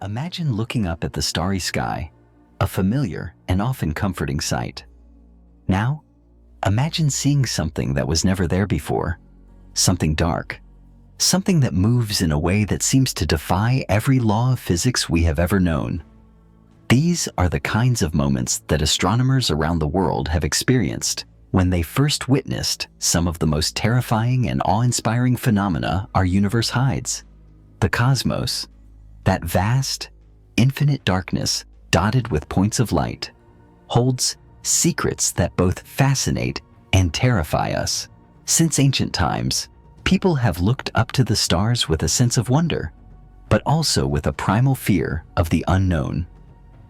Imagine looking up at the starry sky, a familiar and often comforting sight. Now, imagine seeing something that was never there before, something dark, something that moves in a way that seems to defy every law of physics we have ever known. These are the kinds of moments that astronomers around the world have experienced when they first witnessed some of the most terrifying and awe-inspiring phenomena our universe hides. The cosmos, that vast, infinite darkness dotted with points of light, holds secrets that both fascinate and terrify us. Since ancient times, people have looked up to the stars with a sense of wonder, but also with a primal fear of the unknown,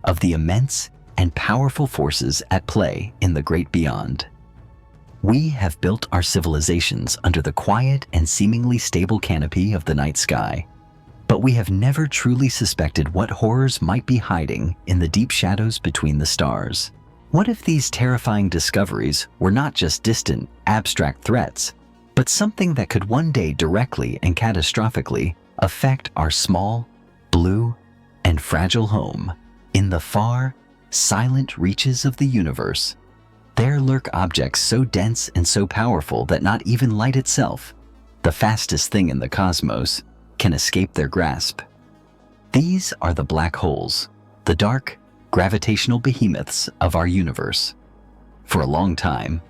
of the immense and powerful forces at play in the great beyond. We have built our civilizations under the quiet and seemingly stable canopy of the night sky, but we have never truly suspected what horrors might be hiding in the deep shadows between the stars. What if these terrifying discoveries were not just distant, abstract threats, but something that could one day directly and catastrophically affect our small, blue, and fragile home? In the far, silent reaches of the universe, there lurk objects so dense and so powerful that not even light itself, the fastest thing in the cosmos, can escape their grasp. These are the black holes, the dark, gravitational behemoths of our universe. For a long time,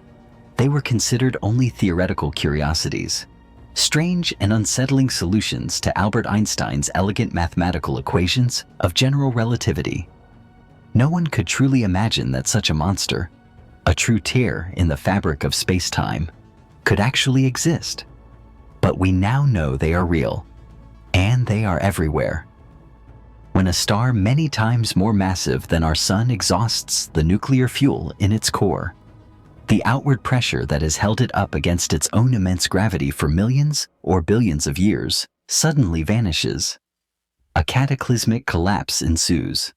they were considered only theoretical curiosities, strange and unsettling solutions to Albert Einstein's elegant mathematical equations of general relativity. No one could truly imagine that such a monster, a true tear in the fabric of space-time, could actually exist. But we now know they are real, and they are everywhere. When a star many times more massive than our sun exhausts the nuclear fuel in its core, the outward pressure that has held it up against its own immense gravity for millions or billions of years suddenly vanishes. A cataclysmic collapse ensues.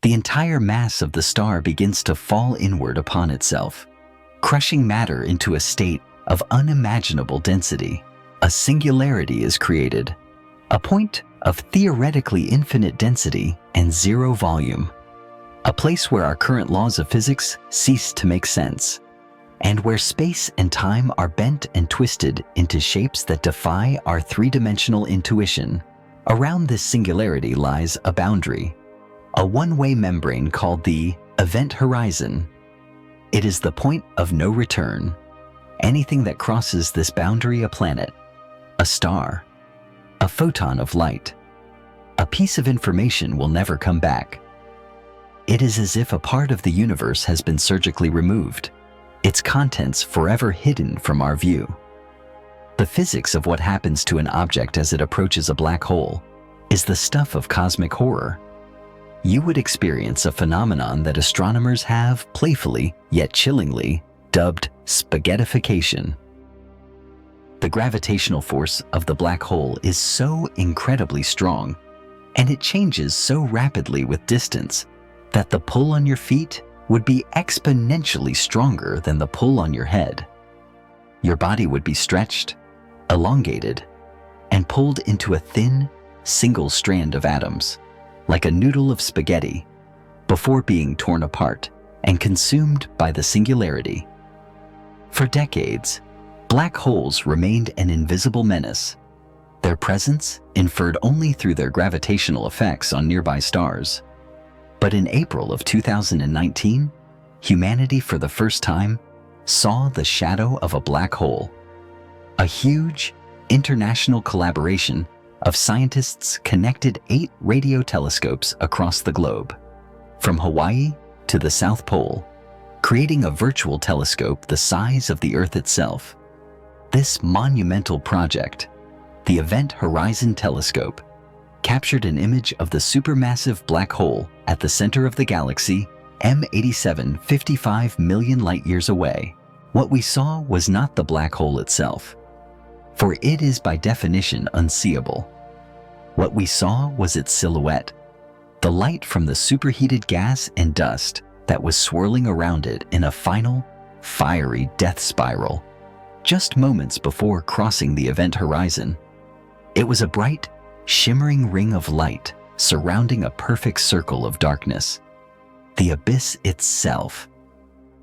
The entire mass of the star begins to fall inward upon itself, crushing matter into a state of unimaginable density. A singularity is created, a point of theoretically infinite density and zero volume, a place where our current laws of physics cease to make sense, and where space and time are bent and twisted into shapes that defy our three-dimensional intuition. Around this singularity lies a boundary, a one-way membrane called the event horizon. It is the point of no return. Anything that crosses this boundary, a planet, a star, a photon of light, a piece of information, will never come back. It is as if a part of the universe has been surgically removed, its contents forever hidden from our view. The physics of what happens to an object as it approaches a black hole is the stuff of cosmic horror. You would experience a phenomenon that astronomers have playfully, yet chillingly, dubbed spaghettification. The gravitational force of the black hole is so incredibly strong, and it changes so rapidly with distance, that the pull on your feet would be exponentially stronger than the pull on your head. Your body would be stretched, elongated, and pulled into a thin, single strand of atoms, like a noodle of spaghetti, before being torn apart and consumed by the singularity. For decades, black holes remained an invisible menace, their presence inferred only through their gravitational effects on nearby stars. But in April of 2019, humanity for the first time saw the shadow of a black hole. A huge, international collaboration of scientists connected 8 radio telescopes across the globe, from Hawaii to the South Pole, creating a virtual telescope the size of the Earth itself. This monumental project, the Event Horizon Telescope, captured an image of the supermassive black hole at the center of the galaxy M87 55 million light-years away. What we saw was not the black hole itself, for it is by definition unseeable. What we saw was its silhouette, the light from the superheated gas and dust that was swirling around it in a final, fiery death spiral, just moments before crossing the event horizon. It was a bright, shimmering ring of light surrounding a perfect circle of darkness. The abyss itself.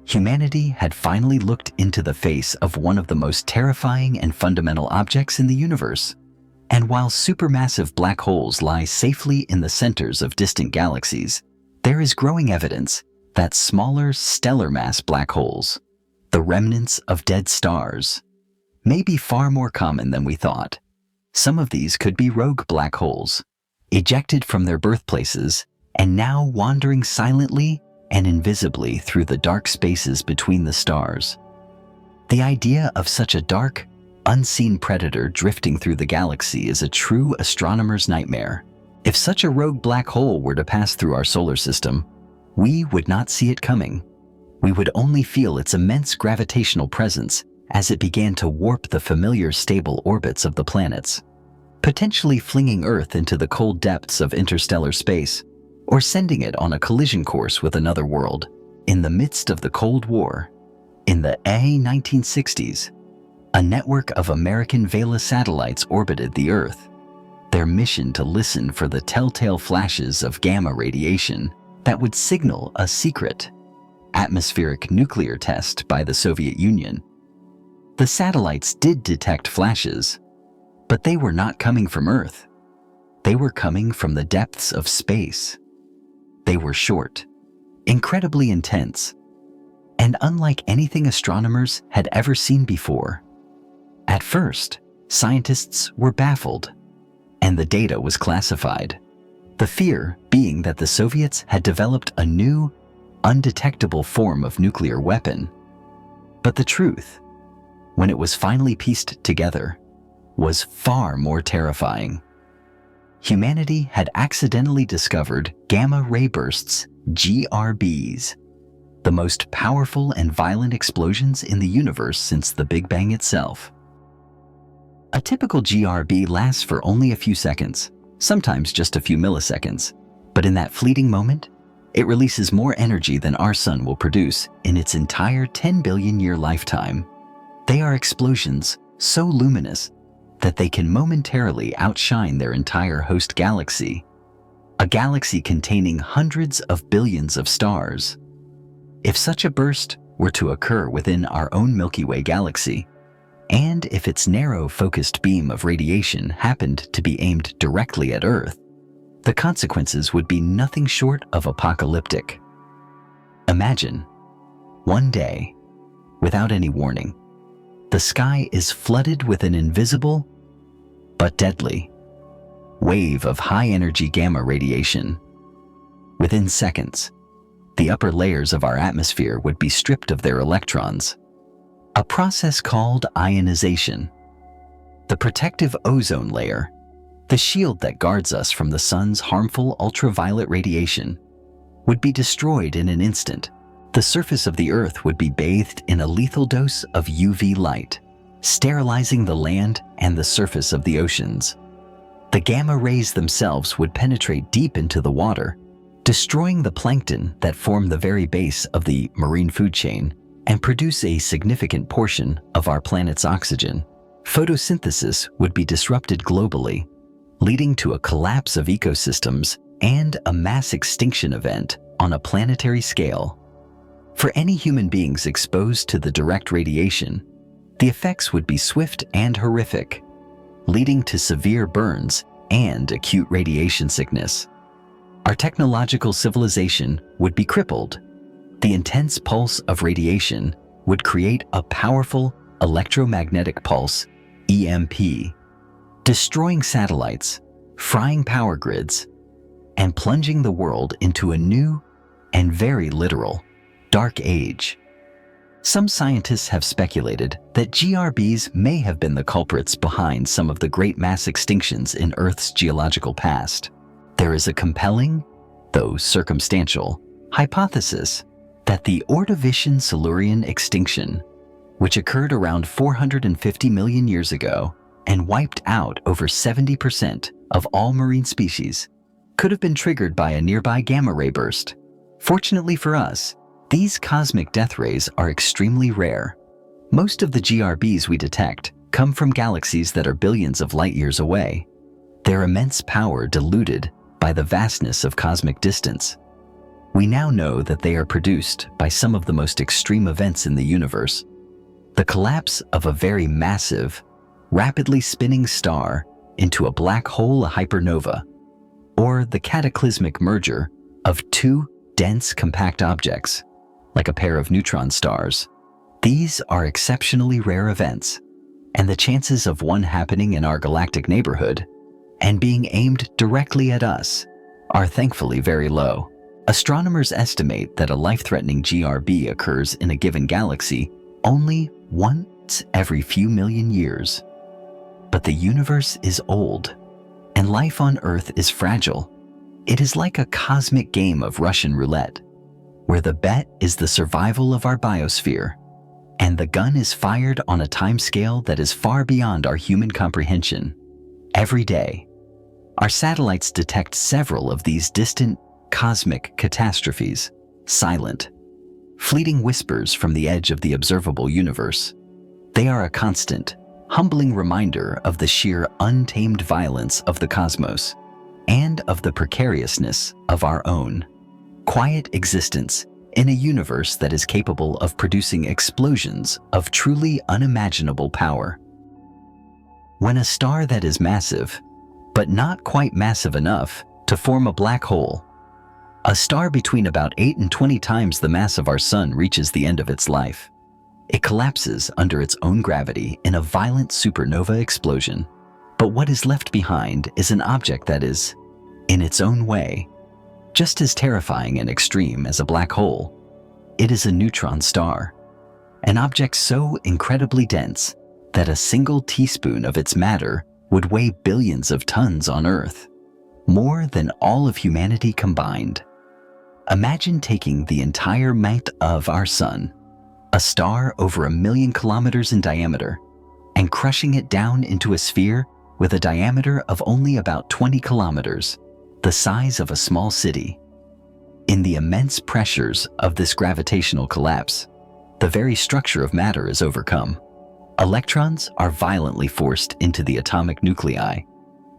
Humanity had finally looked into the face of one of the most terrifying and fundamental objects in the universe. And while supermassive black holes lie safely in the centers of distant galaxies, there is growing evidence that smaller stellar mass black holes, the remnants of dead stars, may be far more common than we thought. Some of these could be rogue black holes, ejected from their birthplaces and now wandering silently and invisibly through the dark spaces between the stars. The idea of such a dark, unseen predator drifting through the galaxy is a true astronomer's nightmare. If such a rogue black hole were to pass through our solar system, we would not see it coming. We would only feel its immense gravitational presence as it began to warp the familiar stable orbits of the planets, potentially flinging Earth into the cold depths of interstellar space, or sending it on a collision course with another world. In the midst of the Cold War, in the A1960s, a network of American Vela satellites orbited the Earth, their mission to listen for the telltale flashes of gamma radiation that would signal a secret atmospheric nuclear test by the Soviet Union. The satellites did detect flashes, but they were not coming from Earth. They were coming from the depths of space. They were short, incredibly intense, and unlike anything astronomers had ever seen before. At first, scientists were baffled, and the data was classified. The fear being that the Soviets had developed a new, undetectable form of nuclear weapon. But the truth, when it was finally pieced together, was far more terrifying. Humanity had accidentally discovered gamma ray bursts, GRBs, the most powerful and violent explosions in the universe since the Big Bang itself. A typical GRB lasts for only a few seconds, sometimes just a few milliseconds, but in that fleeting moment, it releases more energy than our sun will produce in its entire 10 billion year lifetime. They are explosions so luminous that they can momentarily outshine their entire host galaxy, a galaxy containing hundreds of billions of stars. If such a burst were to occur within our own Milky Way galaxy, and if its narrow focused beam of radiation happened to be aimed directly at Earth, the consequences would be nothing short of apocalyptic. Imagine, one day, without any warning, the sky is flooded with an invisible, but deadly, wave of high-energy gamma radiation. Within seconds, the upper layers of our atmosphere would be stripped of their electrons, a process called ionization. The protective ozone layer, the shield that guards us from the sun's harmful ultraviolet radiation, would be destroyed in an instant. The surface of the Earth would be bathed in a lethal dose of UV light, sterilizing the land and the surface of the oceans. The gamma rays themselves would penetrate deep into the water, destroying the plankton that form the very base of the marine food chain and produce a significant portion of our planet's oxygen. Photosynthesis would be disrupted globally, leading to a collapse of ecosystems and a mass extinction event on a planetary scale. For any human beings exposed to the direct radiation, the effects would be swift and horrific, leading to severe burns and acute radiation sickness. Our technological civilization would be crippled. The intense pulse of radiation would create a powerful electromagnetic pulse, EMP, destroying satellites, frying power grids, and plunging the world into a new and very literal dark age. Some scientists have speculated that GRBs may have been the culprits behind some of the great mass extinctions in Earth's geological past. There is a compelling, though circumstantial, hypothesis that the Ordovician-Silurian extinction, which occurred around 450 million years ago and wiped out over 70% of all marine species, could have been triggered by a nearby gamma ray burst. Fortunately for us, these cosmic death rays are extremely rare. Most of the GRBs we detect come from galaxies that are billions of light years away, their immense power diluted by the vastness of cosmic distance. We now know that they are produced by some of the most extreme events in the universe: the collapse of a very massive, rapidly spinning star into a black hole, a hypernova, or the cataclysmic merger of two dense, compact objects, like a pair of neutron stars. These are exceptionally rare events, and the chances of one happening in our galactic neighborhood and being aimed directly at us are thankfully very low. Astronomers estimate that a life-threatening GRB occurs in a given galaxy only once every few million years. But the universe is old, and life on Earth is fragile. It is like a cosmic game of Russian roulette, where the bet is the survival of our biosphere, and the gun is fired on a timescale that is far beyond our human comprehension. Every day, our satellites detect several of these distant cosmic catastrophes, silent, fleeting whispers from the edge of the observable universe. They are a constant, humbling reminder of the sheer untamed violence of the cosmos and of the precariousness of our own quiet existence in a universe that is capable of producing explosions of truly unimaginable power. When a star that is massive, but not quite massive enough to form a black hole, a star between about 8 and 20 times the mass of our Sun, reaches the end of its life, it collapses under its own gravity in a violent supernova explosion. But what is left behind is an object that is, in its own way, just as terrifying and extreme as a black hole. It is a neutron star, an object so incredibly dense that a single teaspoon of its matter would weigh billions of tons on Earth, more than all of humanity combined. Imagine taking the entire mass of our Sun, a star over 1 million kilometers in diameter, and crushing it down into a sphere with a diameter of only about 20 kilometers, the size of a small city. In the immense pressures of this gravitational collapse, the very structure of matter is overcome. Electrons are violently forced into the atomic nuclei,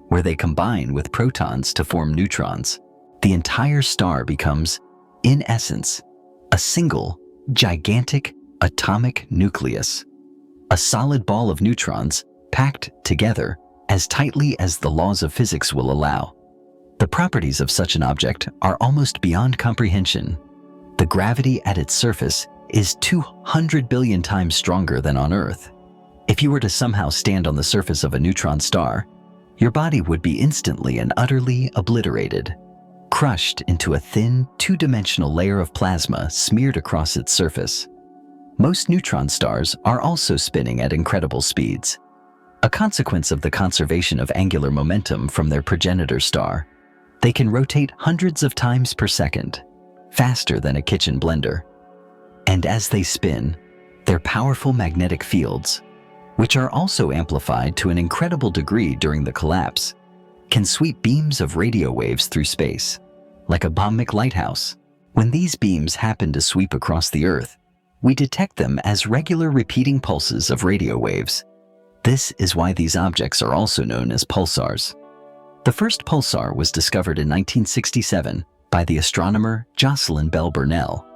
where they combine with protons to form neutrons. The entire star becomes, in essence, a single, gigantic atomic nucleus, a solid ball of neutrons packed together as tightly as the laws of physics will allow. The properties of such an object are almost beyond comprehension. The gravity at its surface is 200 billion times stronger than on Earth. If you were to somehow stand on the surface of a neutron star, your body would be instantly and utterly obliterated, crushed into a thin, two-dimensional layer of plasma smeared across its surface. Most neutron stars are also spinning at incredible speeds, a consequence of the conservation of angular momentum from their progenitor star. They can rotate hundreds of times per second, faster than a kitchen blender. And as they spin, their powerful magnetic fields, which are also amplified to an incredible degree during the collapse, can sweep beams of radio waves through space, like a bombic lighthouse. When these beams happen to sweep across the Earth, we detect them as regular repeating pulses of radio waves. This is why these objects are also known as pulsars. The first pulsar was discovered in 1967 by the astronomer Jocelyn Bell Burnell,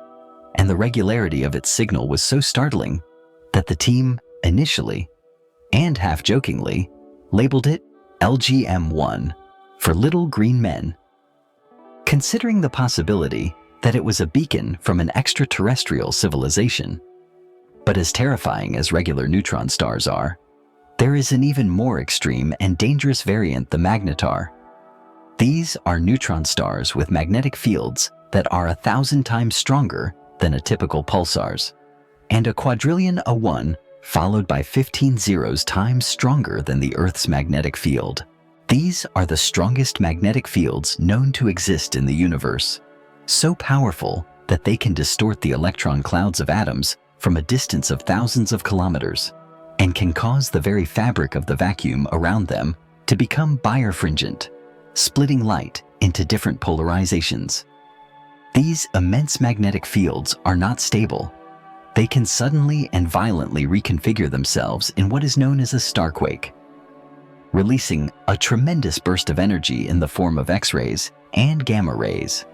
and the regularity of its signal was so startling that the team initially, and half-jokingly, labeled it LGM-1 for Little Green Men, considering the possibility that it was a beacon from an extraterrestrial civilization. But as terrifying as regular neutron stars are, there is an even more extreme and dangerous variant, the magnetar. These are neutron stars with magnetic fields that are 1,000 times stronger than a typical pulsars, and a quadrillion a one followed by 15 zeros times stronger than the Earth's magnetic field. These are the strongest magnetic fields known to exist in the universe, so powerful that they can distort the electron clouds of atoms from a distance of thousands of kilometers, and can cause the very fabric of the vacuum around them to become birefringent, splitting light into different polarizations. These immense magnetic fields are not stable. They can suddenly and violently reconfigure themselves in what is known as a starquake. releasing a tremendous burst of energy in the form of X-rays and gamma rays.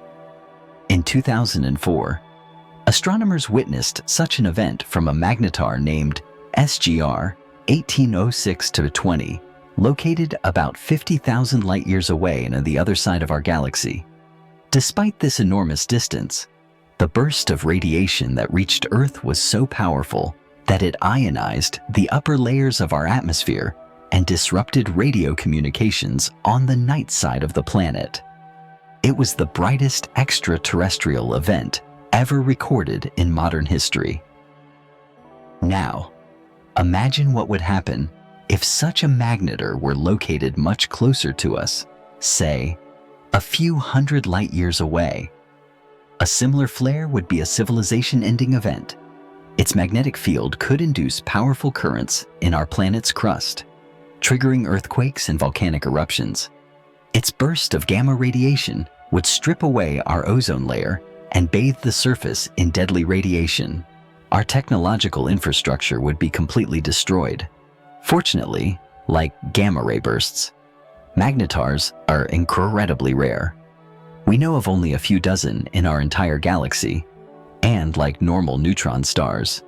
In 2004, astronomers witnessed such an event from a magnetar named SGR 1806-20, located about 50,000 light-years away on the other side of our galaxy. Despite this enormous distance, the burst of radiation that reached Earth was so powerful that it ionized the upper layers of our atmosphere and disrupted radio communications on the night side of the planet. It was the brightest extraterrestrial event ever recorded in modern history. Now, imagine what would happen if such a magnetar were located much closer to us, say, a few hundred light-years away. A similar flare would be a civilization-ending event. Its magnetic field could induce powerful currents in our planet's crust, triggering earthquakes and volcanic eruptions. Its burst of gamma radiation would strip away our ozone layer and bathe the surface in deadly radiation. Our technological infrastructure would be completely destroyed. Fortunately, like gamma ray bursts, magnetars are incredibly rare. We know of only a few dozen in our entire galaxy, and like normal neutron stars,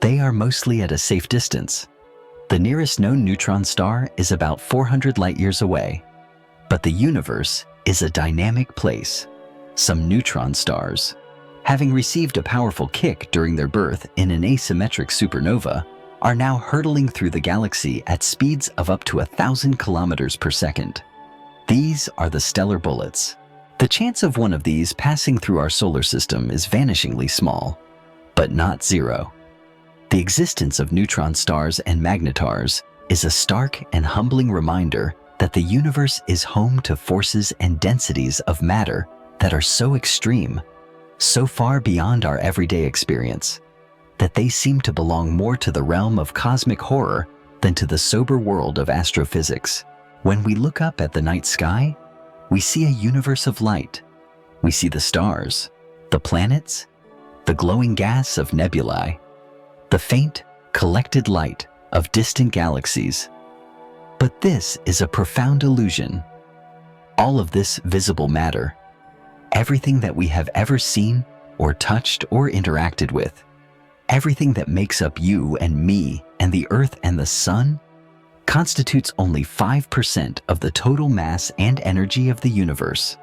they are mostly at a safe distance. The nearest known neutron star is about 400 light-years away. But the universe is a dynamic place. Some neutron stars, having received a powerful kick during their birth in an asymmetric supernova, are now hurtling through the galaxy at speeds of up to 1,000 kilometers per second. These are the stellar bullets. The chance of one of these passing through our solar system is vanishingly small, but not zero. The existence of neutron stars and magnetars is a stark and humbling reminder that the universe is home to forces and densities of matter that are so extreme, so far beyond our everyday experience, that they seem to belong more to the realm of cosmic horror than to the sober world of astrophysics. When we look up at the night sky, we see a universe of light. We see the stars, the planets, the glowing gas of nebulae, the faint, collected light of distant galaxies. But this is a profound illusion. All of this visible matter, everything that we have ever seen or touched or interacted with, everything that makes up you and me and the Earth and the Sun, constitutes only 5% of the total mass and energy of the universe.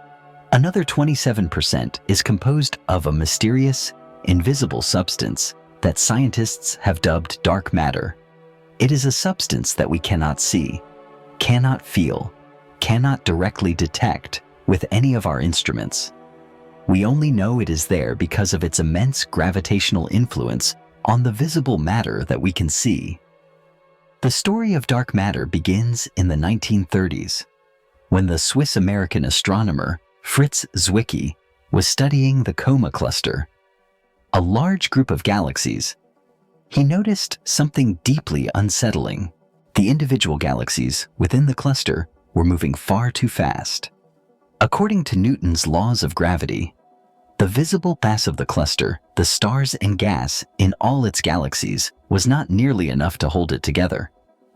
Another 27% is composed of a mysterious, invisible substance that scientists have dubbed dark matter. It is a substance that we cannot see, cannot feel, cannot directly detect with any of our instruments. We only know it is there because of its immense gravitational influence on the visible matter that we can see. The story of dark matter begins in the 1930s, when the Swiss-American astronomer Fritz Zwicky was studying the Coma cluster, a large group of galaxies. He noticed something deeply unsettling. The individual galaxies within the cluster were moving far too fast. According to Newton's laws of gravity, the visible mass of the cluster, the stars and gas in all its galaxies, was not nearly enough to hold it together.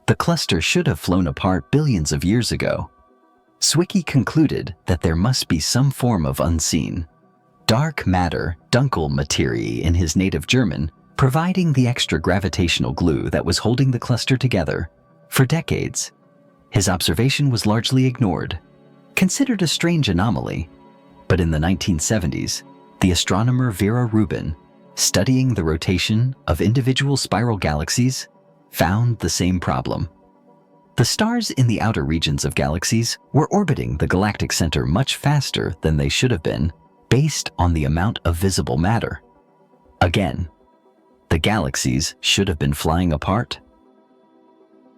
The cluster should have flown apart billions of years ago. Zwicky concluded that there must be some form of unseen dark matter, Dunkel Materie in his native German, providing the extra gravitational glue that was holding the cluster together. For decades, his observation was largely ignored, considered a strange anomaly. But in the 1970s, the astronomer Vera Rubin, studying the rotation of individual spiral galaxies, found the same problem. The stars in the outer regions of galaxies were orbiting the galactic center much faster than they should have been, based on the amount of visible matter. Again, the galaxies should have been flying apart.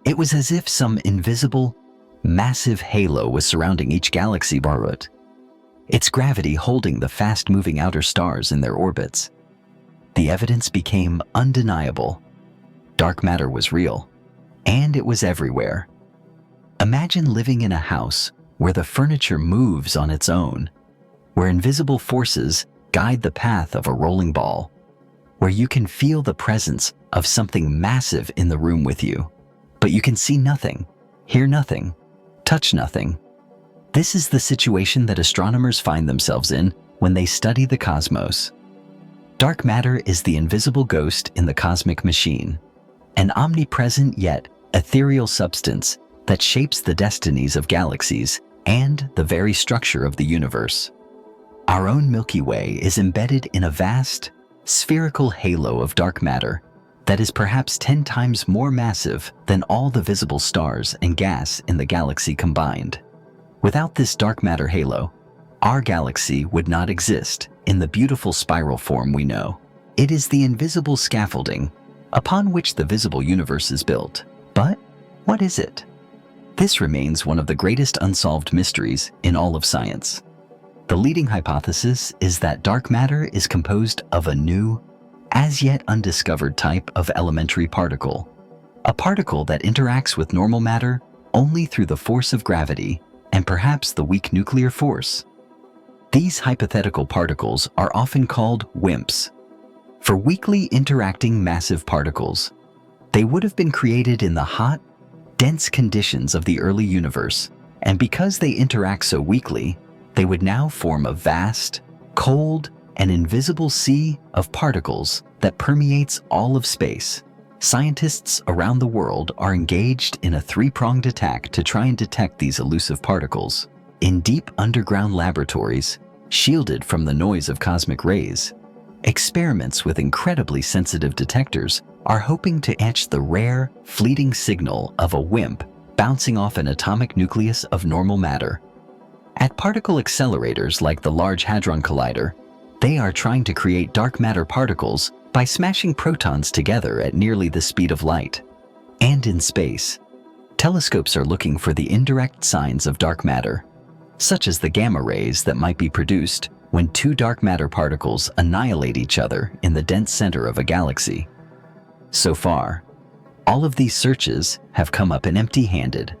It was as if some invisible, massive halo was surrounding each galaxy orbit, its gravity holding the fast-moving outer stars in their orbits. The evidence became undeniable. Dark matter was real, and it was everywhere. Imagine living in a house where the furniture moves on its own, where invisible forces guide the path of a rolling ball, where you can feel the presence of something massive in the room with you, but you can see nothing, hear nothing, touch nothing. This is the situation that astronomers find themselves in when they study the cosmos. Dark matter is the invisible ghost in the cosmic machine, an omnipresent yet ethereal substance that shapes the destinies of galaxies and the very structure of the universe. Our own Milky Way is embedded in a vast, spherical halo of dark matter that is perhaps 10 times more massive than all the visible stars and gas in the galaxy combined. Without this dark matter halo, our galaxy would not exist in the beautiful spiral form we know. It is the invisible scaffolding upon which the visible universe is built. But what is it? This remains one of the greatest unsolved mysteries in all of science. The leading hypothesis is that dark matter is composed of a new, as yet undiscovered type of elementary particle, a particle that interacts with normal matter only through the force of gravity and perhaps the weak nuclear force. These hypothetical particles are often called WIMPs. For weakly interacting massive particles, they would have been created in the hot, dense conditions of the early universe, and because they interact so weakly, they would now form a vast, cold, and invisible sea of particles that permeates all of space. Scientists around the world are engaged in a three-pronged attack to try and detect these elusive particles. In deep underground laboratories, shielded from the noise of cosmic rays, experiments with incredibly sensitive detectors are hoping to etch the rare, fleeting signal of a WIMP bouncing off an atomic nucleus of normal matter. At particle accelerators like the Large Hadron Collider, they are trying to create dark matter particles by smashing protons together at nearly the speed of light. And in space, telescopes are looking for the indirect signs of dark matter, such as the gamma rays that might be produced when two dark matter particles annihilate each other in the dense center of a galaxy. So far, all of these searches have come up empty-handed.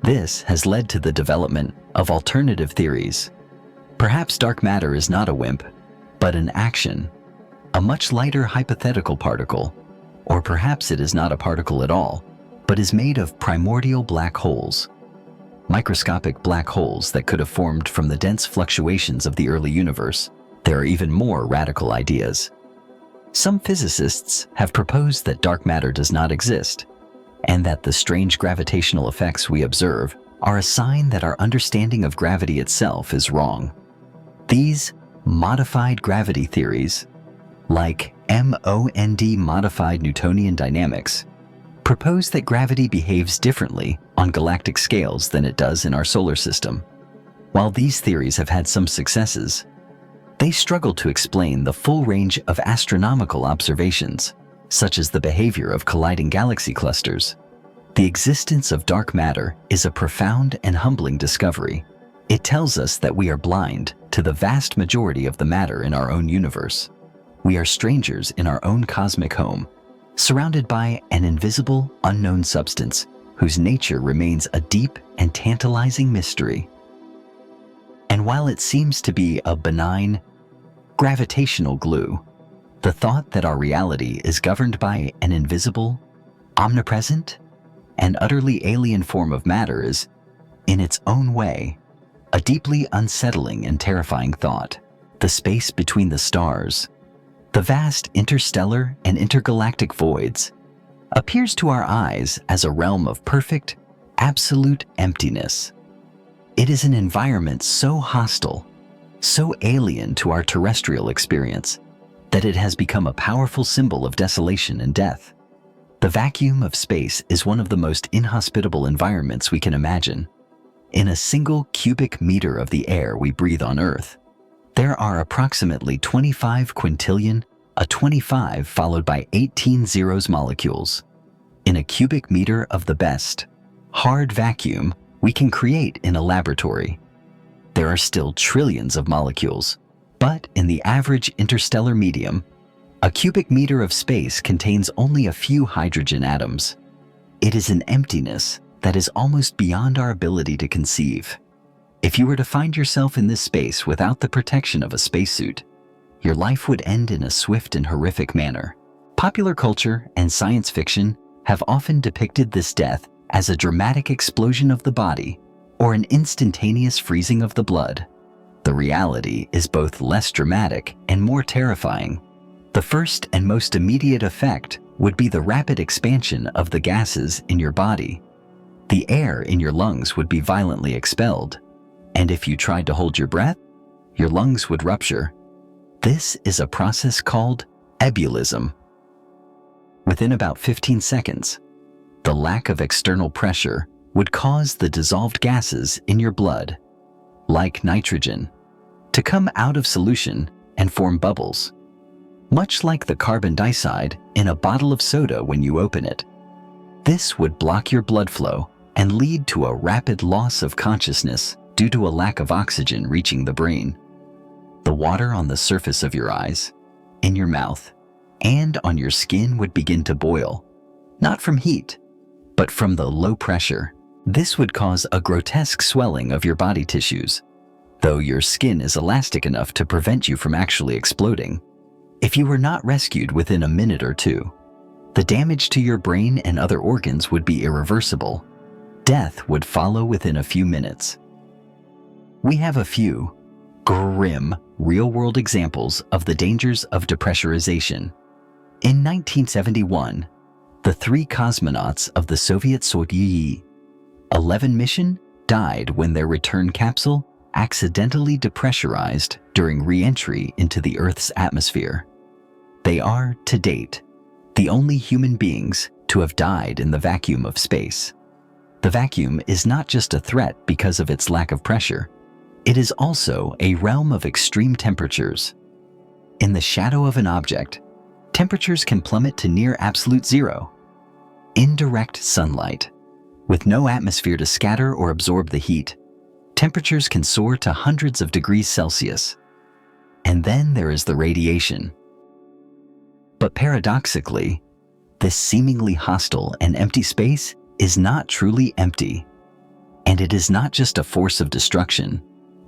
This has led to the development of alternative theories. Perhaps dark matter is not a WIMP, but an action, a much lighter hypothetical particle, or perhaps it is not a particle at all, but is made of primordial black holes, microscopic black holes that could have formed from the dense fluctuations of the early universe. There are even more radical ideas. Some physicists have proposed that dark matter does not exist, and that the strange gravitational effects we observe are a sign that our understanding of gravity itself is wrong. These modified gravity theories, like MOND modified Newtonian dynamics, propose that gravity behaves differently on galactic scales than it does in our solar system. While these theories have had some successes, they struggle to explain the full range of astronomical observations, such as the behavior of colliding galaxy clusters. The existence of dark matter is a profound and humbling discovery. It tells us that we are blind to the vast majority of the matter in our own universe. We are strangers in our own cosmic home, surrounded by an invisible, unknown substance whose nature remains a deep and tantalizing mystery. And while it seems to be a benign, gravitational glue, the thought that our reality is governed by an invisible, omnipresent, and utterly alien form of matter is, in its own way, a deeply unsettling and terrifying thought. The space between the stars, the vast interstellar and intergalactic voids, appears to our eyes as a realm of perfect, absolute emptiness. It is an environment so hostile, so alien to our terrestrial experience, that it has become a powerful symbol of desolation and death. The vacuum of space is one of the most inhospitable environments we can imagine. In a single cubic meter of the air we breathe on Earth, there are approximately 25 quintillion, a 25 followed by 18 zeros molecules. In a cubic meter of the best, hard vacuum we can create in a laboratory, there are still trillions of molecules. But in the average interstellar medium, a cubic meter of space contains only a few hydrogen atoms. It is an emptiness that is almost beyond our ability to conceive. If you were to find yourself in this space without the protection of a spacesuit, your life would end in a swift and horrific manner. Popular culture and science fiction have often depicted this death as a dramatic explosion of the body or an instantaneous freezing of the blood. The reality is both less dramatic and more terrifying. The first and most immediate effect would be the rapid expansion of the gases in your body. The air in your lungs would be violently expelled, and if you tried to hold your breath, your lungs would rupture. This is a process called ebullition. Within about 15 seconds, the lack of external pressure would cause the dissolved gases in your blood, like nitrogen, to come out of solution and form bubbles, much like the carbon dioxide in a bottle of soda when you open it. This would block your blood flow and lead to a rapid loss of consciousness due to a lack of oxygen reaching the brain. The water on the surface of your eyes, in your mouth, and on your skin would begin to boil, not from heat, but from the low pressure. This would cause a grotesque swelling of your body tissues, though your skin is elastic enough to prevent you from actually exploding. If you were not rescued within a minute or two, the damage to your brain and other organs would be irreversible. Death would follow within a few minutes. We have a few grim, real-world examples of the dangers of depressurization. In 1971, the 3 cosmonauts of the Soviet Soyuz 11 mission died when their return capsule accidentally depressurized during re-entry into the Earth's atmosphere. They are, to date, the only human beings to have died in the vacuum of space. The vacuum is not just a threat because of its lack of pressure. It is also a realm of extreme temperatures. In the shadow of an object, temperatures can plummet to near absolute zero. Indirect sunlight, with no atmosphere to scatter or absorb the heat, temperatures can soar to hundreds of degrees Celsius. And then there is the radiation. But paradoxically, this seemingly hostile and empty space is not truly empty. And it is not just a force of destruction,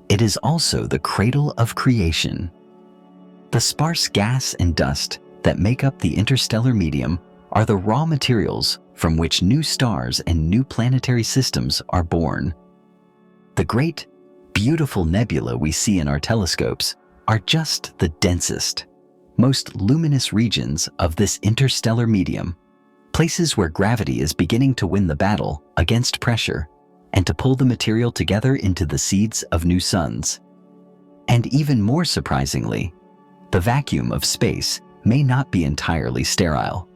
it is also the cradle of creation. The sparse gas and dust that make up the interstellar medium are the raw materials from which new stars and new planetary systems are born. The great, beautiful nebula we see in our telescopes are just the densest, most luminous regions of this interstellar medium, places where gravity is beginning to win the battle against pressure and to pull the material together into the seeds of new suns. And even more surprisingly, the vacuum of space may not be entirely sterile.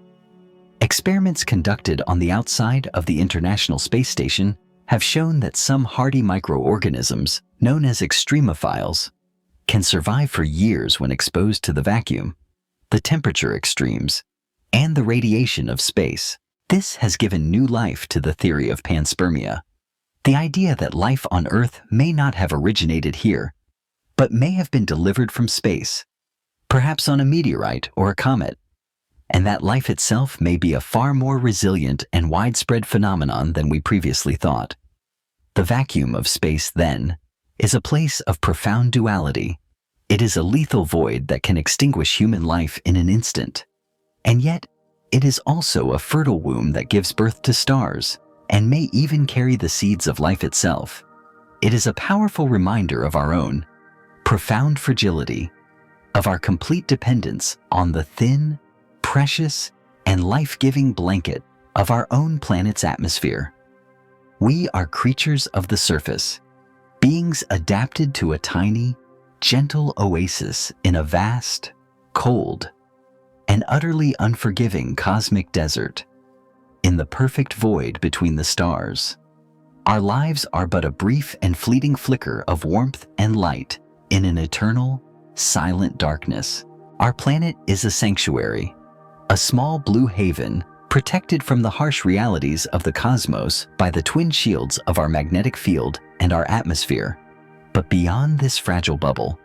Experiments conducted on the outside of the International Space Station have shown that some hardy microorganisms, known as extremophiles, can survive for years when exposed to the vacuum, the temperature extremes, and the radiation of space. This has given new life to the theory of panspermia, the idea that life on Earth may not have originated here, but may have been delivered from space, perhaps on a meteorite or a comet, and that life itself may be a far more resilient and widespread phenomenon than we previously thought. The vacuum of space, then, is a place of profound duality. It is a lethal void that can extinguish human life in an instant. And yet, it is also a fertile womb that gives birth to stars, and may even carry the seeds of life itself. It is a powerful reminder of our own profound fragility, of our complete dependence on the thin, precious, and life-giving blanket of our own planet's atmosphere. We are creatures of the surface, beings adapted to a tiny, gentle oasis in a vast, cold, and utterly unforgiving cosmic desert, in the perfect void between the stars. Our lives are but a brief and fleeting flicker of warmth and light in an eternal, silent darkness. Our planet is a sanctuary, a small blue haven protected from the harsh realities of the cosmos by the twin shields of our magnetic field and our atmosphere. But beyond this fragile bubble,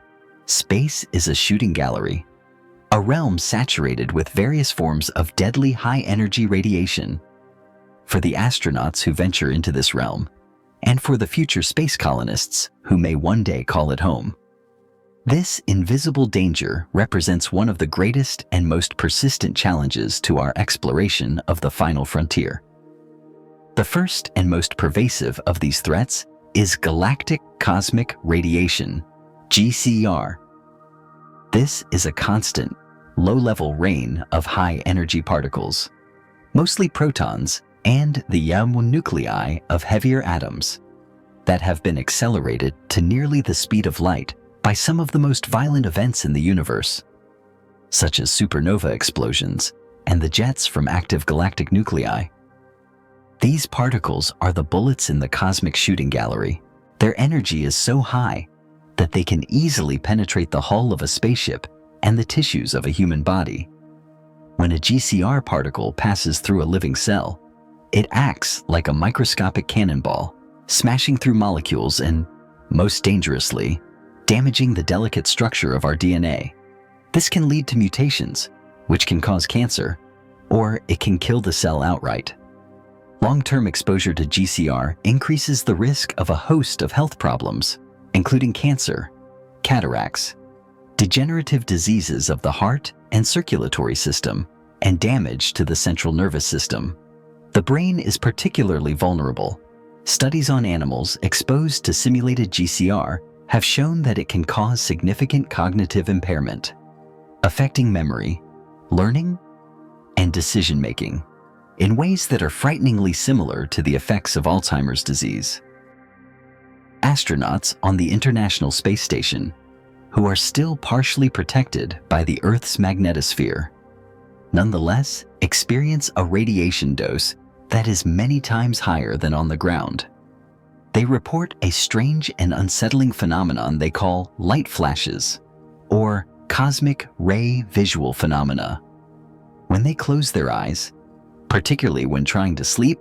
space is a shooting gallery, a realm saturated with various forms of deadly high-energy radiation. For the astronauts who venture into this realm, and for the future space colonists who may one day call it home, this invisible danger represents one of the greatest and most persistent challenges to our exploration of the final frontier. The first and most pervasive of these threats is galactic cosmic radiation, GCR. This is a constant, low-level rain of high-energy particles, mostly protons and the gamma nuclei of heavier atoms, that have been accelerated to nearly the speed of light by some of the most violent events in the universe, such as supernova explosions and the jets from active galactic nuclei. These particles are the bullets in the cosmic shooting gallery. Their energy is so high that they can easily penetrate the hull of a spaceship and the tissues of a human body. When a GCR particle passes through a living cell, it acts like a microscopic cannonball, smashing through molecules and, most dangerously, damaging the delicate structure of our DNA. This can lead to mutations, which can cause cancer, or it can kill the cell outright. Long-term exposure to GCR increases the risk of a host of health problems, including cancer, cataracts, degenerative diseases of the heart and circulatory system, and damage to the central nervous system. The brain is particularly vulnerable. Studies on animals exposed to simulated GCR have shown that it can cause significant cognitive impairment, affecting memory, learning, and decision-making in ways that are frighteningly similar to the effects of Alzheimer's disease. Astronauts on the International Space Station, who are still partially protected by the Earth's magnetosphere, nonetheless experience a radiation dose that is many times higher than on the ground. They report a strange and unsettling phenomenon they call light flashes, or cosmic ray visual phenomena. When they close their eyes, particularly when trying to sleep,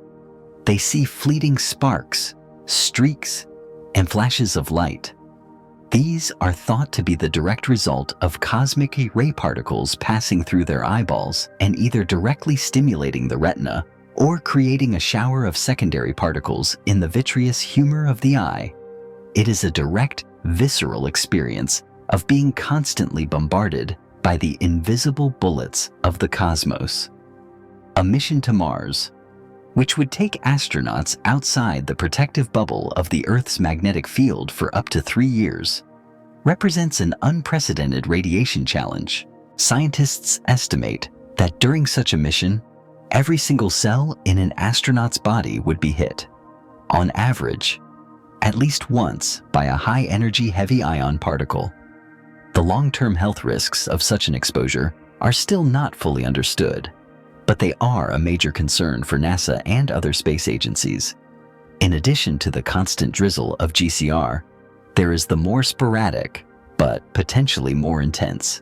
they see fleeting sparks, streaks, and flashes of light. These are thought to be the direct result of cosmic ray particles passing through their eyeballs and either directly stimulating the retina or creating a shower of secondary particles in the vitreous humor of the eye. It is a direct, visceral experience of being constantly bombarded by the invisible bullets of the cosmos. A mission to Mars, which would take astronauts outside the protective bubble of the Earth's magnetic field for up to 3 years, represents an unprecedented radiation challenge. Scientists estimate that during such a mission, every single cell in an astronaut's body would be hit, on average, at least once by a high-energy heavy ion particle. The long-term health risks of such an exposure are still not fully understood, but they are a major concern for NASA and other space agencies. In addition to the constant drizzle of GCR, there is the more sporadic, but potentially more intense,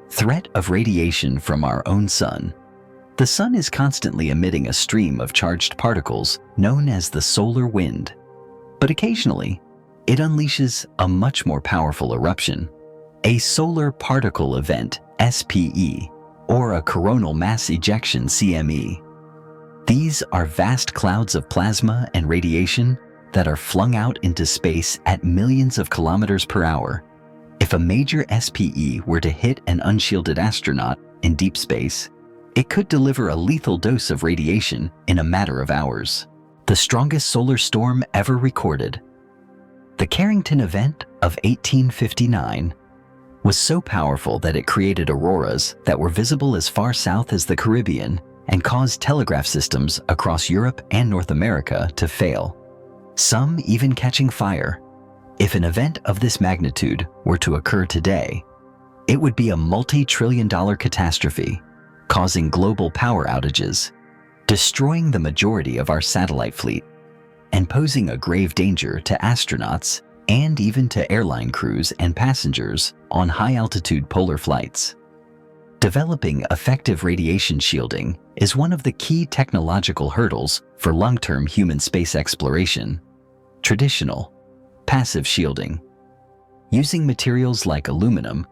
threat of radiation from our own sun. The sun is constantly emitting a stream of charged particles known as the solar wind, but occasionally, it unleashes a much more powerful eruption, a solar particle event, SPE, or a coronal mass ejection, CME. These are vast clouds of plasma and radiation that are flung out into space at millions of kilometers per hour. If a major SPE were to hit an unshielded astronaut in deep space, it could deliver a lethal dose of radiation in a matter of hours. The strongest solar storm ever recorded, the Carrington event of 1859, was so powerful that it created auroras that were visible as far south as the Caribbean and caused telegraph systems across Europe and North America to fail, some even catching fire. If an event of this magnitude were to occur today, it would be a multi-trillion-dollar catastrophe, causing global power outages, destroying the majority of our satellite fleet, and posing a grave danger to astronauts and even to airline crews and passengers on high-altitude polar flights. Developing effective radiation shielding is one of the key technological hurdles for long-term human space exploration. Traditional, passive shielding, using materials like aluminum,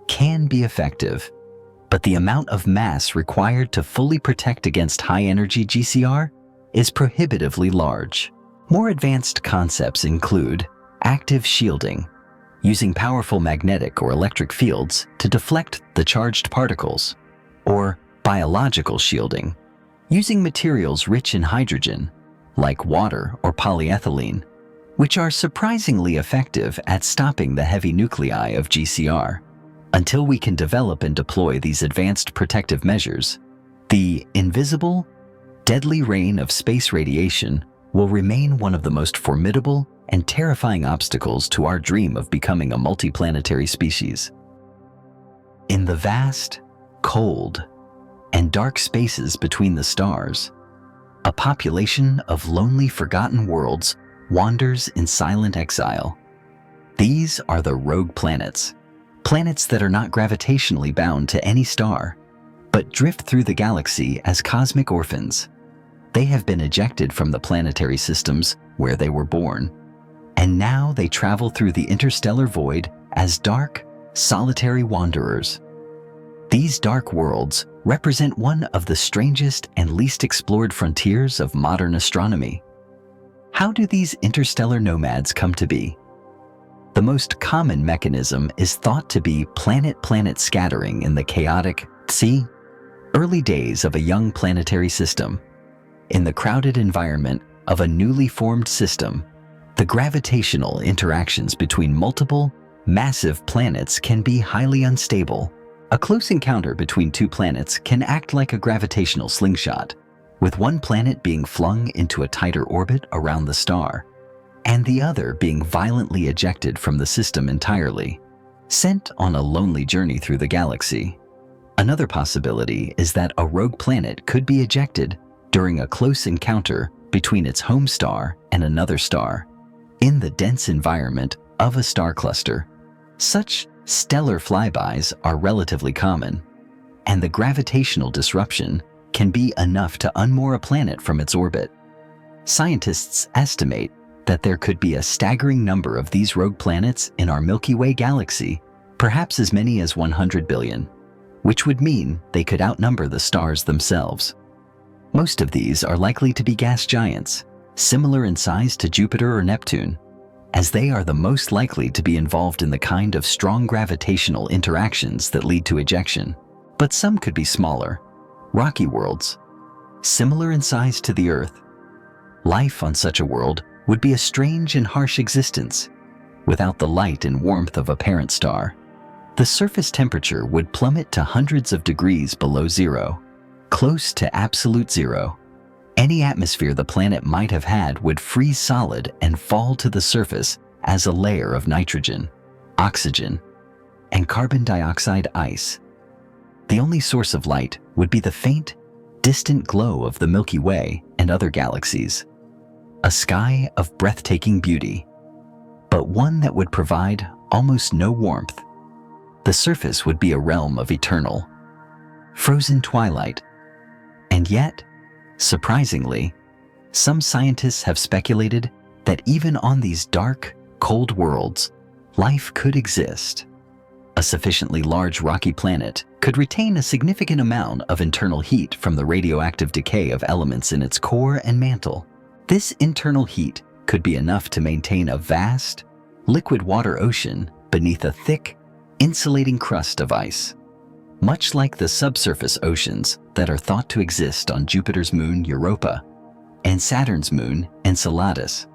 can be effective, but the amount of mass required to fully protect against high-energy GCR is prohibitively large. More advanced concepts include active shielding, using powerful magnetic or electric fields to deflect the charged particles, or biological shielding, using materials rich in hydrogen, like water or polyethylene, which are surprisingly effective at stopping the heavy nuclei of GCR. Until we can develop and deploy these advanced protective measures, the invisible, deadly rain of space radiation will remain one of the most formidable and terrifying obstacles to our dream of becoming a multiplanetary species. In the vast, cold, and dark spaces between the stars, a population of lonely, forgotten worlds wanders in silent exile. These are the rogue planets, planets that are not gravitationally bound to any star, but drift through the galaxy as cosmic orphans. They have been ejected from the planetary systems where they were born, and now they travel through the interstellar void as dark, solitary wanderers. These dark worlds represent one of the strangest and least explored frontiers of modern astronomy. How do these interstellar nomads come to be? The most common mechanism is thought to be planet-planet scattering in the chaotic, early days of a young planetary system. In the crowded environment of a newly formed system, the gravitational interactions between multiple, massive planets can be highly unstable. A close encounter between two planets can act like a gravitational slingshot, with one planet being flung into a tighter orbit around the star, and the other being violently ejected from the system entirely, sent on a lonely journey through the galaxy. Another possibility is that a rogue planet could be ejected during a close encounter between its home star and another star, in the dense environment of a star cluster. Such stellar flybys are relatively common, and the gravitational disruption can be enough to unmoor a planet from its orbit. Scientists estimate that there could be a staggering number of these rogue planets in our Milky Way galaxy, perhaps as many as 100 billion, which would mean they could outnumber the stars themselves. Most of these are likely to be gas giants, similar in size to Jupiter or Neptune, as they are the most likely to be involved in the kind of strong gravitational interactions that lead to ejection. But some could be smaller, rocky worlds, similar in size to the Earth. Life on such a world would be a strange and harsh existence, without the light and warmth of a parent star. The surface temperature would plummet to hundreds of degrees below zero, close to absolute zero. Any atmosphere the planet might have had would freeze solid and fall to the surface as a layer of nitrogen, oxygen, and carbon dioxide ice. The only source of light would be the faint, distant glow of the Milky Way and other galaxies. A sky of breathtaking beauty, but one that would provide almost no warmth. The surface would be a realm of eternal, frozen twilight. And yet, surprisingly, some scientists have speculated that even on these dark, cold worlds, life could exist. A sufficiently large rocky planet could retain a significant amount of internal heat from the radioactive decay of elements in its core and mantle. This internal heat could be enough to maintain a vast, liquid water ocean beneath a thick, insulating crust of ice, much like the subsurface oceans that are thought to exist on Jupiter's moon Europa and Saturn's moon Enceladus.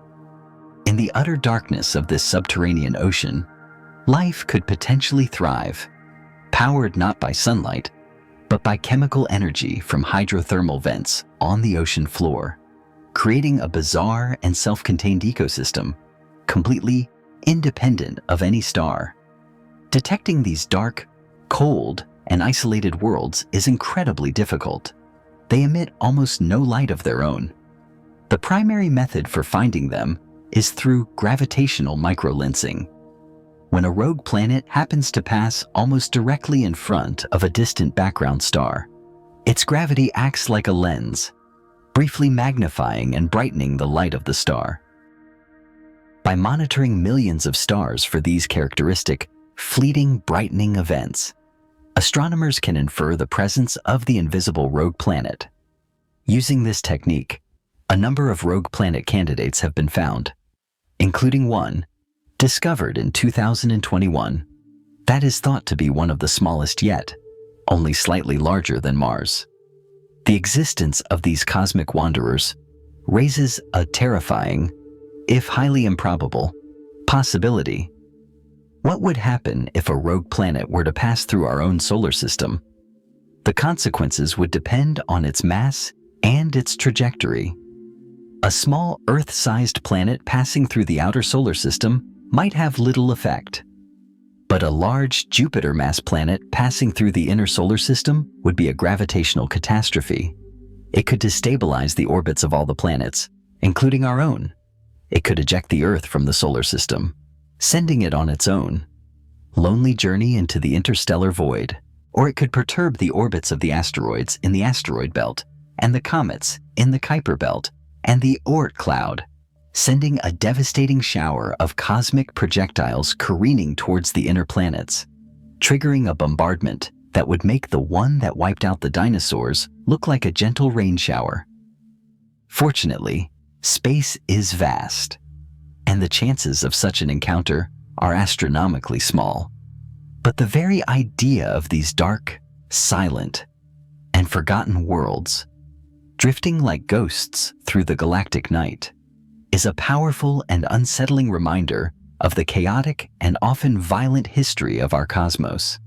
In the utter darkness of this subterranean ocean, life could potentially thrive, powered not by sunlight, but by chemical energy from hydrothermal vents on the ocean floor, creating a bizarre and self-contained ecosystem, completely independent of any star. Detecting these dark, cold, and isolated worlds is incredibly difficult. They emit almost no light of their own. The primary method for finding them is through gravitational microlensing. When a rogue planet happens to pass almost directly in front of a distant background star, its gravity acts like a lens, briefly magnifying and brightening the light of the star. By monitoring millions of stars for these characteristic, fleeting brightening events, astronomers can infer the presence of the invisible rogue planet. Using this technique, a number of rogue planet candidates have been found, including one discovered in 2021 that is thought to be one of the smallest yet, only slightly larger than Mars. The existence of these cosmic wanderers raises a terrifying, if highly improbable, possibility. What would happen if a rogue planet were to pass through our own solar system? The consequences would depend on its mass and its trajectory. A small Earth-sized planet passing through the outer solar system might have little effect. But a large Jupiter-mass planet passing through the inner solar system would be a gravitational catastrophe. It could destabilize the orbits of all the planets, including our own. It could eject the Earth from the solar system, sending it on its own lonely journey into the interstellar void. Or it could perturb the orbits of the asteroids in the asteroid belt and the comets in the Kuiper belt and the Oort cloud, sending a devastating shower of cosmic projectiles careening towards the inner planets, triggering a bombardment that would make the one that wiped out the dinosaurs look like a gentle rain shower. Fortunately, space is vast, and the chances of such an encounter are astronomically small. But the very idea of these dark, silent, and forgotten worlds, drifting like ghosts through the galactic night, is a powerful and unsettling reminder of the chaotic and often violent history of our cosmos,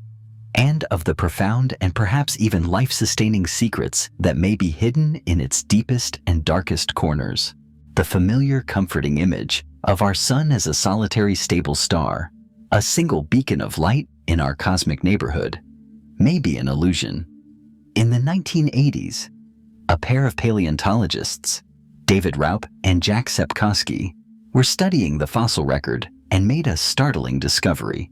and of the profound and perhaps even life-sustaining secrets that may be hidden in its deepest and darkest corners. The familiar, comforting image of our sun as a solitary, stable star, a single beacon of light in our cosmic neighborhood, may be an illusion. In the 1980s, a pair of paleontologists, David Raup and Jack Sepkoski, were studying the fossil record and made a startling discovery.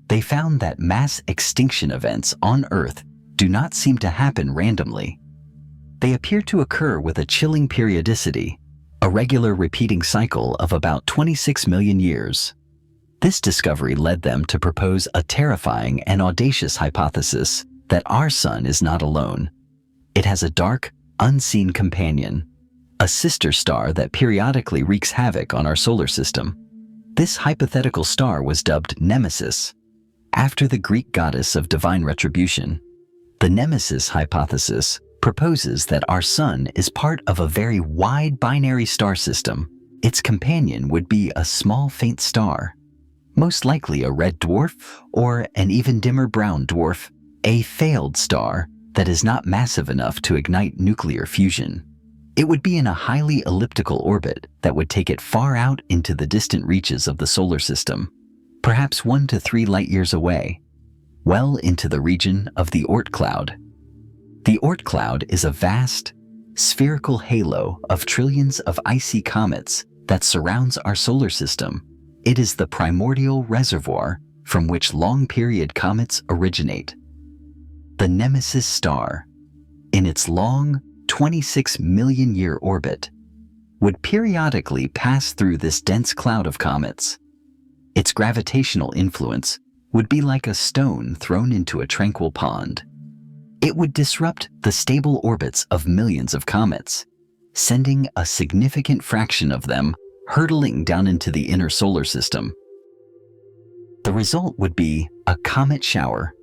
They found that mass extinction events on Earth do not seem to happen randomly. They appear to occur with a chilling periodicity, a regular repeating cycle of about 26 million years. This discovery led them to propose a terrifying and audacious hypothesis that our sun is not alone. It has a dark, unseen companion, a sister star that periodically wreaks havoc on our solar system. This hypothetical star was dubbed Nemesis, after the Greek goddess of divine retribution. The Nemesis hypothesis proposes that our sun is part of a very wide binary star system. Its companion would be a small faint star, most likely a red dwarf or an even dimmer brown dwarf, a failed star that is not massive enough to ignite nuclear fusion. It would be in a highly elliptical orbit that would take it far out into the distant reaches of the solar system, perhaps 1 to 3 light-years away, well into the region of the Oort cloud. The Oort cloud is a vast, spherical halo of trillions of icy comets that surrounds our solar system. It is the primordial reservoir from which long-period comets originate. The Nemesis star, in its long 26 million-year orbit, would periodically pass through this dense cloud of comets. Its gravitational influence would be like a stone thrown into a tranquil pond. It would disrupt the stable orbits of millions of comets, sending a significant fraction of them hurtling down into the inner solar system. The result would be a comet shower,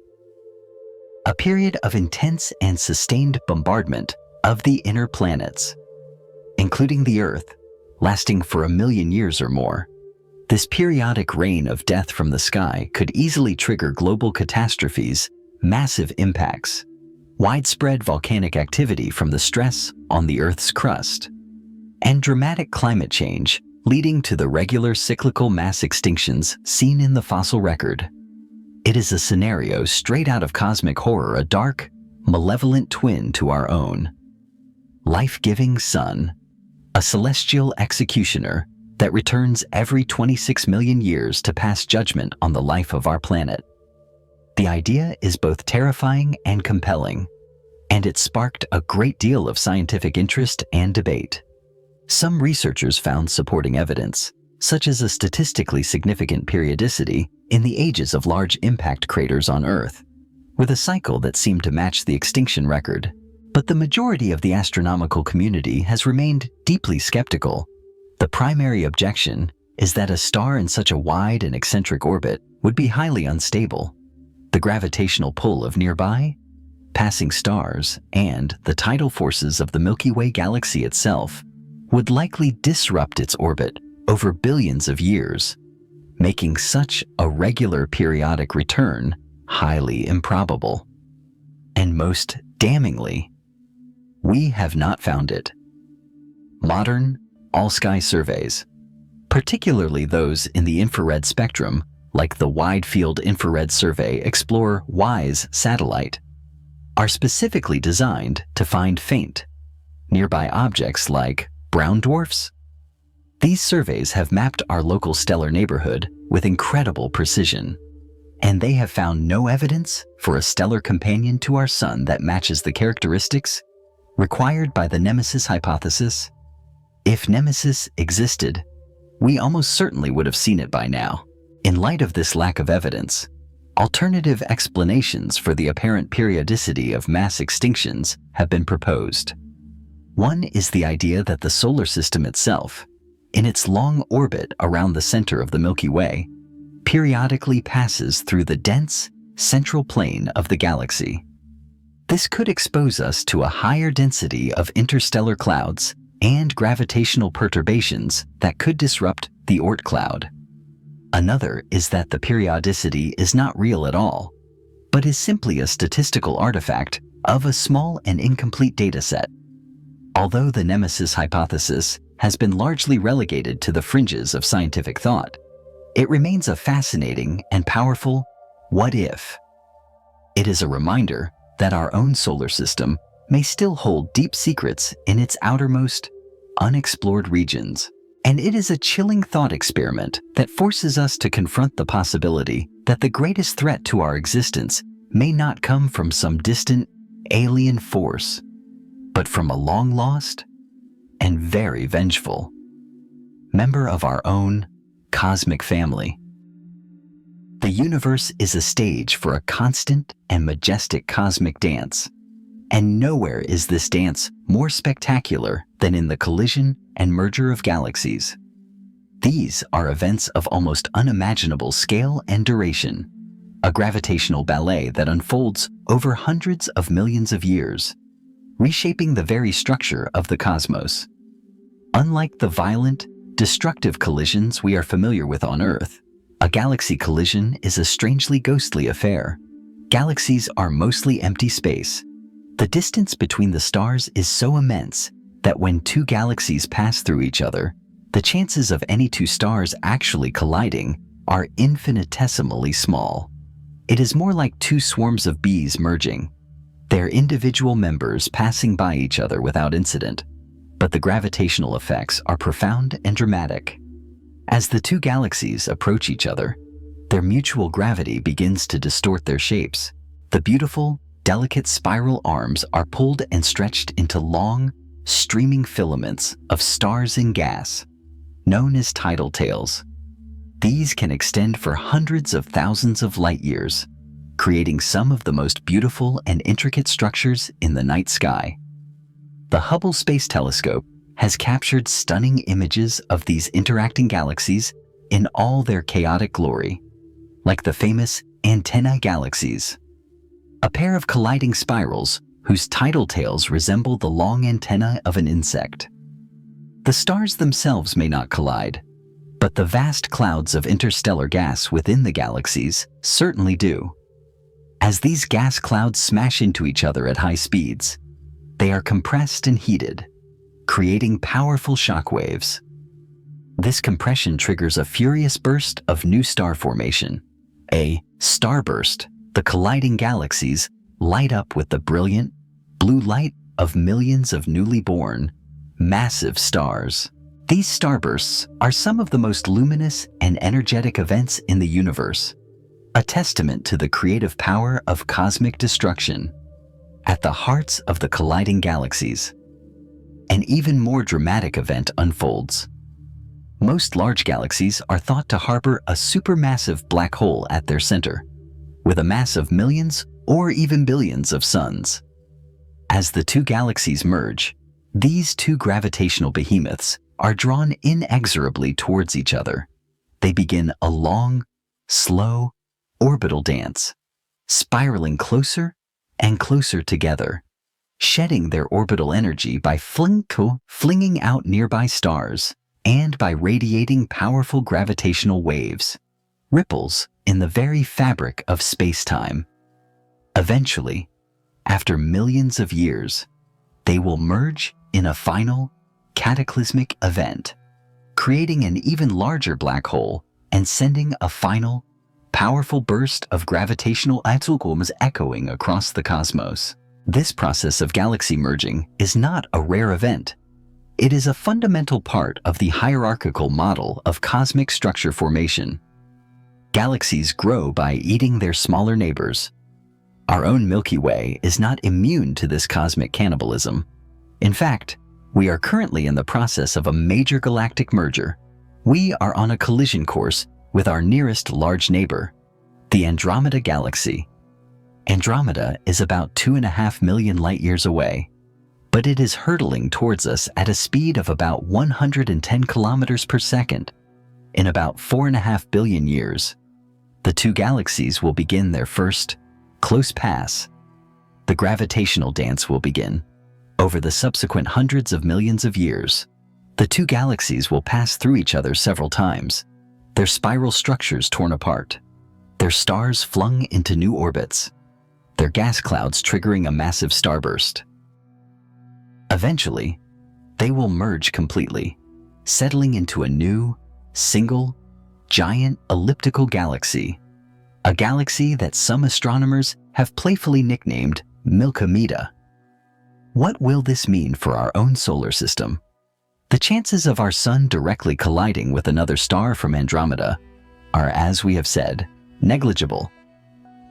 a period of intense and sustained bombardment of the inner planets, including the Earth, lasting for 1 million years or more. This periodic rain of death from the sky could easily trigger global catastrophes, massive impacts, widespread volcanic activity from the stress on the Earth's crust, and dramatic climate change, leading to the regular cyclical mass extinctions seen in the fossil record. It is a scenario straight out of cosmic horror, a dark, malevolent twin to our own. Life-giving sun, a celestial executioner that returns every 26 million years to pass judgment on the life of our planet. The idea is both terrifying and compelling, and it sparked a great deal of scientific interest and debate. Some researchers found supporting evidence, such as a statistically significant periodicity in the ages of large impact craters on Earth, with a cycle that seemed to match the extinction record. But the majority of the astronomical community has remained deeply skeptical. The primary objection is that a star in such a wide and eccentric orbit would be highly unstable. The gravitational pull of nearby, passing stars, and the tidal forces of the Milky Way galaxy itself would likely disrupt its orbit over billions of years, making such a regular periodic return highly improbable. And most damningly, we have not found it. Modern all-sky surveys, particularly those in the infrared spectrum, like the Wide Field Infrared Survey Explore-WISE satellite, are specifically designed to find faint, nearby objects like brown dwarfs. These surveys have mapped our local stellar neighborhood with incredible precision, and they have found no evidence for a stellar companion to our Sun that matches the characteristics required by the Nemesis hypothesis. If Nemesis existed, we almost certainly would have seen it by now. In light of this lack of evidence, alternative explanations for the apparent periodicity of mass extinctions have been proposed. One is the idea that the solar system itself, in its long orbit around the center of the Milky Way, periodically passes through the dense central plane of the galaxy. This could expose us to a higher density of interstellar clouds and gravitational perturbations that could disrupt the Oort cloud. Another is that the periodicity is not real at all, but is simply a statistical artifact of a small and incomplete dataset. Although the Nemesis hypothesis has been largely relegated to the fringes of scientific thought, it remains a fascinating and powerful what if. It is a reminder that our own solar system may still hold deep secrets in its outermost, unexplored regions. And it is a chilling thought experiment that forces us to confront the possibility that the greatest threat to our existence may not come from some distant, alien force, but from a long-lost and very vengeful member of our own cosmic family. The universe is a stage for a constant and majestic cosmic dance, and nowhere is this dance more spectacular than in the collision and merger of galaxies. These are events of almost unimaginable scale and duration, a gravitational ballet that unfolds over hundreds of millions of years, reshaping the very structure of the cosmos. Unlike the violent, destructive collisions we are familiar with on Earth, a galaxy collision is a strangely ghostly affair. Galaxies are mostly empty space. The distance between the stars is so immense that when two galaxies pass through each other, the chances of any two stars actually colliding are infinitesimally small. It is more like two swarms of bees merging, their individual members passing by each other without incident, but the gravitational effects are profound and dramatic. As the two galaxies approach each other, their mutual gravity begins to distort their shapes. The beautiful, delicate spiral arms are pulled and stretched into long, streaming filaments of stars and gas, known as tidal tails. These can extend for hundreds of thousands of light years, creating some of the most beautiful and intricate structures in the night sky. The Hubble Space Telescope has captured stunning images of these interacting galaxies in all their chaotic glory, like the famous antennae galaxies, a pair of colliding spirals whose tidal tails resemble the long antennae of an insect. The stars themselves may not collide, but the vast clouds of interstellar gas within the galaxies certainly do. As these gas clouds smash into each other at high speeds, they are compressed and heated, creating powerful shock waves. This compression triggers a furious burst of new star formation, a starburst. The colliding galaxies light up with the brilliant blue light of millions of newly born, massive stars. These starbursts are some of the most luminous and energetic events in the universe, a testament to the creative power of cosmic destruction. At the hearts of the colliding galaxies, an even more dramatic event unfolds. Most large galaxies are thought to harbor a supermassive black hole at their center, with a mass of millions or even billions of suns. As the two galaxies merge, these two gravitational behemoths are drawn inexorably towards each other. They begin a long, slow, orbital dance, spiraling closer and closer together, shedding their orbital energy by flinging out nearby stars. and by radiating powerful gravitational waves, ripples in the very fabric of space-time. Eventually, after millions of years, they will merge in a final, cataclysmic event, creating an even larger black hole and sending a final, powerful burst of gravitational atoms echoing across the cosmos. This process of galaxy merging is not a rare event. It is a fundamental part of the hierarchical model of cosmic structure formation. Galaxies grow by eating their smaller neighbors. Our own Milky Way is not immune to this cosmic cannibalism. In fact, we are currently in the process of a major galactic merger. We are on a collision course with our nearest large neighbor, the Andromeda Galaxy. Andromeda is about 2.5 million light-years away, but it is hurtling towards us at a speed of about 110 kilometers per second. In about 4.5 billion years, the two galaxies will begin their first close pass. The gravitational dance will begin. Over the subsequent hundreds of millions of years, the two galaxies will pass through each other several times, their spiral structures torn apart, their stars flung into new orbits, their gas clouds triggering a massive starburst. Eventually, they will merge completely, settling into a new, single, giant elliptical galaxy, a galaxy that some astronomers have playfully nicknamed Milkomeda. What will this mean for our own solar system? The chances of our sun directly colliding with another star from Andromeda are, as we have said, negligible.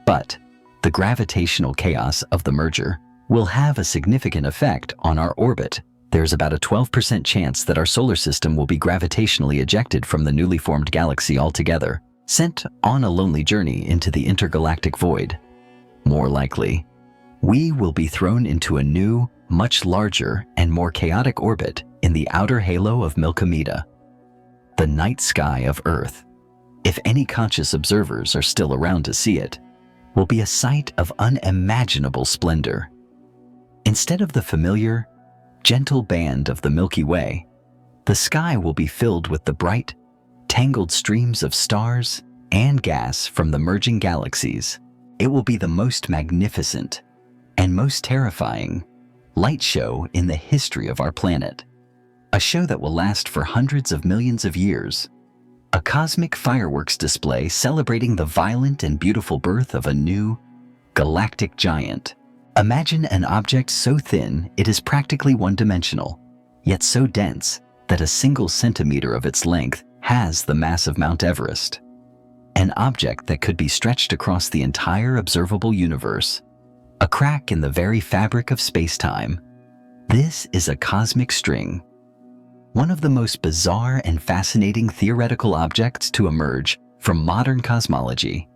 But the gravitational chaos of the merger will have a significant effect on our orbit. There's about a 12% chance that our solar system will be gravitationally ejected from the newly formed galaxy altogether, sent on a lonely journey into the intergalactic void. More likely, we will be thrown into a new, much larger and more chaotic orbit in the outer halo of Milkomeda, the night sky of Earth. If any conscious observers are still around to see it, will be a sight of unimaginable splendor. Instead of the familiar, gentle band of the Milky Way, the sky will be filled with the bright, tangled streams of stars and gas from the merging galaxies. It will be the most magnificent and most terrifying light show in the history of our planet. A show that will last for hundreds of millions of years. A cosmic fireworks display celebrating the violent and beautiful birth of a new, galactic giant. Imagine an object so thin it is practically one-dimensional, yet so dense that a single centimeter of its length has the mass of Mount Everest. An object that could be stretched across the entire observable universe. A crack in the very fabric of space-time. This is a cosmic string. One of the most bizarre and fascinating theoretical objects to emerge from modern cosmology.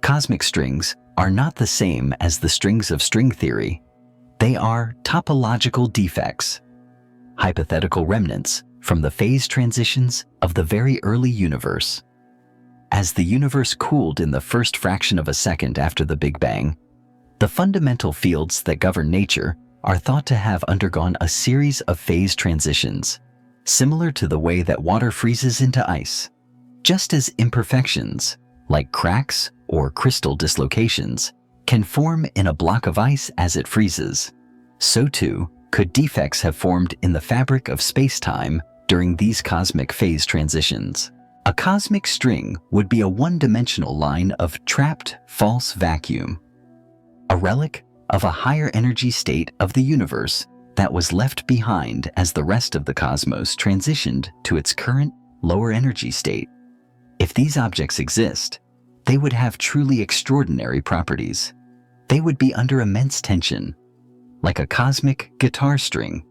Cosmic strings are not the same as the strings of string theory. They are topological defects, hypothetical remnants from the phase transitions of the very early universe. As the universe cooled in the first fraction of a second after the Big Bang, the fundamental fields that govern nature are thought to have undergone a series of phase transitions, similar to the way that water freezes into ice. Just as imperfections, like cracks or crystal dislocations, can form in a block of ice as it freezes, so too could defects have formed in the fabric of space-time during these cosmic phase transitions. A cosmic string would be a one-dimensional line of trapped false vacuum, a relic of a higher energy state of the universe that was left behind as the rest of the cosmos transitioned to its current lower energy state. If these objects exist, they would have truly extraordinary properties. They would be under immense tension, like a cosmic guitar string,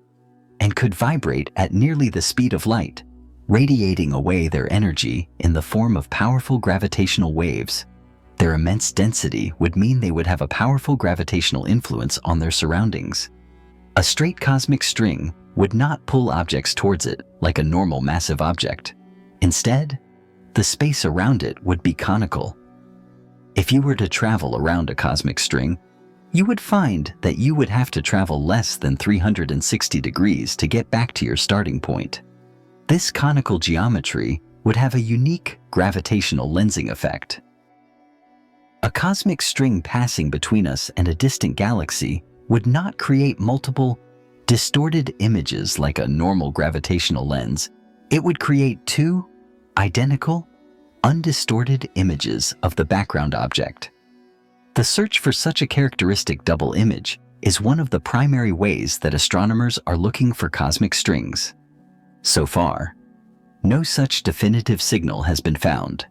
and could vibrate at nearly the speed of light, radiating away their energy in the form of powerful gravitational waves. Their immense density would mean they would have a powerful gravitational influence on their surroundings. A straight cosmic string would not pull objects towards it like a normal massive object. Instead, the space around it would be conical. If you were to travel around a cosmic string, you would find that you would have to travel less than 360 degrees to get back to your starting point. This conical geometry would have a unique gravitational lensing effect. A cosmic string passing between us and a distant galaxy would not create multiple distorted images like a normal gravitational lens. It would create two identical, undistorted images of the background object. The search for such a characteristic double image is one of the primary ways that astronomers are looking for cosmic strings. So far, no such definitive signal has been found.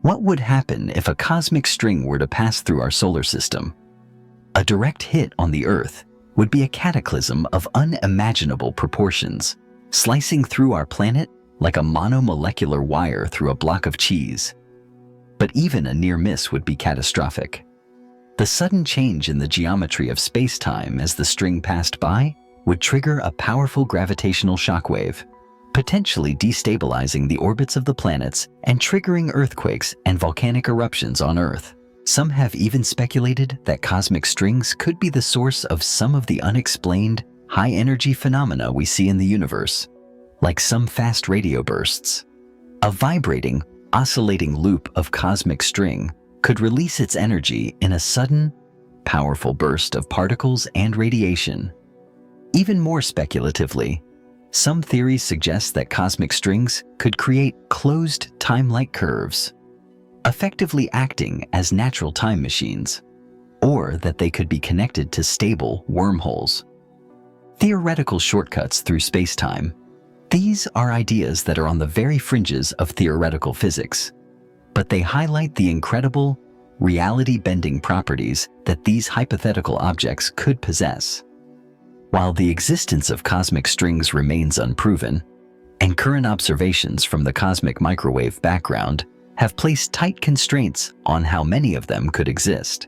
What would happen if a cosmic string were to pass through our solar system? A direct hit on the Earth would be a cataclysm of unimaginable proportions, slicing through our planet like a monomolecular wire through a block of cheese. But even a near miss would be catastrophic. The sudden change in the geometry of space-time as the string passed by would trigger a powerful gravitational shockwave, potentially destabilizing the orbits of the planets and triggering earthquakes and volcanic eruptions on Earth. Some have even speculated that cosmic strings could be the source of some of the unexplained high-energy phenomena we see in the universe, like some fast radio bursts. A vibrating, oscillating loop of cosmic string could release its energy in a sudden, powerful burst of particles and radiation. Even more speculatively, some theories suggest that cosmic strings could create closed time-like curves, effectively acting as natural time machines, or that they could be connected to stable wormholes. Theoretical shortcuts through space-time. These are ideas that are on the very fringes of theoretical physics, but they highlight the incredible, reality-bending properties that these hypothetical objects could possess. While the existence of cosmic strings remains unproven, and current observations from the cosmic microwave background have placed tight constraints on how many of them could exist,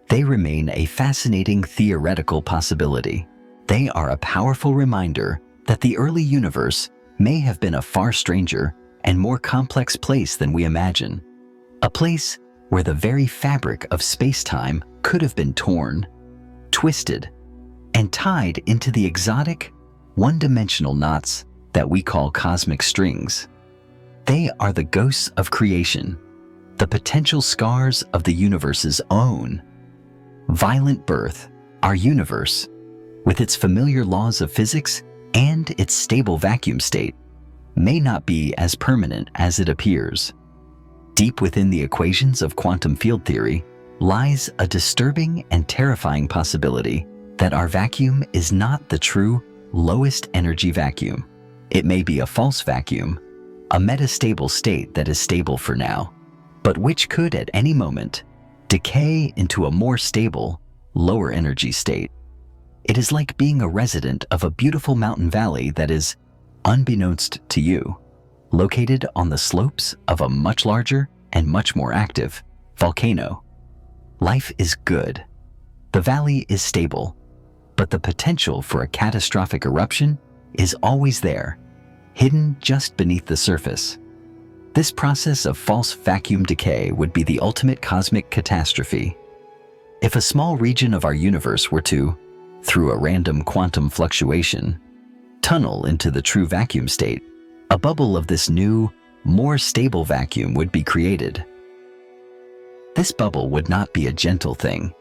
they remain a fascinating theoretical possibility. They are a powerful reminder that the early universe may have been a far stranger and more complex place than we imagine. A place where the very fabric of space-time could have been torn, twisted, and tied into the exotic, one-dimensional knots that we call cosmic strings. They are the ghosts of creation, the potential scars of the universe's own violent birth. Our universe, with its familiar laws of physics and its stable vacuum state, may not be as permanent as it appears. Deep within the equations of quantum field theory lies a disturbing and terrifying possibility that our vacuum is not the true lowest energy vacuum. It may be a false vacuum, a metastable state that is stable for now, but which could at any moment decay into a more stable, lower energy state. It is like being a resident of a beautiful mountain valley that is, unbeknownst to you, located on the slopes of a much larger and much more active volcano. Life is good. The valley is stable, but the potential for a catastrophic eruption is always there, hidden just beneath the surface. This process of false vacuum decay would be the ultimate cosmic catastrophe. If a small region of our universe were to, through a random quantum fluctuation, tunnel into the true vacuum state, a bubble of this new, more stable vacuum would be created. This bubble would not be a gentle thing.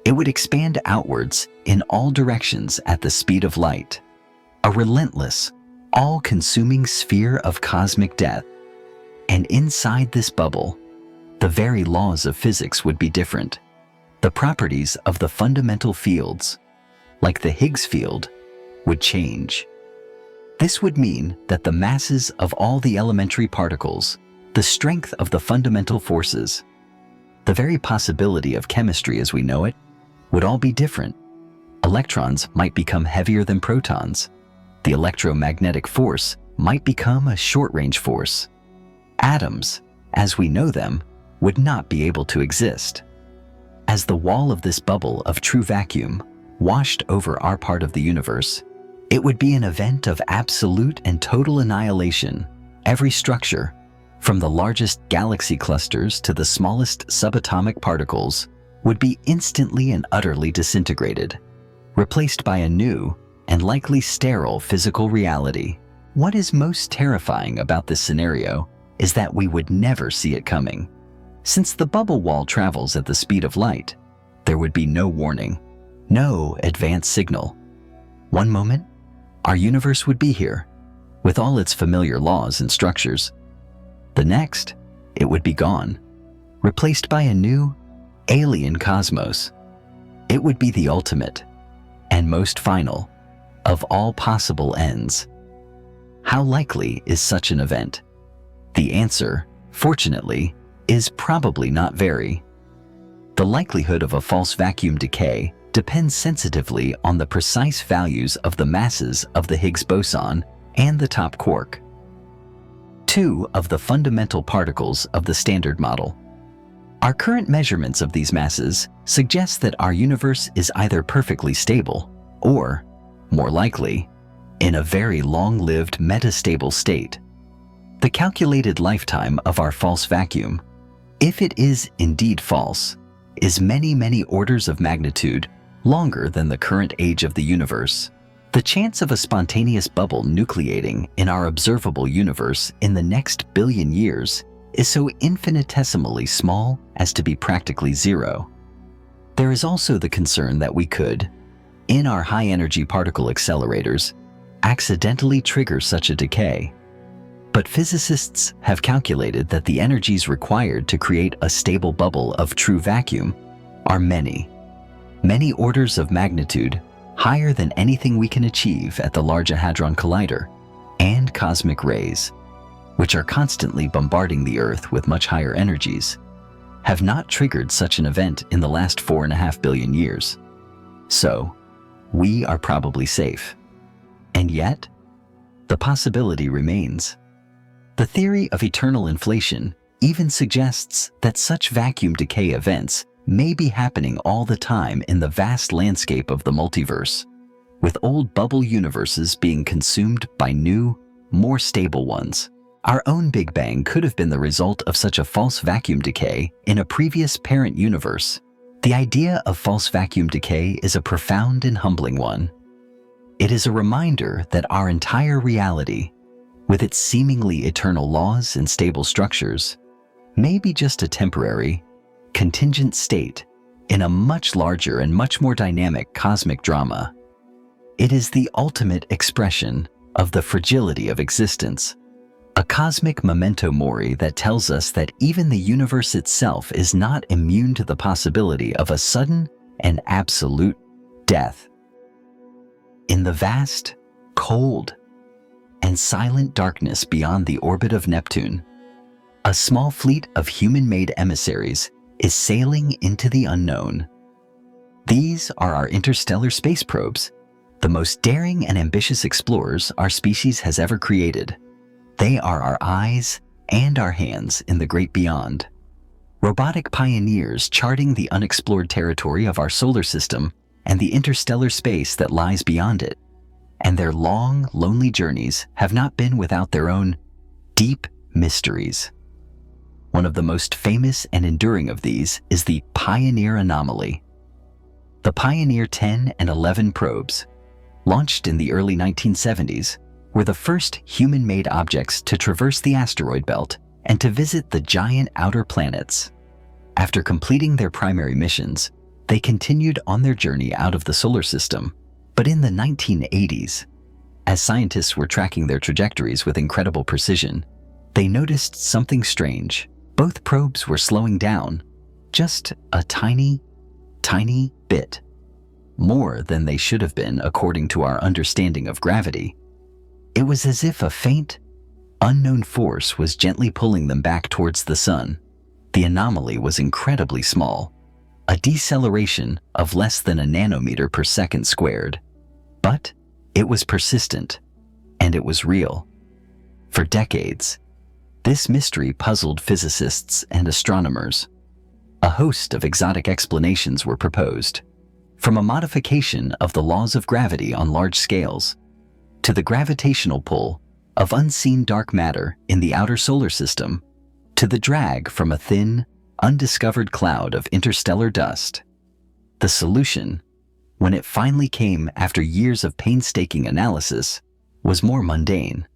It would expand outwards in all directions at the speed of light, a relentless, all-consuming sphere of cosmic death. And inside this bubble, the very laws of physics would be different. The properties of the fundamental fields, like the Higgs field, would change. This would mean that the masses of all the elementary particles, the strength of the fundamental forces, the very possibility of chemistry as we know it, would all be different. Electrons might become heavier than protons. The electromagnetic force might become a short-range force. Atoms, as we know them, would not be able to exist. As the wall of this bubble of true vacuum washed over our part of the universe, it would be an event of absolute and total annihilation. Every structure, from the largest galaxy clusters to the smallest subatomic particles, would be instantly and utterly disintegrated, replaced by a new and likely sterile physical reality. What is most terrifying about this scenario is that we would never see it coming. Since the bubble wall travels at the speed of light, there would be no warning, no advance signal. One moment, our universe would be here, with all its familiar laws and structures. The next, it would be gone, replaced by a new, alien cosmos. It would be the ultimate, and most final, of all possible ends. How likely is such an event? The answer, fortunately, is probably not very. The likelihood of a false vacuum decay depends sensitively on the precise values of the masses of the Higgs boson and the top quark, two of the fundamental particles of the Standard Model. Our current measurements of these masses suggest that our universe is either perfectly stable or, more likely, in a very long-lived metastable state. The calculated lifetime of our false vacuum, if it is indeed false, is many, many orders of magnitude longer than the current age of the universe. The chance of a spontaneous bubble nucleating in our observable universe in the next billion years is so infinitesimally small as to be practically zero. There is also the concern that we could, in our high-energy particle accelerators, accidentally trigger such a decay. But physicists have calculated that the energies required to create a stable bubble of true vacuum are many, many orders of magnitude higher than anything we can achieve at the Large Hadron Collider and cosmic rays, which are constantly bombarding the Earth with much higher energies, have not triggered such an event in the last 4.5 billion years. So, we are probably safe. And yet, the possibility remains. The theory of eternal inflation even suggests that such vacuum decay events may be happening all the time in the vast landscape of the multiverse, with old bubble universes being consumed by new, more stable ones. Our own Big Bang could have been the result of such a false vacuum decay in a previous parent universe. The idea of false vacuum decay is a profound and humbling one. It is a reminder that our entire reality, with its seemingly eternal laws and stable structures, may be just a temporary, contingent state in a much larger and much more dynamic cosmic drama. It is the ultimate expression of the fragility of existence, a cosmic memento mori that tells us that even the universe itself is not immune to the possibility of a sudden and absolute death. In the vast, cold, and silent darkness beyond the orbit of Neptune, a small fleet of human-made emissaries is sailing into the unknown. These are our interstellar space probes, the most daring and ambitious explorers our species has ever created. They are our eyes and our hands in the great beyond. Robotic pioneers charting the unexplored territory of our solar system and the interstellar space that lies beyond it. And their long, lonely journeys have not been without their own deep mysteries. One of the most famous and enduring of these is the Pioneer anomaly. The Pioneer 10 and 11 probes, launched in the early 1970s, were the first human-made objects to traverse the asteroid belt and to visit the giant outer planets. After completing their primary missions, they continued on their journey out of the solar system. But in the 1980s, as scientists were tracking their trajectories with incredible precision, they noticed something strange. Both probes were slowing down, just a tiny, tiny bit, more than they should have been according to our understanding of gravity. It was as if a faint, unknown force was gently pulling them back towards the sun. The anomaly was incredibly small, a deceleration of less than a nanometer per second squared. But it was persistent, and it was real. For decades, this mystery puzzled physicists and astronomers. A host of exotic explanations were proposed, from a modification of the laws of gravity on large scales, to the gravitational pull of unseen dark matter in the outer solar system, to the drag from a thin, undiscovered cloud of interstellar dust. The solution, when it finally came after years of painstaking analysis, was more mundane.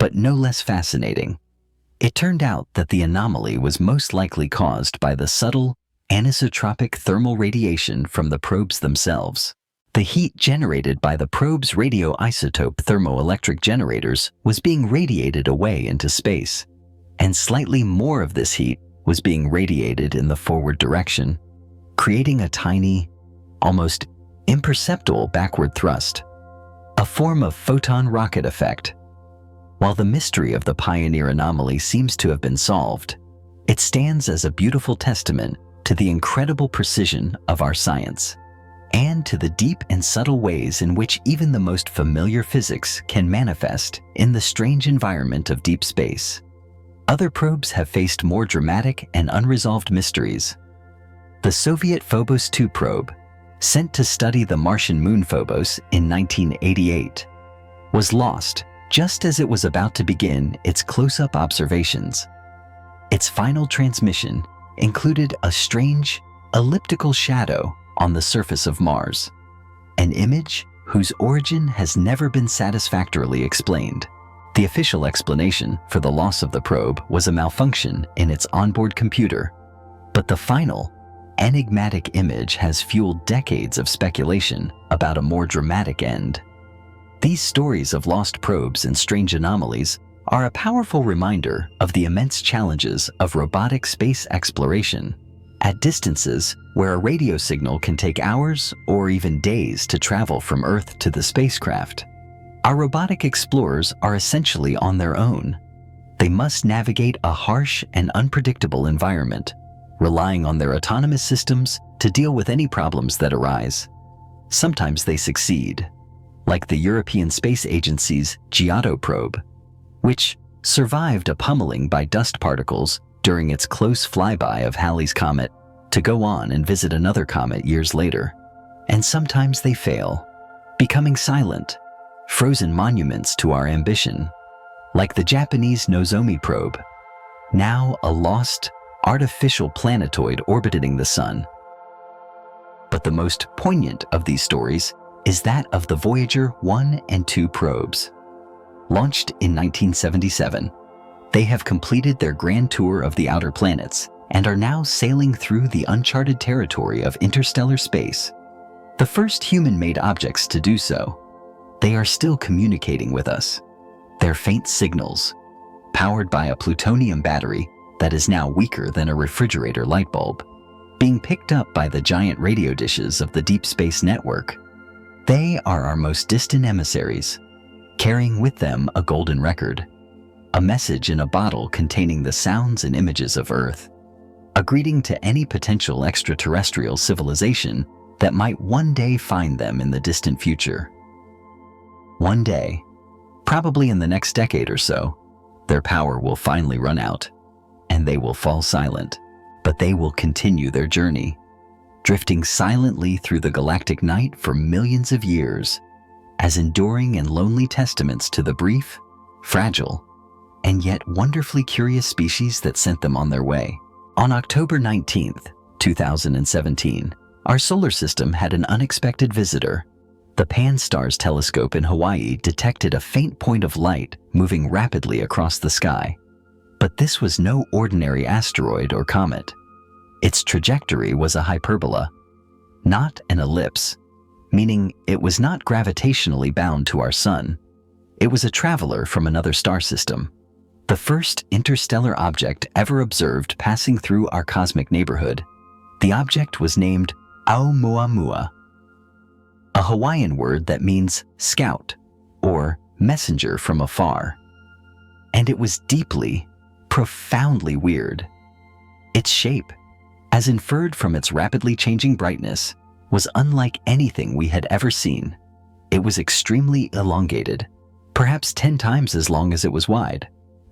but no less fascinating. It turned out that the anomaly was most likely caused by the subtle, anisotropic thermal radiation from the probes themselves. The heat generated by the probe's radioisotope thermoelectric generators was being radiated away into space, and slightly more of this heat was being radiated in the forward direction, creating a tiny, almost imperceptible backward thrust, a form of photon rocket effect. While the mystery of the Pioneer anomaly seems to have been solved, it stands as a beautiful testament to the incredible precision of our science, and to the deep and subtle ways in which even the most familiar physics can manifest in the strange environment of deep space. Other probes have faced more dramatic and unresolved mysteries. The Soviet Phobos 2 probe, sent to study the Martian moon Phobos in 1988, was lost just as it was about to begin its close-up observations. Its final transmission included a strange, elliptical shadow on the surface of Mars, an image whose origin has never been satisfactorily explained. The official explanation for the loss of the probe was a malfunction in its onboard computer, but the final, enigmatic image has fueled decades of speculation about a more dramatic end. These stories of lost probes and strange anomalies are a powerful reminder of the immense challenges of robotic space exploration at distances where a radio signal can take hours or even days to travel from Earth to the spacecraft. Our robotic explorers are essentially on their own. They must navigate a harsh and unpredictable environment, relying on their autonomous systems to deal with any problems that arise. Sometimes they succeed, like the European Space Agency's Giotto probe, which survived a pummeling by dust particles during its close flyby of Halley's Comet to go on and visit another comet years later. And sometimes they fail, becoming silent, frozen monuments to our ambition, like the Japanese Nozomi probe, now a lost, artificial planetoid orbiting the Sun. But the most poignant of these stories is that of the Voyager 1 and 2 probes. Launched in 1977, they have completed their grand tour of the outer planets and are now sailing through the uncharted territory of interstellar space, the first human-made objects to do so. They are still communicating with us, their faint signals, powered by a plutonium battery that is now weaker than a refrigerator light bulb, being picked up by the giant radio dishes of the Deep Space Network. They are our most distant emissaries, carrying with them a golden record, a message in a bottle containing the sounds and images of Earth, a greeting to any potential extraterrestrial civilization that might one day find them in the distant future. One day, probably in the next decade or so, their power will finally run out, and they will fall silent, but they will continue their journey, drifting silently through the galactic night for millions of years, as enduring and lonely testaments to the brief, fragile, and yet wonderfully curious species that sent them on their way. On October 19th, 2017, our solar system had an unexpected visitor. The Pan-STARRS telescope in Hawaii detected a faint point of light moving rapidly across the sky. But this was no ordinary asteroid or comet. Its trajectory was a hyperbola, not an ellipse, meaning it was not gravitationally bound to our sun. It was a traveler from another star system, the first interstellar object ever observed passing through our cosmic neighborhood. The object was named Oumuamua, a Hawaiian word that means scout or messenger from afar. And it was deeply, profoundly weird. Its shape, as inferred from its rapidly changing brightness, was unlike anything we had ever seen. It was extremely elongated, perhaps 10 times as long as it was wide,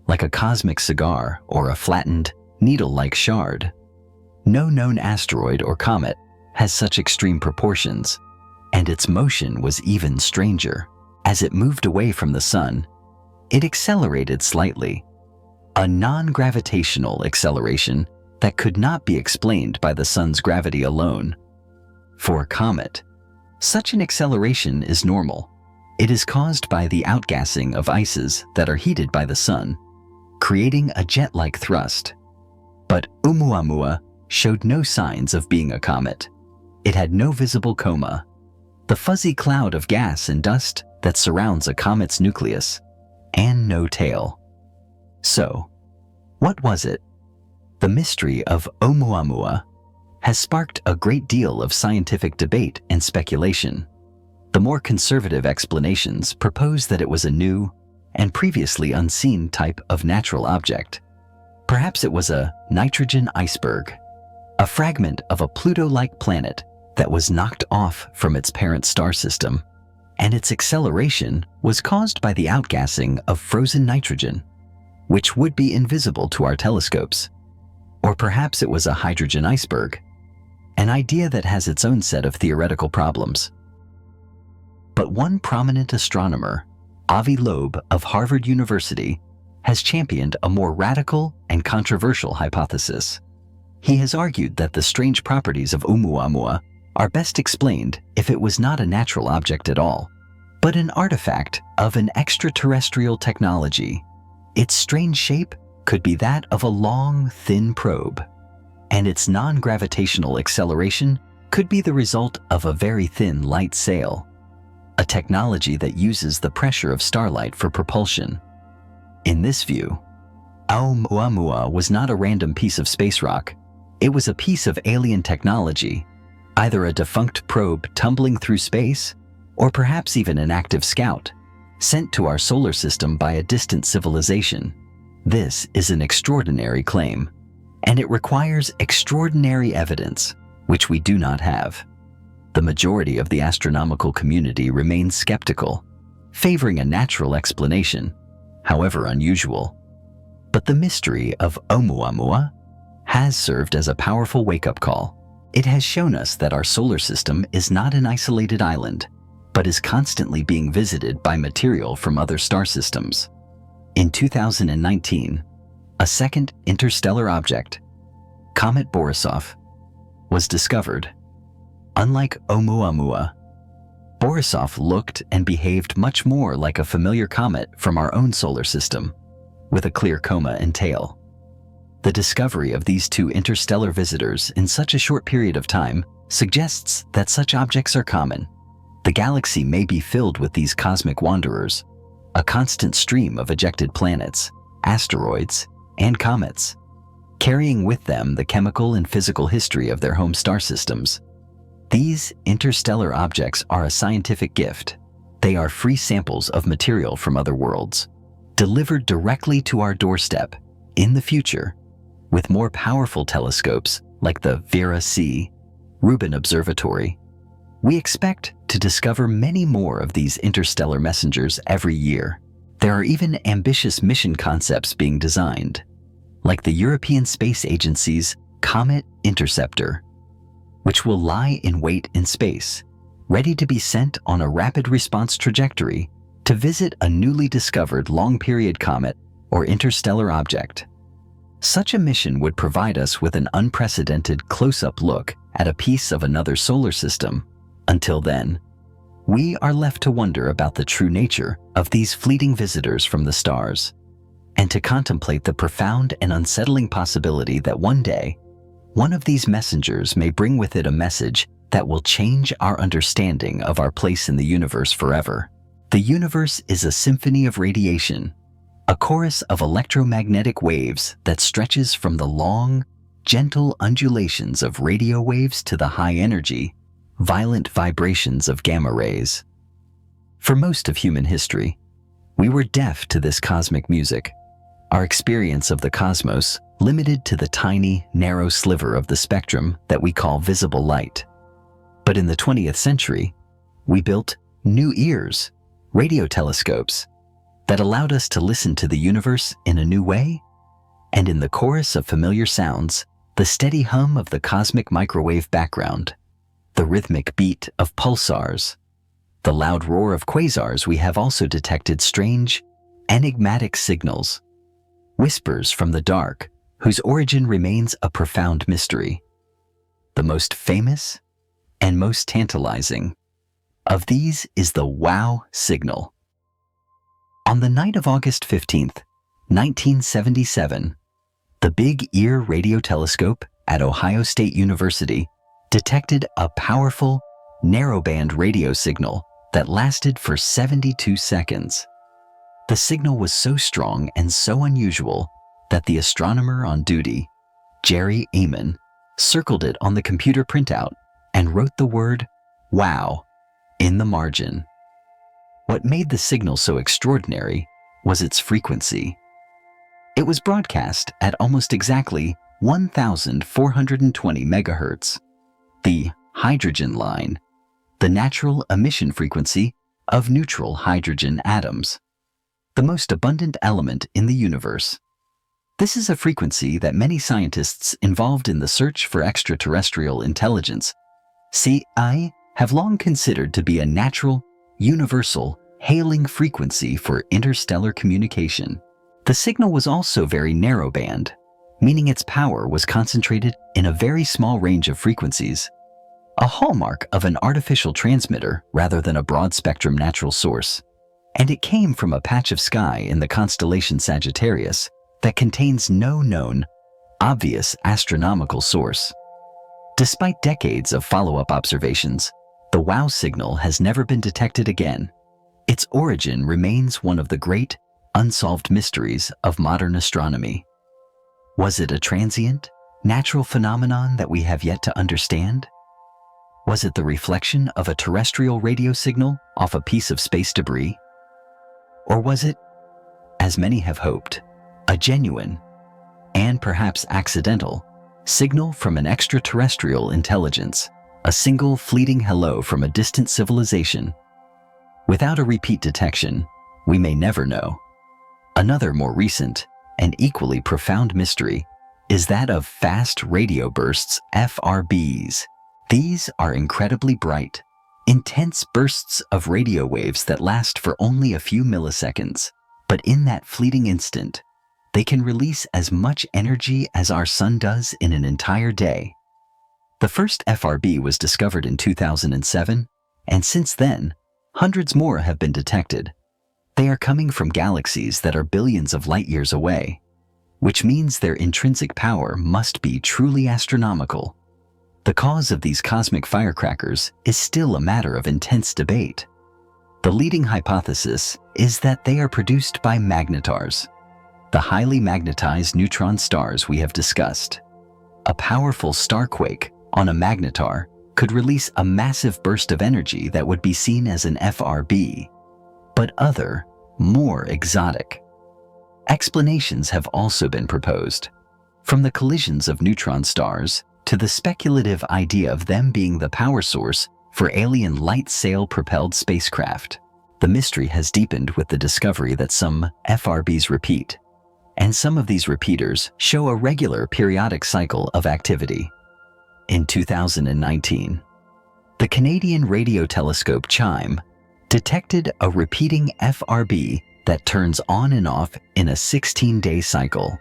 like a cosmic cigar or a flattened, needle-like shard. No known asteroid or comet has such extreme proportions, and its motion was even stranger. As it moved away from the sun, it accelerated slightly, a non-gravitational acceleration that could not be explained by the sun's gravity alone. For a comet, such an acceleration is normal, It is caused by the outgassing of ices that are heated by the sun, creating a jet-like thrust. But Oumuamua showed no signs of being a comet. It had no visible coma, the fuzzy cloud of gas and dust that surrounds a comet's nucleus, and no tail. So, what was it? The mystery of Oumuamua has sparked a great deal of scientific debate and speculation. The more conservative explanations propose that it was a new and previously unseen type of natural object. Perhaps it was a nitrogen iceberg, a fragment of a Pluto-like planet that was knocked off from its parent star system, and its acceleration was caused by the outgassing of frozen nitrogen, which would be invisible to our telescopes. Or perhaps it was a hydrogen iceberg, an idea that has its own set of theoretical problems. But one prominent astronomer, Avi Loeb of Harvard University, has championed a more radical and controversial hypothesis. He has argued that the strange properties of Oumuamua are best explained if it was not a natural object at all, but an artifact of an extraterrestrial technology. Its strange shape could be that of a long, thin probe, and its non-gravitational acceleration could be the result of a very thin light sail, a technology that uses the pressure of starlight for propulsion. In this view, Oumuamua was not a random piece of space rock. It was a piece of alien technology, either a defunct probe tumbling through space, or perhaps even an active scout, sent to our solar system by a distant civilization. This is an extraordinary claim, and it requires extraordinary evidence, which we do not have. The majority of the astronomical community remains skeptical, favoring a natural explanation, however unusual. But the mystery of Oumuamua has served as a powerful wake-up call. It has shown us that our solar system is not an isolated island, but is constantly being visited by material from other star systems. In 2019, a second interstellar object, Comet Borisov, was discovered. Unlike Oumuamua, Borisov looked and behaved much more like a familiar comet from our own solar system, with a clear coma and tail. The discovery of these two interstellar visitors in such a short period of time suggests that such objects are common. The galaxy may be filled with these cosmic wanderers, a constant stream of ejected planets, asteroids, and comets, carrying with them the chemical and physical history of their home star systems. These interstellar objects are a scientific gift. They are free samples of material from other worlds, delivered directly to our doorstep. In the future, with more powerful telescopes like the Vera C. Rubin Observatory, we expect to discover many more of these interstellar messengers every year. There are even ambitious mission concepts being designed, like the European Space Agency's Comet Interceptor, which will lie in wait in space, ready to be sent on a rapid response trajectory to visit a newly discovered long-period comet or interstellar object. Such a mission would provide us with an unprecedented close-up look at a piece of another solar system. Until then, we are left to wonder about the true nature of these fleeting visitors from the stars, and to contemplate the profound and unsettling possibility that one day, one of these messengers may bring with it a message that will change our understanding of our place in the universe forever. The universe is a symphony of radiation, a chorus of electromagnetic waves that stretches from the long, gentle undulations of radio waves to the high-energy, violent vibrations of gamma rays. For most of human history, we were deaf to this cosmic music, our experience of the cosmos limited to the tiny, narrow sliver of the spectrum that we call visible light. But in the 20th century, we built new ears, radio telescopes, that allowed us to listen to the universe in a new way, and in the chorus of familiar sounds, the steady hum of the cosmic microwave background, the rhythmic beat of pulsars, the loud roar of quasars, we have also detected strange, enigmatic signals, whispers from the dark, whose origin remains a profound mystery. The most famous and most tantalizing of these is the WOW signal. On the night of August 15th, 1977, the Big Ear radio telescope at Ohio State University detected a powerful, narrowband radio signal that lasted for 72 seconds. The signal was so strong and so unusual that the astronomer on duty, Jerry Amon, circled it on the computer printout and wrote the word "wow" in the margin. What made the signal so extraordinary was its frequency. It was broadcast at almost exactly 1,420 megahertz, the hydrogen line, the natural emission frequency of neutral hydrogen atoms, the most abundant element in the universe. This is a frequency that many scientists involved in the search for extraterrestrial intelligence have long considered to be a natural, universal, hailing frequency for interstellar communication. The signal was also very narrowband, meaning its power was concentrated in a very small range of frequencies, a hallmark of an artificial transmitter rather than a broad-spectrum natural source. And it came from a patch of sky in the constellation Sagittarius that contains no known, obvious astronomical source. Despite decades of follow-up observations, the WOW signal has never been detected again. Its origin remains one of the great, unsolved mysteries of modern astronomy. Was it a transient, natural phenomenon that we have yet to understand? Was it the reflection of a terrestrial radio signal off a piece of space debris? Or was it, as many have hoped, a genuine, and perhaps accidental, signal from an extraterrestrial intelligence, a single fleeting hello from a distant civilization? Without a repeat detection, we may never know. Another more recent and equally profound mystery is that of fast radio bursts, FRBs. These are incredibly bright, intense bursts of radio waves that last for only a few milliseconds, but in that fleeting instant, they can release as much energy as our sun does in an entire day. The first FRB was discovered in 2007, and since then, hundreds more have been detected. They are coming from galaxies that are billions of light years away, which means their intrinsic power must be truly astronomical. The cause of these cosmic firecrackers is still a matter of intense debate. The leading hypothesis is that they are produced by magnetars, the highly magnetized neutron stars we have discussed. A powerful starquake on a magnetar could release a massive burst of energy that would be seen as an FRB. But other, more exotic explanations have also been proposed, from the collisions of neutron stars to the speculative idea of them being the power source for alien light sail-propelled spacecraft. The mystery has deepened with the discovery that some FRBs repeat, and some of these repeaters show a regular periodic cycle of activity. In 2019, the Canadian radio telescope CHIME detected a repeating FRB that turns on and off in a 16-day cycle.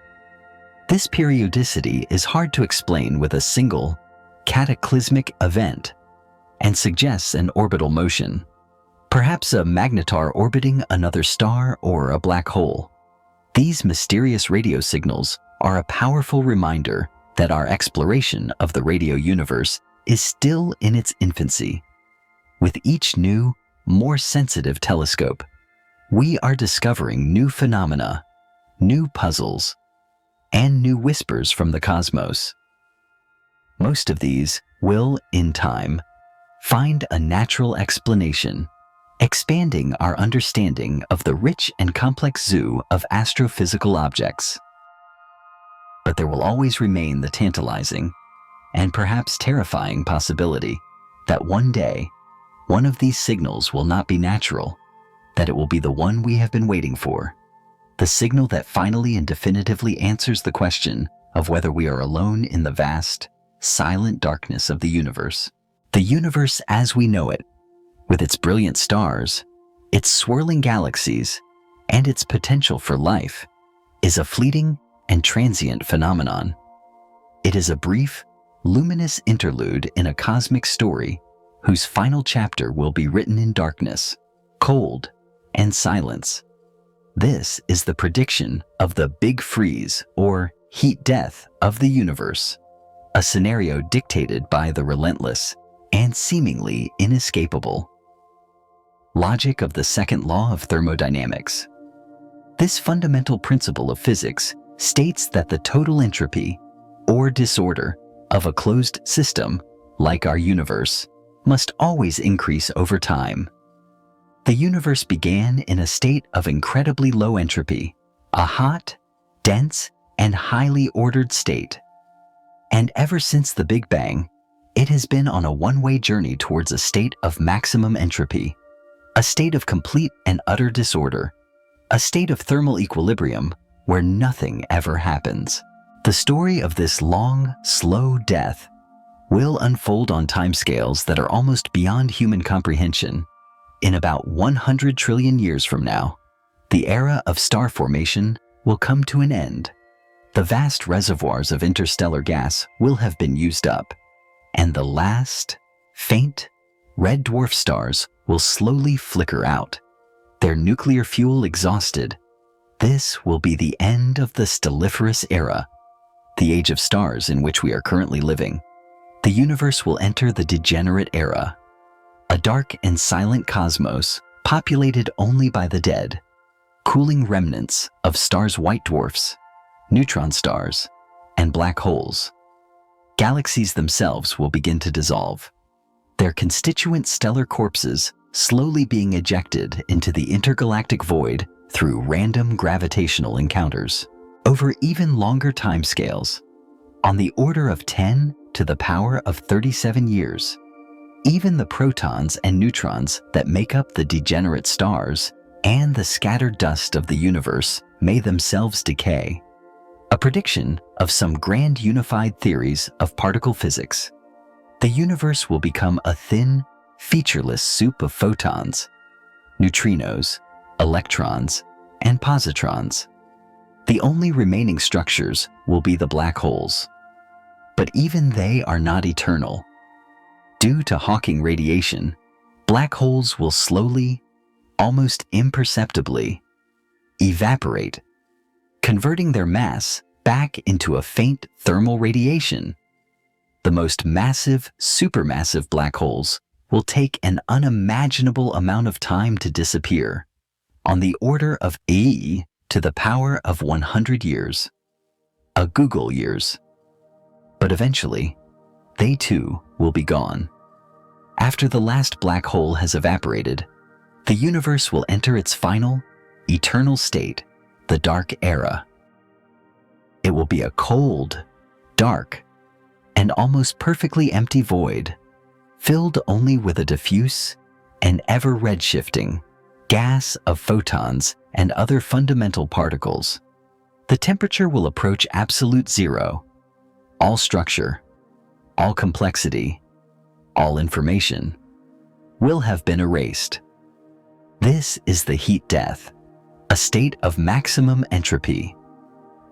This periodicity is hard to explain with a single, cataclysmic event and suggests an orbital motion, perhaps a magnetar orbiting another star or a black hole. These mysterious radio signals are a powerful reminder that our exploration of the radio universe is still in its infancy. With each new, more sensitive telescope, we are discovering new phenomena, new puzzles, and new whispers from the cosmos. Most of these will, in time, find a natural explanation, expanding our understanding of the rich and complex zoo of astrophysical objects. But there will always remain the tantalizing, and perhaps terrifying possibility that one day, one of these signals will not be natural, that it will be the one we have been waiting for, the signal that finally and definitively answers the question of whether we are alone in the vast, silent darkness of the universe. The universe as we know it, with its brilliant stars, its swirling galaxies, and its potential for life, is a fleeting and transient phenomenon. It is a brief, luminous interlude in a cosmic story whose final chapter will be written in darkness, cold, and silence. This is the prediction of the Big Freeze, or heat death, of the universe, a scenario dictated by the relentless and seemingly inescapable logic of the second law of thermodynamics. This fundamental principle of physics states that the total entropy, or disorder, of a closed system, like our universe, must always increase over time. The universe began in a state of incredibly low entropy, a hot, dense, and highly ordered state. And ever since the Big Bang, it has been on a one-way journey towards a state of maximum entropy, a state of complete and utter disorder, a state of thermal equilibrium where nothing ever happens. The story of this long, slow death will unfold on timescales that are almost beyond human comprehension. In about 100 trillion years from now, the era of star formation will come to an end. The vast reservoirs of interstellar gas will have been used up, and the last, faint, red dwarf stars will slowly flicker out, their nuclear fuel exhausted. This will be the end of the stelliferous era, the age of stars in which we are currently living. The universe will enter the degenerate era, a dark and silent cosmos populated only by the dead, cooling remnants of stars' white dwarfs, neutron stars, and black holes. Galaxies themselves will begin to dissolve, their constituent stellar corpses slowly being ejected into the intergalactic void through random gravitational encounters. Over even longer timescales, on the order of 10 to the power of 37 years, even the protons and neutrons that make up the degenerate stars and the scattered dust of the universe may themselves decay. A prediction of some grand unified theories of particle physics. The universe will become a thin, featureless soup of photons, neutrinos, electrons, and positrons. The only remaining structures will be the black holes. But even they are not eternal. Due to Hawking radiation, black holes will slowly, almost imperceptibly, evaporate, converting their mass back into a faint thermal radiation. The most massive, supermassive black holes will take an unimaginable amount of time to disappear, on the order of e to the power of 100 years, a Google years. But eventually, they too will be gone. After the last black hole has evaporated, the universe will enter its final, eternal state, the dark era. It will be a cold, dark, and almost perfectly empty void, filled only with a diffuse and ever redshifting gas of photons and other fundamental particles. The temperature will approach absolute zero. All structure, all complexity, all information will have been erased. This is the heat death, a state of maximum entropy,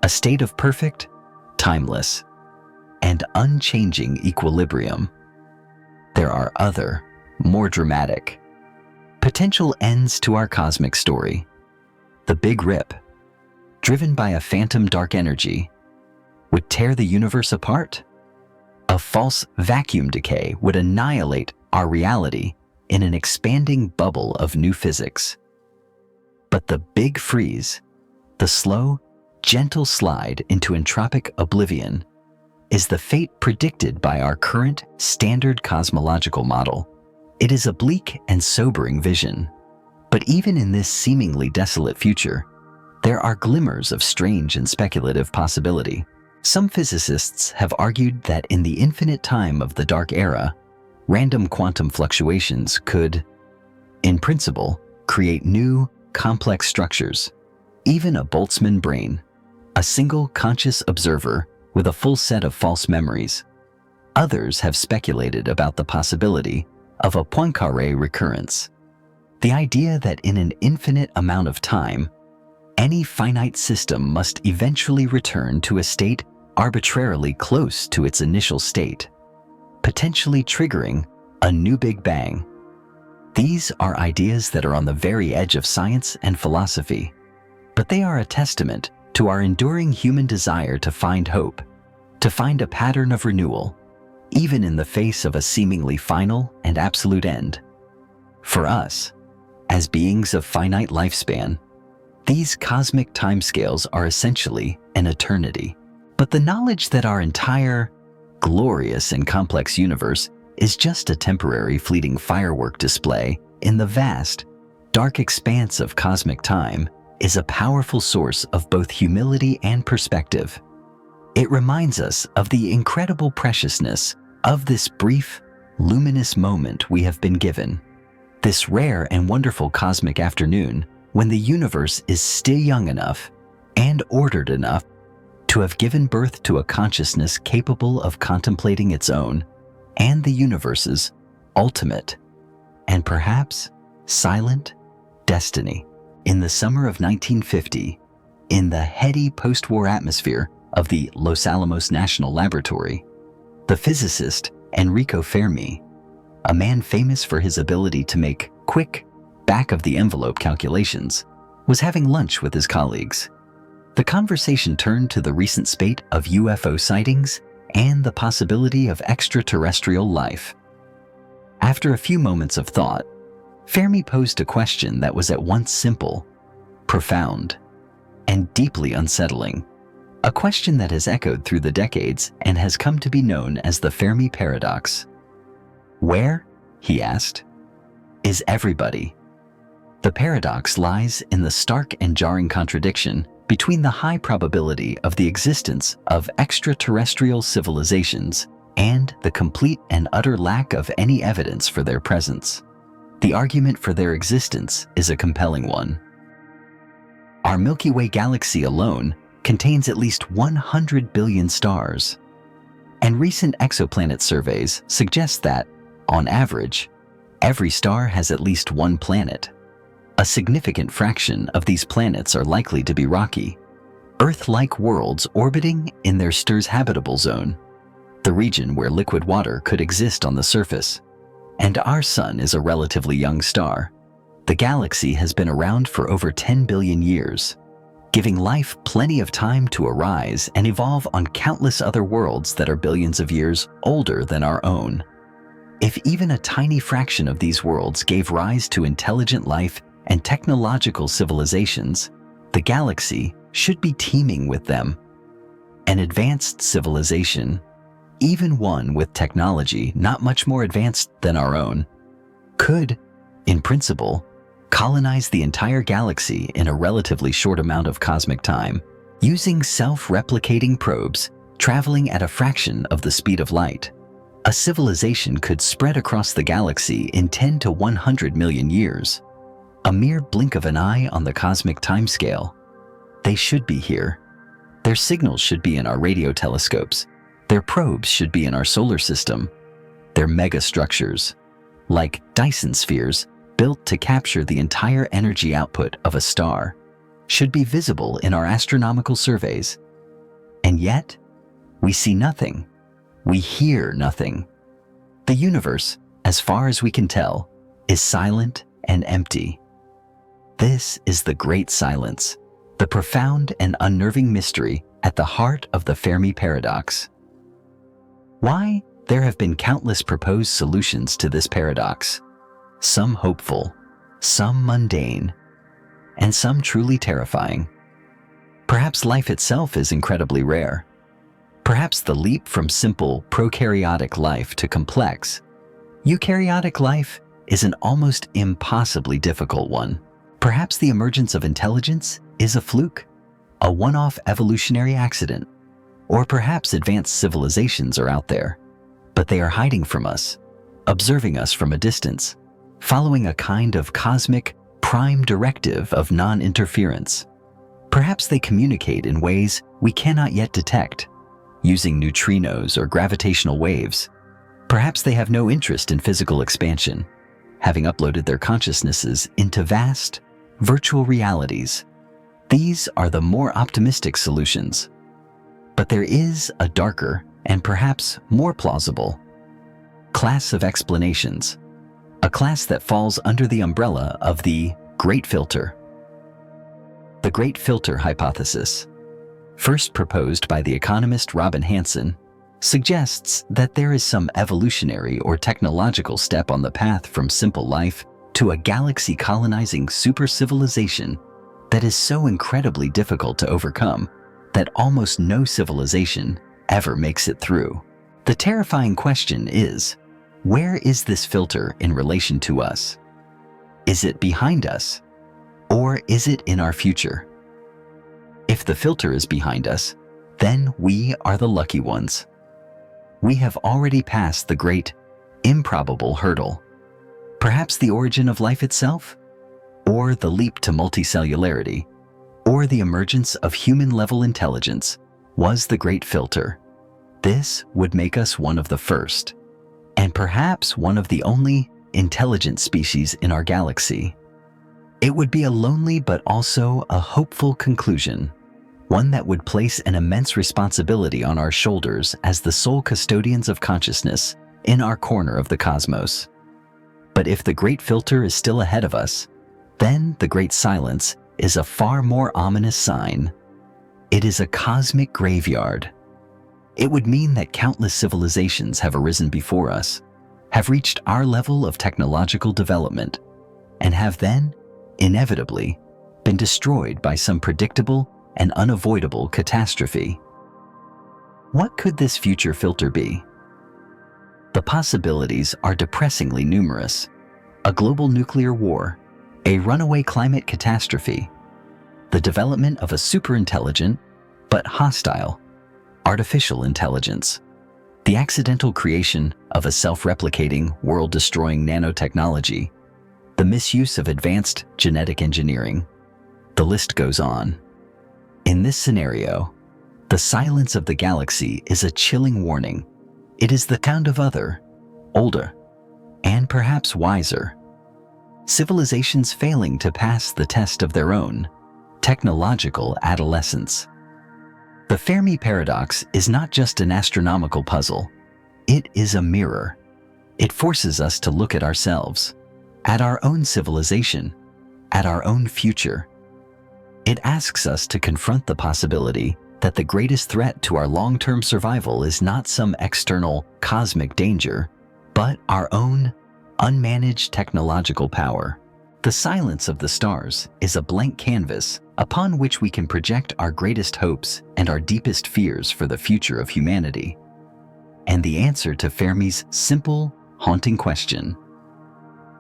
a state of perfect, timeless, and unchanging equilibrium. There are other, more dramatic, potential ends to our cosmic story. The Big Rip, driven by a phantom dark energy, would tear the universe apart. A false vacuum decay would annihilate our reality in an expanding bubble of new physics. But the Big Freeze, the slow, gentle slide into entropic oblivion, is the fate predicted by our current standard cosmological model. It is a bleak and sobering vision. But even in this seemingly desolate future, there are glimmers of strange and speculative possibility. Some physicists have argued that in the infinite time of the dark era, random quantum fluctuations could, in principle, create new, complex structures. Even a Boltzmann brain, a single conscious observer with a full set of false memories. Others have speculated about the possibility of a Poincaré recurrence, the idea that in an infinite amount of time, any finite system must eventually return to a state arbitrarily close to its initial state, potentially triggering a new Big Bang. These are ideas that are on the very edge of science and philosophy, but they are a testament to our enduring human desire to find hope, to find a pattern of renewal, even in the face of a seemingly final and absolute end. For us, as beings of finite lifespan, these cosmic timescales are essentially an eternity. But the knowledge that our entire, glorious and complex universe is just a temporary fleeting firework display in the vast, dark expanse of cosmic time is a powerful source of both humility and perspective. It reminds us of the incredible preciousness of this brief, luminous moment we have been given, this rare and wonderful cosmic afternoon when the universe is still young enough and ordered enough to have given birth to a consciousness capable of contemplating its own and the universe's ultimate and perhaps silent destiny. In the summer of 1950, in the heady post-war atmosphere of the Los Alamos National Laboratory, the physicist Enrico Fermi, a man famous for his ability to make quick, back-of-the-envelope calculations, was having lunch with his colleagues. The conversation turned to the recent spate of UFO sightings and the possibility of extraterrestrial life. After a few moments of thought, Fermi posed a question that was at once simple, profound, and deeply unsettling. A question that has echoed through the decades and has come to be known as the Fermi paradox. Where, he asked, is everybody? The paradox lies in the stark and jarring contradiction between the high probability of the existence of extraterrestrial civilizations and the complete and utter lack of any evidence for their presence. The argument for their existence is a compelling one. Our Milky Way galaxy alone contains at least 100 billion stars, and recent exoplanet surveys suggest that, on average, every star has at least one planet. A significant fraction of these planets are likely to be rocky, Earth-like worlds orbiting in their star's habitable zone, the region where liquid water could exist on the surface. And our Sun is a relatively young star. The galaxy has been around for over 10 billion years, giving life plenty of time to arise and evolve on countless other worlds that are billions of years older than our own. If even a tiny fraction of these worlds gave rise to intelligent life and technological civilizations, the galaxy should be teeming with them. An advanced civilization, even one with technology not much more advanced than our own, could, in principle, colonize the entire galaxy in a relatively short amount of cosmic time, using self-replicating probes traveling at a fraction of the speed of light. A civilization could spread across the galaxy in 10 to 100 million years, a mere blink of an eye on the cosmic timescale. They should be here. Their signals should be in our radio telescopes. Their probes should be in our solar system. Their megastructures, like Dyson spheres built to capture the entire energy output of a star, should be visible in our astronomical surveys. And yet, we see nothing. We hear nothing. The universe, as far as we can tell, is silent and empty. This is the great silence, the profound and unnerving mystery at the heart of the Fermi paradox. Why? There have been countless proposed solutions to this paradox, some hopeful, some mundane, and some truly terrifying. Perhaps life itself is incredibly rare. Perhaps the leap from simple prokaryotic life to complex, eukaryotic life is an almost impossibly difficult one. Perhaps the emergence of intelligence is a fluke, a one-off evolutionary accident, or perhaps advanced civilizations are out there, but they are hiding from us, observing us from a distance, following a kind of cosmic prime directive of non-interference. Perhaps they communicate in ways we cannot yet detect, using neutrinos or gravitational waves. Perhaps they have no interest in physical expansion, having uploaded their consciousnesses into vast, virtual realities. These are the more optimistic solutions. But there is a darker and perhaps more plausible, Class of explanations. A class that falls under the umbrella of the Great Filter. The Great Filter hypothesis, first proposed by the economist Robin Hanson, suggests that there is some evolutionary or technological step on the path from simple life to a galaxy-colonizing super-civilization that is so incredibly difficult to overcome that almost no civilization ever makes it through. The terrifying question is, where is this filter in relation to us? Is it behind us, or is it in our future? If the filter is behind us, then we are the lucky ones. We have already passed the great, improbable hurdle. Perhaps the origin of life itself, or the leap to multicellularity, or the emergence of human-level intelligence was the great filter. This would make us one of the first, and perhaps one of the only intelligent species in our galaxy. It would be a lonely but also a hopeful conclusion, one that would place an immense responsibility on our shoulders as the sole custodians of consciousness in our corner of the cosmos. But if the great filter is still ahead of us, then the great silence is a far more ominous sign. It is a cosmic graveyard. It would mean that countless civilizations have arisen before us, have reached our level of technological development, and have then, inevitably, been destroyed by some predictable and unavoidable catastrophe. What could this future filter be? The possibilities are depressingly numerous. A global nuclear war, a runaway climate catastrophe, the development of a superintelligent but hostile artificial intelligence, the accidental creation of a self-replicating, world-destroying nanotechnology, the misuse of advanced genetic engineering. The list goes on. In this scenario, the silence of the galaxy is a chilling warning. It is the sound of other, older, and perhaps wiser civilizations failing to pass the test of their own technological adolescence. The Fermi paradox is not just an astronomical puzzle. It is a mirror. It forces us to look at ourselves, at our own civilization, at our own future. It asks us to confront the possibility that the greatest threat to our long-term survival is not some external cosmic danger, but our own unmanaged technological power. The silence of the stars is a blank canvas upon which we can project our greatest hopes and our deepest fears for the future of humanity. And the answer to Fermi's simple, haunting question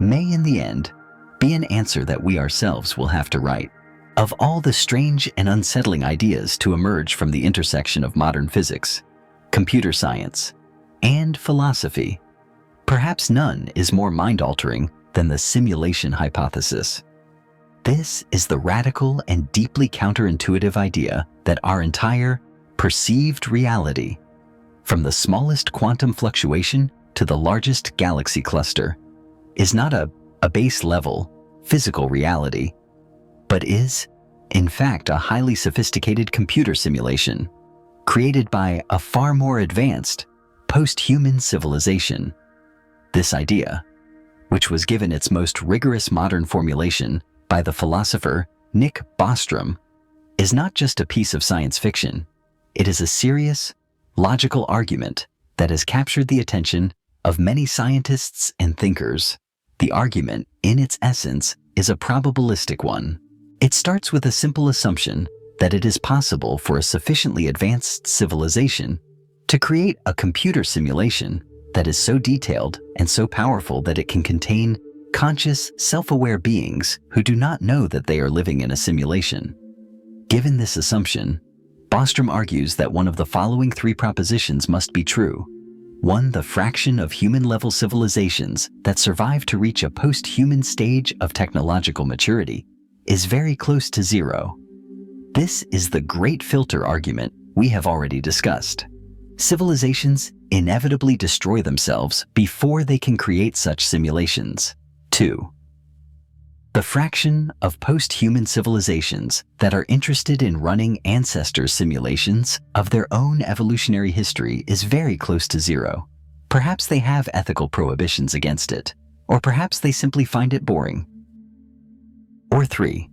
may, in the end, be an answer that we ourselves will have to write. Of all the strange and unsettling ideas to emerge from the intersection of modern physics, computer science, and philosophy, perhaps none is more mind-altering than the simulation hypothesis. This is the radical and deeply counterintuitive idea that our entire perceived reality, from the smallest quantum fluctuation to the largest galaxy cluster, is not a base-level physical reality, but is, in fact, a highly sophisticated computer simulation created by a far more advanced post-human civilization. This idea, which was given its most rigorous modern formulation by the philosopher Nick Bostrom, is not just a piece of science fiction. It is a serious, logical argument that has captured the attention of many scientists and thinkers. The argument, in its essence, is a probabilistic one. It starts with a simple assumption that it is possible for a sufficiently advanced civilization to create a computer simulation that is so detailed and so powerful that it can contain conscious, self-aware beings who do not know that they are living in a simulation. Given this assumption, Bostrom argues that one of the following three propositions must be true. 1. The fraction of human-level civilizations that survive to reach a post-human stage of technological maturity is very close to zero. This is the great filter argument we have already discussed. Civilizations inevitably destroy themselves before they can create such simulations. 2. The fraction of post-human civilizations that are interested in running ancestor simulations of their own evolutionary history is very close to zero. Perhaps they have ethical prohibitions against it, or perhaps they simply find it boring. Or 3.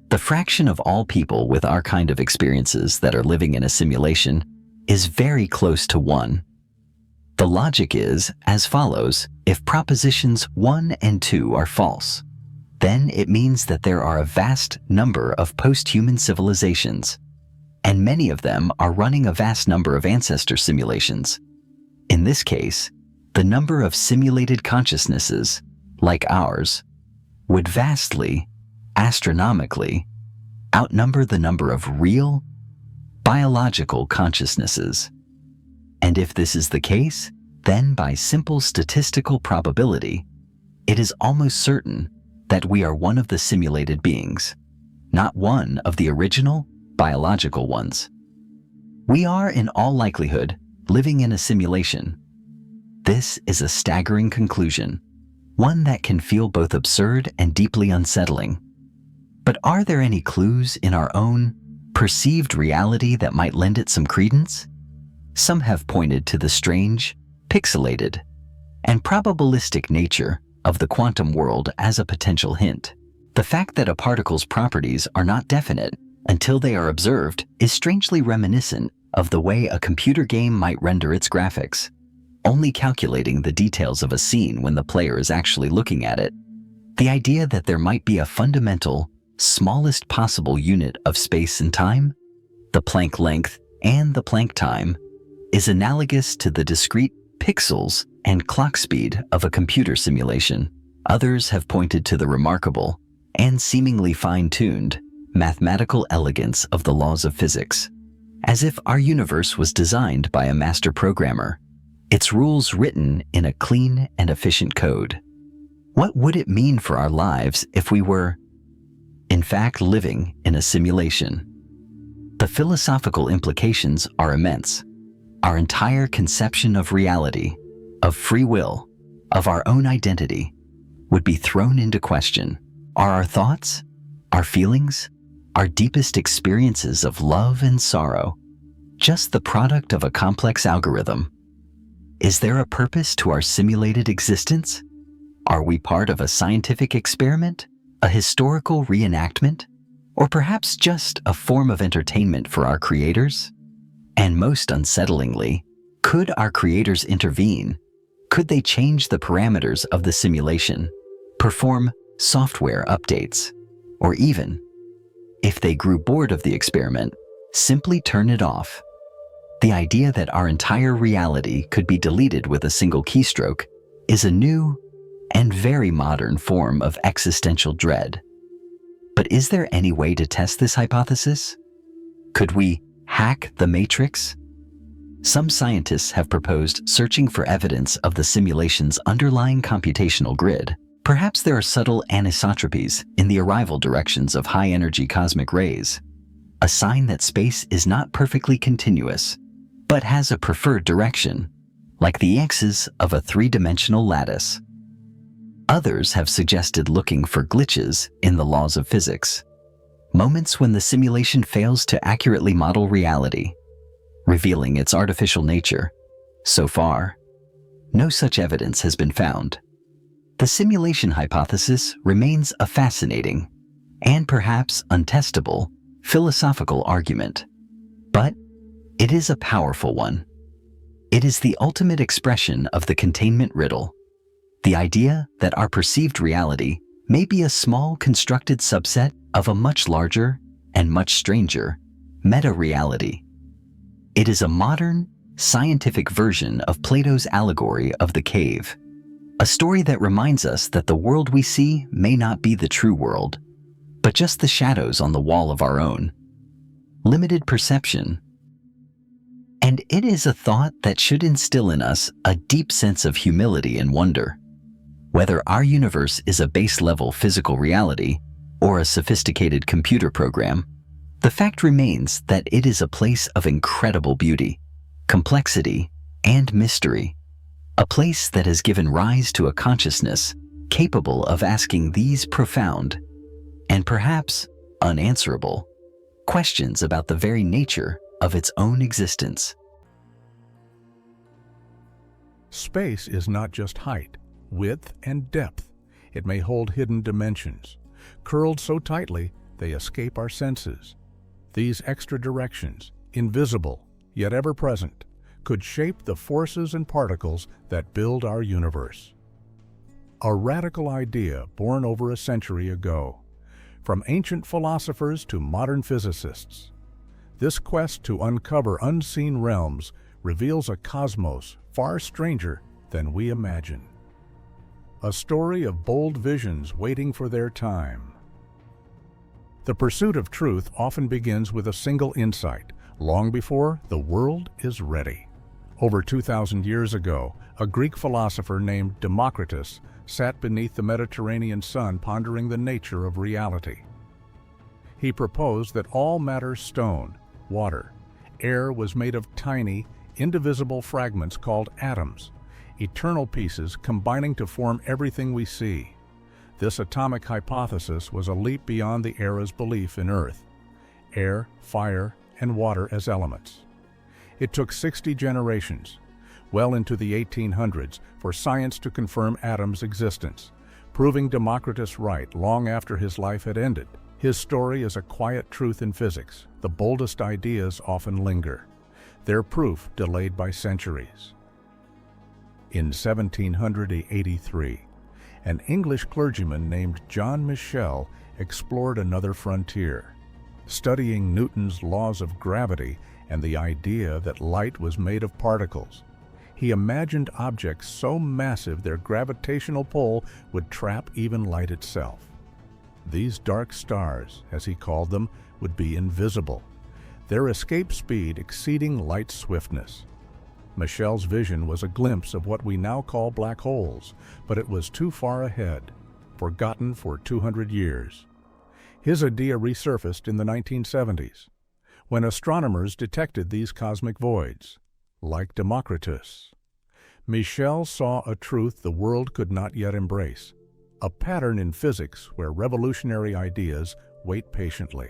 The fraction of all people with our kind of experiences that are living in a simulation is very close to 1. The logic is as follows: if propositions 1 and 2 are false, then it means that there are a vast number of post-human civilizations, and many of them are running a vast number of ancestor simulations. In this case, the number of simulated consciousnesses, like ours, would vastly, astronomically, outnumber the number of real, biological consciousnesses. And if this is the case, then by simple statistical probability, it is almost certain that we are one of the simulated beings, not one of the original biological ones. We are, in all likelihood, living in a simulation. This is a staggering conclusion, one that can feel both absurd and deeply unsettling. But are there any clues in our own perceived reality that might lend it some credence? Some have pointed to the strange, pixelated, and probabilistic nature of the quantum world as a potential hint. The fact that a particle's properties are not definite until they are observed is strangely reminiscent of the way a computer game might render its graphics, only calculating the details of a scene when the player is actually looking at it. The idea that there might be a fundamental, smallest possible unit of space and time, the Planck length and the Planck time, is analogous to the discrete pixels and clock speed of a computer simulation. Others have pointed to the remarkable and seemingly fine-tuned mathematical elegance of the laws of physics, as if our universe was designed by a master programmer, its rules written in a clean and efficient code. What would it mean for our lives if we were, in fact, living in a simulation? The philosophical implications are immense. Our entire conception of reality, of free will, of our own identity, would be thrown into question. Are our thoughts, our feelings, our deepest experiences of love and sorrow just the product of a complex algorithm? Is there a purpose to our simulated existence? Are we part of a scientific experiment, a historical reenactment, or perhaps just a form of entertainment for our creators? And most unsettlingly, could our creators intervene? Could they change the parameters of the simulation, perform software updates, or even, if they grew bored of the experiment, simply turn it off? The idea that our entire reality could be deleted with a single keystroke is a new and very modern form of existential dread. But is there any way to test this hypothesis? Could we hack the matrix? Some scientists have proposed searching for evidence of the simulation's underlying computational grid. Perhaps there are subtle anisotropies in the arrival directions of high-energy cosmic rays, a sign that space is not perfectly continuous, but has a preferred direction, like the axes of a three-dimensional lattice. Others have suggested looking for glitches in the laws of physics, moments when the simulation fails to accurately model reality, revealing its artificial nature. So far, no such evidence has been found. The simulation hypothesis remains a fascinating, and perhaps untestable, philosophical argument. But it is a powerful one. It is the ultimate expression of the containment riddle, the idea that our perceived reality may be a small constructed subset of a much larger and much stranger meta-reality. It is a modern, scientific version of Plato's allegory of the cave, a story that reminds us that the world we see may not be the true world, but just the shadows on the wall of our own limited perception. And it is a thought that should instill in us a deep sense of humility and wonder. Whether our universe is a base-level physical reality or a sophisticated computer program, the fact remains that it is a place of incredible beauty, complexity, and mystery, a place that has given rise to a consciousness capable of asking these profound, and perhaps unanswerable, questions about the very nature of its own existence. Space is not just height, width, and depth. It may hold hidden dimensions, curled so tightly they escape our senses. These extra directions, invisible yet ever-present, could shape the forces and particles that build our universe. A radical idea born over a century ago, from ancient philosophers to modern physicists. This quest to uncover unseen realms reveals a cosmos far stranger than we imagine. A story of bold visions waiting for their time. The pursuit of truth often begins with a single insight, long before the world is ready. Over 2,000 years ago, a Greek philosopher named Democritus sat beneath the Mediterranean sun pondering the nature of reality. He proposed that all matter, stone, water, air, was made of tiny, indivisible fragments called atoms, eternal pieces combining to form everything we see. This atomic hypothesis was a leap beyond the era's belief in Earth, air, fire, and water as elements. It took 60 generations, well into the 1800s, for science to confirm atoms' existence, proving Democritus right long after his life had ended. His story is a quiet truth in physics. The boldest ideas often linger, their proof delayed by centuries. In 1783, an English clergyman named John Michell explored another frontier, studying Newton's laws of gravity and the idea that light was made of particles. He imagined objects so massive their gravitational pull would trap even light itself. These dark stars, as he called them, would be invisible, their escape speed exceeding light's swiftness. Michell's vision was a glimpse of what we now call black holes, but it was too far ahead, forgotten for 200 years. His idea resurfaced in the 1970s, when astronomers detected these cosmic voids. Like Democritus, Michell saw a truth the world could not yet embrace, a pattern in physics where revolutionary ideas wait patiently.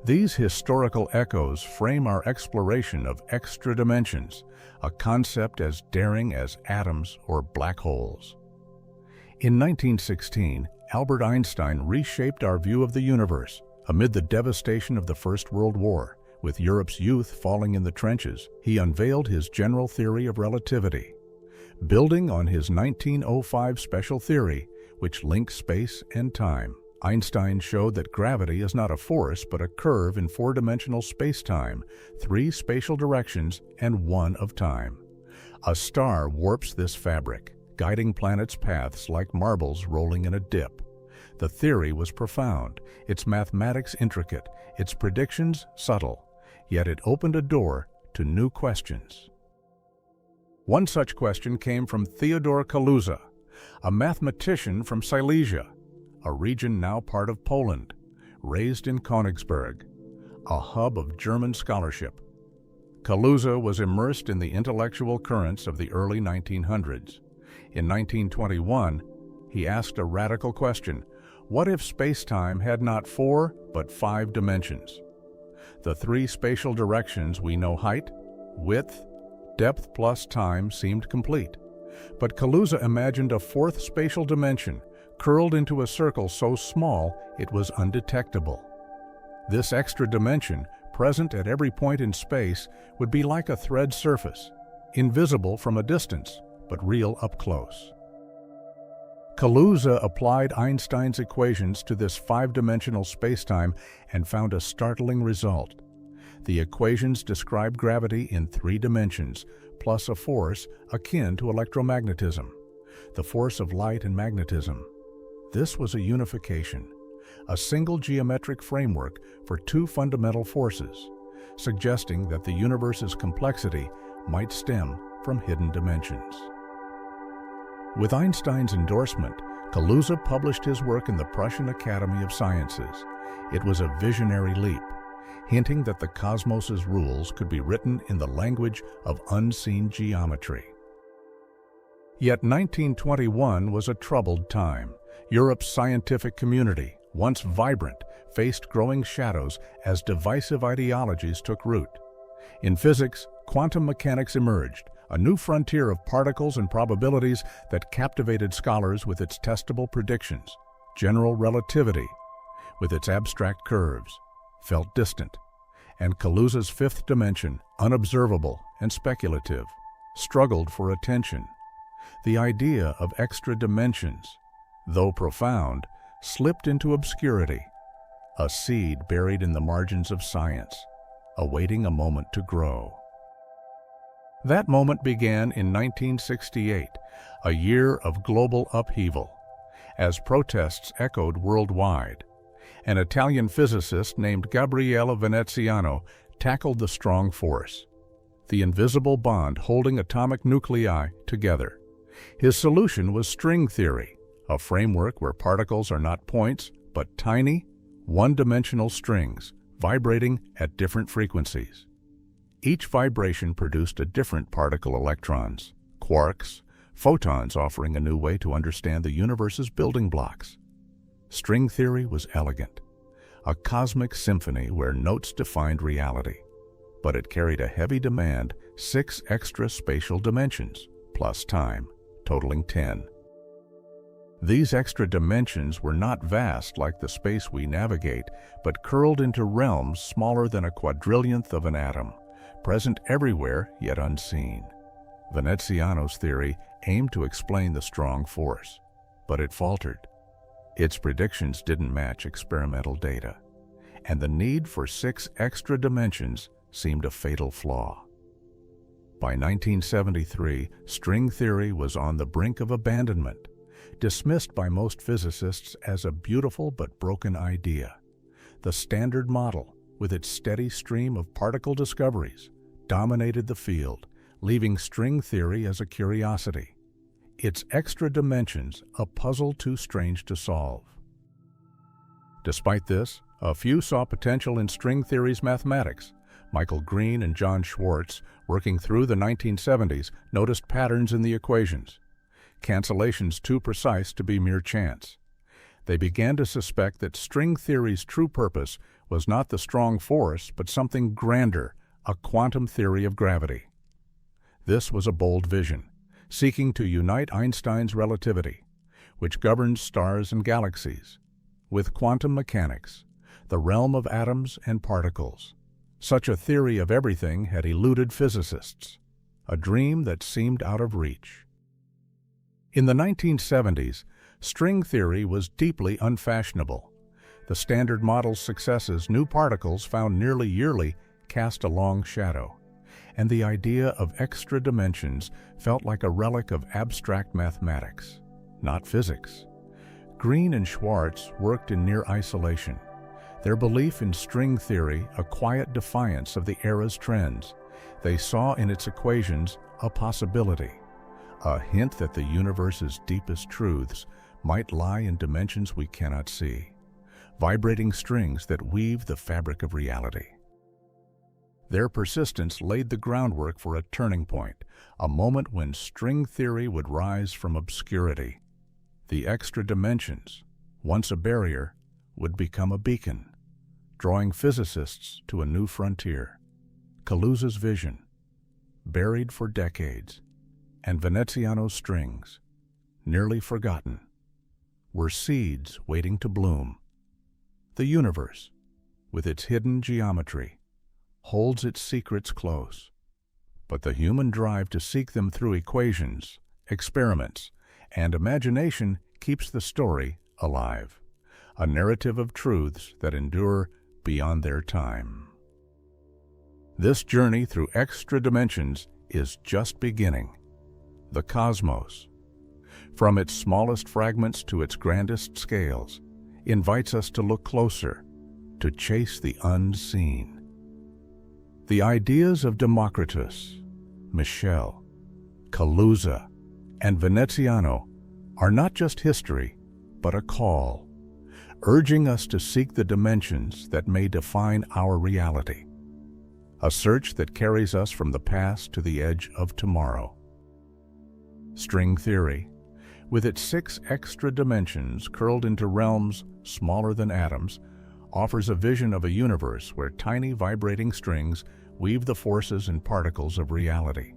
These historical echoes frame our exploration of extra dimensions, a concept as daring as atoms or black holes. In 1916, Albert Einstein reshaped our view of the universe amid the devastation of the First World War. With Europe's youth falling in the trenches, he unveiled his general theory of relativity. Building on his 1905 special theory, which links space and time, Einstein showed that gravity is not a force but a curve in four-dimensional space-time, 3 spatial directions and 1 of time. A star warps this fabric, guiding planets' paths like marbles rolling in a dip. The theory was profound, its mathematics intricate, its predictions subtle, yet it opened a door to new questions. One such question came from Theodor Kaluza, a mathematician from Silesia, a region now part of Poland, raised in Königsberg, a hub of German scholarship. Kaluza was immersed in the intellectual currents of the early 1900s. In 1921, he asked a radical question: what if space-time had not 4 but 5 dimensions? The 3 spatial directions we know, height, width, depth plus time, seemed complete. But Kaluza imagined a 4th spatial dimension, curled into a circle so small it was undetectable. This extra dimension, present at every point in space, would be like a thread surface, invisible from a distance, but real up close. Kaluza applied Einstein's equations to this 5-dimensional spacetime and found a startling result. The equations describe gravity in 3 dimensions, plus a force akin to electromagnetism, the force of light and magnetism. This was a unification, a single geometric framework for 2 fundamental forces, suggesting that the universe's complexity might stem from hidden dimensions. With Einstein's endorsement, Kaluza published his work in the Prussian Academy of Sciences. It was a visionary leap, hinting that the cosmos's rules could be written in the language of unseen geometry. Yet 1921 was a troubled time. Europe's scientific community, once vibrant, faced growing shadows as divisive ideologies took root. In physics, quantum mechanics emerged, a new frontier of particles and probabilities that captivated scholars with its testable predictions. General relativity, with its abstract curves, felt distant, and Kaluza's fifth dimension, unobservable and speculative, struggled for attention. The idea of extra dimensions, though profound, slipped into obscurity, a seed buried in the margins of science, awaiting a moment to grow. That moment began in 1968, a year of global upheaval. As protests echoed worldwide, an Italian physicist named Gabriele Veneziano tackled the strong force, the invisible bond holding atomic nuclei together. His solution was string theory, a framework where particles are not points, but tiny, one-dimensional strings vibrating at different frequencies. Each vibration produced a different particle: electrons, quarks, photons, offering a new way to understand the universe's building blocks. String theory was elegant, a cosmic symphony where notes defined reality, but it carried a heavy demand: 6 extra spatial dimensions, plus time, totaling 10. These extra dimensions were not vast like the space we navigate, but curled into realms smaller than a quadrillionth of an atom, present everywhere yet unseen. Veneziano's theory aimed to explain the strong force, but it faltered. Its predictions didn't match experimental data, and the need for 6 extra dimensions seemed a fatal flaw. By 1973, string theory was on the brink of abandonment, dismissed by most physicists as a beautiful but broken idea. The Standard Model, with its steady stream of particle discoveries, dominated the field, leaving string theory as a curiosity, its extra dimensions a puzzle too strange to solve. Despite this, a few saw potential in string theory's mathematics. Michael Green and John Schwartz, working through the 1970s, noticed patterns in the equations, cancellations too precise to be mere chance. They began to suspect that string theory's true purpose was not the strong force, but something grander, a quantum theory of gravity. This was a bold vision, seeking to unite Einstein's relativity, which governs stars and galaxies, with quantum mechanics, the realm of atoms and particles. Such a theory of everything had eluded physicists, a dream that seemed out of reach. In the 1970s, string theory was deeply unfashionable. The Standard Model's successes, new particles found nearly yearly, cast a long shadow, and the idea of extra dimensions felt like a relic of abstract mathematics, not physics. Green and Schwartz worked in near isolation, their belief in string theory a quiet defiance of the era's trends. They saw in its equations a possibility, a hint that the universe's deepest truths might lie in dimensions we cannot see, vibrating strings that weave the fabric of reality. Their persistence laid the groundwork for a turning point, a moment when string theory would rise from obscurity. The extra dimensions, once a barrier, would become a beacon, drawing physicists to a new frontier. Kaluza's vision, buried for decades, and Veneziano's strings, nearly forgotten, were seeds waiting to bloom. The universe, with its hidden geometry, holds its secrets close, but the human drive to seek them through equations, experiments, and imagination keeps the story alive, a narrative of truths that endure beyond their time. This journey through extra dimensions is just beginning. The cosmos, from its smallest fragments to its grandest scales, invites us to look closer, to chase the unseen. The ideas of Democritus, Michel, Kaluza, and Veneziano are not just history, but a call, urging us to seek the dimensions that may define our reality, a search that carries us from the past to the edge of tomorrow. String theory, with its 6 extra dimensions curled into realms smaller than atoms, offers a vision of a universe where tiny vibrating strings weave the forces and particles of reality.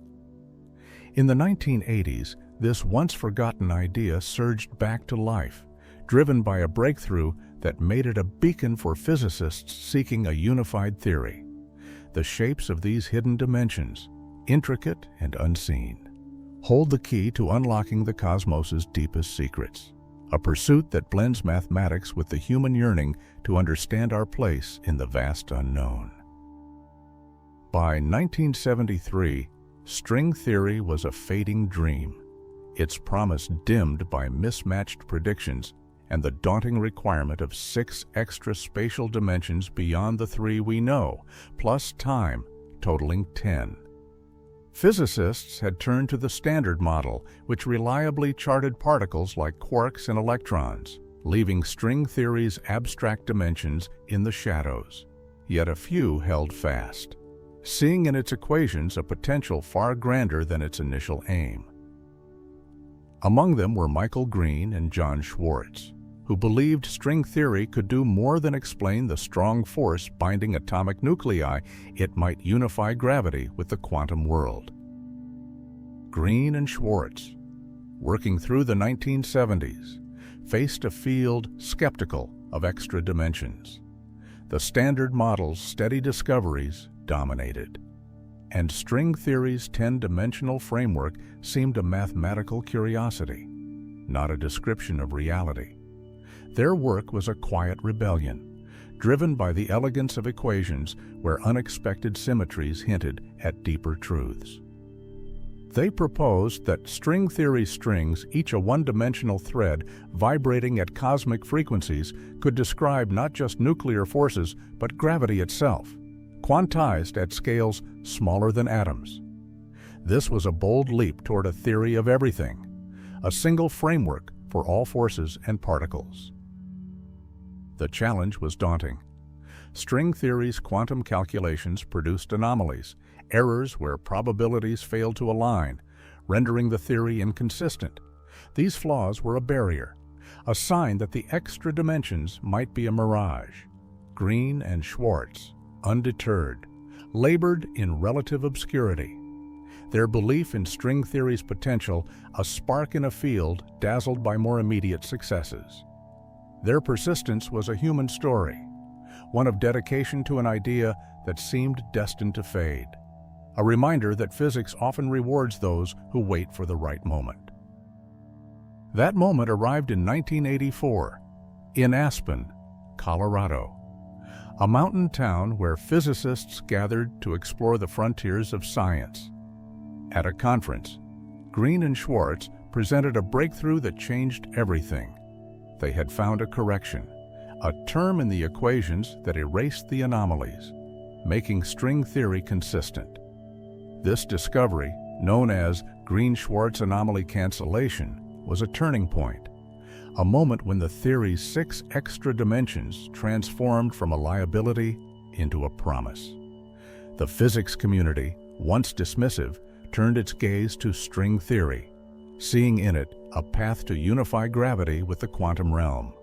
In the 1980s, this once-forgotten idea surged back to life, driven by a breakthrough that made it a beacon for physicists seeking a unified theory. The shapes of these hidden dimensions, intricate and unseen, hold the key to unlocking the cosmos's deepest secrets, a pursuit that blends mathematics with the human yearning to understand our place in the vast unknown. By 1973, string theory was a fading dream, its promise dimmed by mismatched predictions and the daunting requirement of 6 extra spatial dimensions beyond the 3 we know, plus time, totaling 10. Physicists had turned to the Standard Model, which reliably charted particles like quarks and electrons, leaving string theory's abstract dimensions in the shadows. Yet a few held fast, seeing in its equations a potential far grander than its initial aim. Among them were Michael Green and John Schwarz, who believed string theory could do more than explain the strong force binding atomic nuclei. It might unify gravity with the quantum world. Green and Schwarz, working through the 1970s, faced a field skeptical of extra dimensions. The Standard Model's steady discoveries dominated, and string theory's 10-dimensional framework seemed a mathematical curiosity, not a description of reality. Their work was a quiet rebellion, driven by the elegance of equations where unexpected symmetries hinted at deeper truths. They proposed that string theory strings, each a one-dimensional thread vibrating at cosmic frequencies, could describe not just nuclear forces, but gravity itself, quantized at scales smaller than atoms. This was a bold leap toward a theory of everything, a single framework for all forces and particles. The challenge was daunting. String theory's quantum calculations produced anomalies, errors where probabilities failed to align, rendering the theory inconsistent. These flaws were a barrier, a sign that the extra dimensions might be a mirage. Green and Schwarz, undeterred, labored in relative obscurity. Their belief in string theory's potential, a spark in a field dazzled by more immediate successes. Their persistence was a human story, one of dedication to an idea that seemed destined to fade, a reminder that physics often rewards those who wait for the right moment. That moment arrived in 1984, in Aspen, Colorado, a mountain town where physicists gathered to explore the frontiers of science. At a conference, Green and Schwarz presented a breakthrough that changed everything. They had found a correction, a term in the equations that erased the anomalies, making string theory consistent. This discovery, known as Green-Schwarz anomaly cancellation, was a turning point, a moment when the theory's 6 extra dimensions transformed from a liability into a promise. The physics community, once dismissive, turned its gaze to string theory, seeing in it a path to unify gravity with the quantum realm.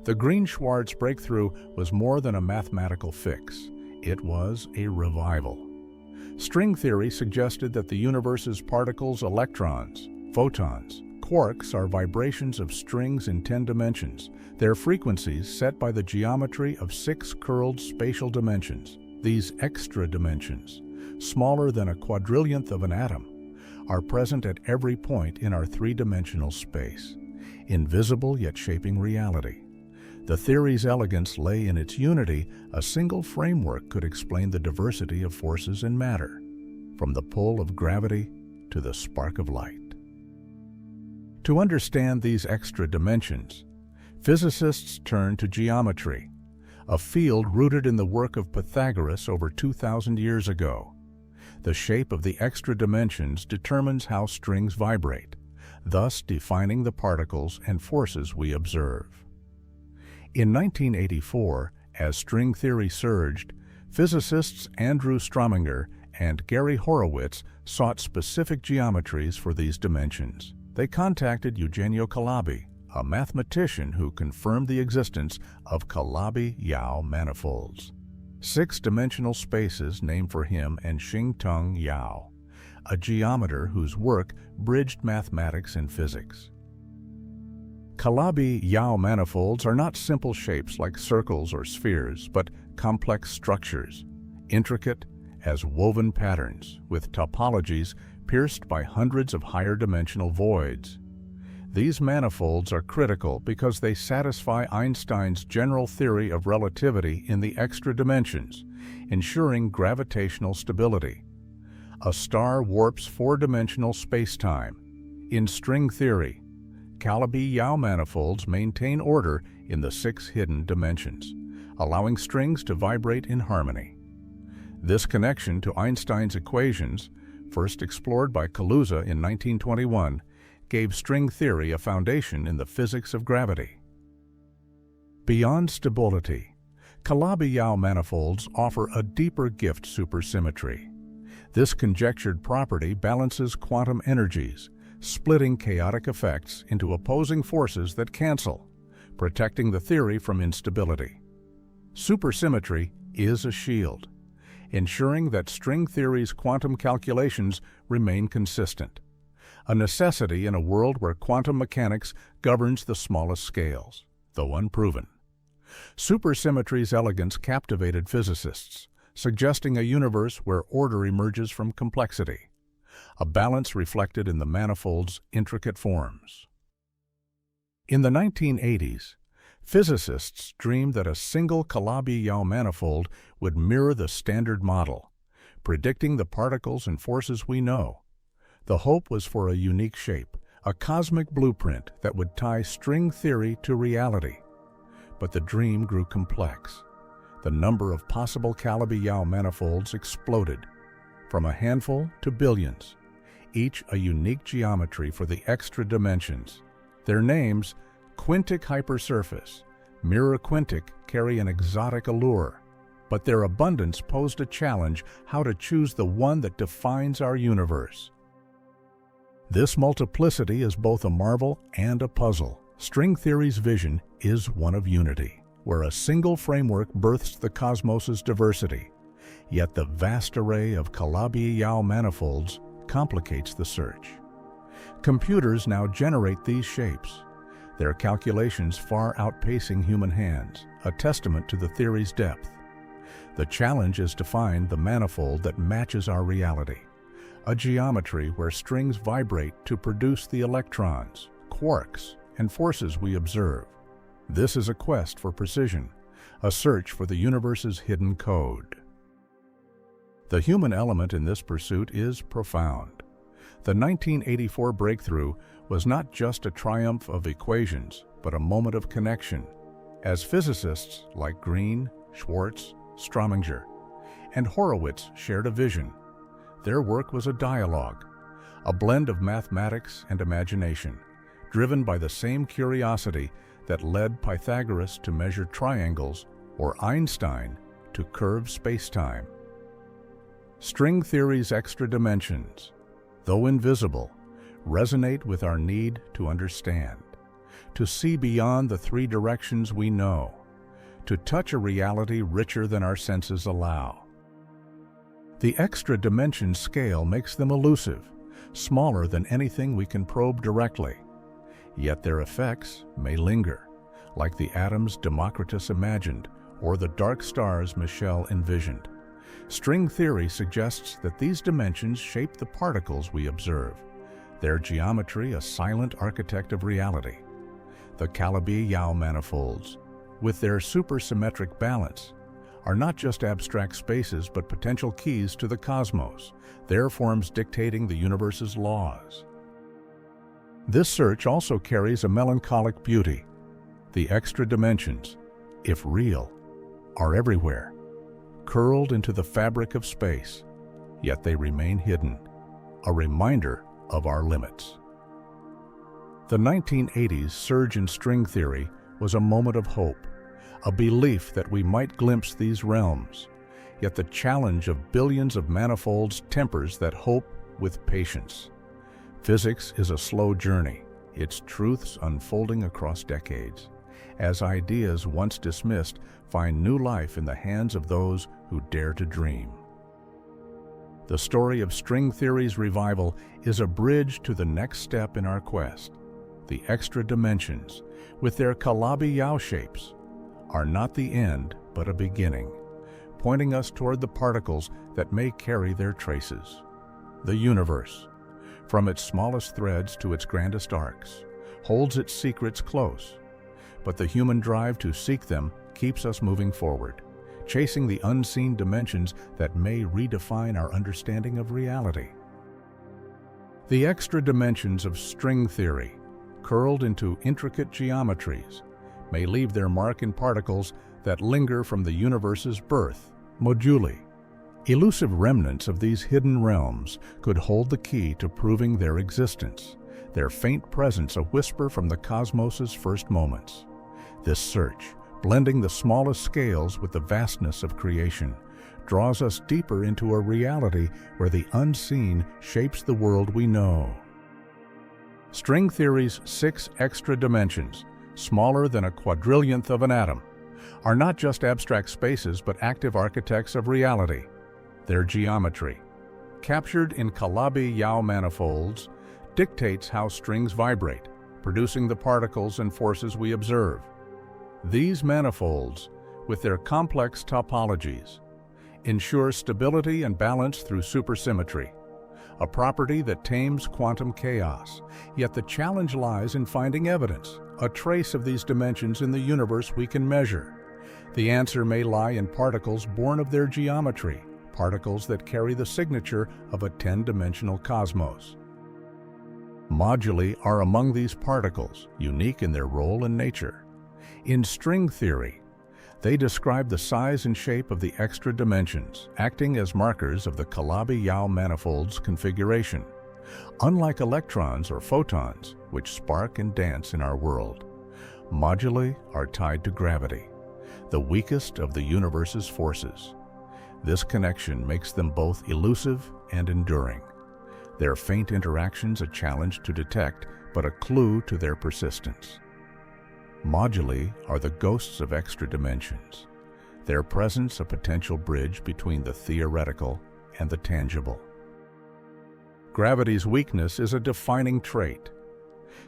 The Green-Schwarz breakthrough was more than a mathematical fix. It was a revival. String theory suggested that the universe's particles, electrons, photons, quarks are vibrations of strings in 10 dimensions, their frequencies set by the geometry of 6 curled spatial dimensions. These extra dimensions, smaller than a quadrillionth of an atom, are present at every point in our 3-dimensional space, invisible yet shaping reality. The theory's elegance lay in its unity. A single framework could explain the diversity of forces in matter, from the pull of gravity to the spark of light. To understand these extra dimensions, physicists turned to geometry, a field rooted in the work of Pythagoras over 2,000 years ago. The shape of the extra dimensions determines how strings vibrate, thus defining the particles and forces we observe. In 1984, as string theory surged, physicists Andrew Strominger and Gary Horowitz sought specific geometries for these dimensions. They contacted Eugenio Calabi, a mathematician who confirmed the existence of Calabi-Yau manifolds, 6-dimensional spaces named for him and Xing-Tung Yau, a geometer whose work bridged mathematics and physics. Calabi-Yau manifolds are not simple shapes like circles or spheres, but complex structures, intricate as woven patterns, with topologies pierced by hundreds of higher-dimensional voids. These manifolds are critical because they satisfy Einstein's general theory of relativity in the extra dimensions, ensuring gravitational stability. A star warps four-dimensional spacetime. In string theory, Calabi-Yau manifolds maintain order in the six hidden dimensions, allowing strings to vibrate in harmony. This connection to Einstein's equations, first explored by Kaluza in 1921, gave string theory a foundation in the physics of gravity. Beyond stability, Calabi-Yau manifolds offer a deeper gift: supersymmetry. This conjectured property balances quantum energies, splitting chaotic effects into opposing forces that cancel, protecting the theory from instability. Supersymmetry is a shield, ensuring that string theory's quantum calculations remain consistent, a necessity in a world where quantum mechanics governs the smallest scales, though unproven. Supersymmetry's elegance captivated physicists, suggesting a universe where order emerges from complexity, a balance reflected in the manifold's intricate forms. In the 1980s, physicists dreamed that a single Calabi-Yau manifold would mirror the Standard Model, predicting the particles and forces we know. The hope was for a unique shape, a cosmic blueprint that would tie string theory to reality. But the dream grew complex. The number of possible Calabi-Yau manifolds exploded, from a handful to billions, each a unique geometry for the extra dimensions. Their names, quintic hypersurface, mirror quintic, carry an exotic allure, but their abundance posed a challenge: how to choose the one that defines our universe. This multiplicity is both a marvel and a puzzle. String theory's vision is one of unity, where a single framework births the cosmos's diversity. Yet the vast array of Calabi-Yau manifolds complicates the search. Computers now generate these shapes, their calculations far outpacing human hands, a testament to the theory's depth. The challenge is to find the manifold that matches our reality, a geometry where strings vibrate to produce the electrons, quarks, and forces we observe. This is a quest for precision, a search for the universe's hidden code. The human element in this pursuit is profound. The 1984 breakthrough was not just a triumph of equations, but a moment of connection, as physicists like Green, Schwartz, Strominger, and Horowitz shared a vision. Their work was a dialogue, a blend of mathematics and imagination, driven by the same curiosity that led Pythagoras to measure triangles or Einstein to curve space-time. String theory's extra dimensions, though invisible, resonate with our need to understand, to see beyond the three directions we know, to touch a reality richer than our senses allow. The extra dimension scale makes them elusive, smaller than anything we can probe directly. Yet their effects may linger, like the atoms Democritus imagined or the dark stars Michel envisioned. String theory suggests that these dimensions shape the particles we observe, their geometry a silent architect of reality. The Calabi-Yau manifolds, with their supersymmetric balance, are not just abstract spaces but potential keys to the cosmos, their forms dictating the universe's laws. This search also carries a melancholic beauty. The extra dimensions, if real, are everywhere, curled into the fabric of space, yet they remain hidden, a reminder of our limits. The 1980s surge in string theory was a moment of hope, a belief that we might glimpse these realms, yet the challenge of billions of manifolds tempers that hope with patience. Physics is a slow journey, its truths unfolding across decades, as ideas once dismissed find new life in the hands of those who dare to dream. The story of string theory's revival is a bridge to the next step in our quest. The extra dimensions, with their Calabi-Yau shapes, are not the end but a beginning, pointing us toward the particles that may carry their traces. The universe, from its smallest threads to its grandest arcs, holds its secrets close, but the human drive to seek them keeps us moving forward, chasing the unseen dimensions that may redefine our understanding of reality. The extra dimensions of string theory, curled into intricate geometries, may leave their mark in particles that linger from the universe's birth, moduli. Elusive remnants of these hidden realms could hold the key to proving their existence, their faint presence a whisper from the cosmos's first moments. This search, blending the smallest scales with the vastness of creation, draws us deeper into a reality where the unseen shapes the world we know. String theory's 6 extra dimensions, smaller than a quadrillionth of an atom, are not just abstract spaces but active architects of reality. Their geometry, captured in Calabi-Yau manifolds, dictates how strings vibrate, producing the particles and forces we observe. These manifolds, with their complex topologies, ensure stability and balance through supersymmetry, a property that tames quantum chaos. Yet the challenge lies in finding evidence, a trace of these dimensions in the universe we can measure. The answer may lie in particles born of their geometry, particles that carry the signature of a 10-dimensional cosmos. Moduli are among these particles, unique in their role and nature. In string theory, they describe the size and shape of the extra dimensions, acting as markers of the Calabi-Yau manifold's configuration. Unlike electrons or photons, which spark and dance in our world, moduli are tied to gravity, the weakest of the universe's forces. This connection makes them both elusive and enduring. Their faint interactions a challenge to detect, but a clue to their persistence. Moduli are the ghosts of extra dimensions, their presence a potential bridge between the theoretical and the tangible. Gravity's weakness is a defining trait.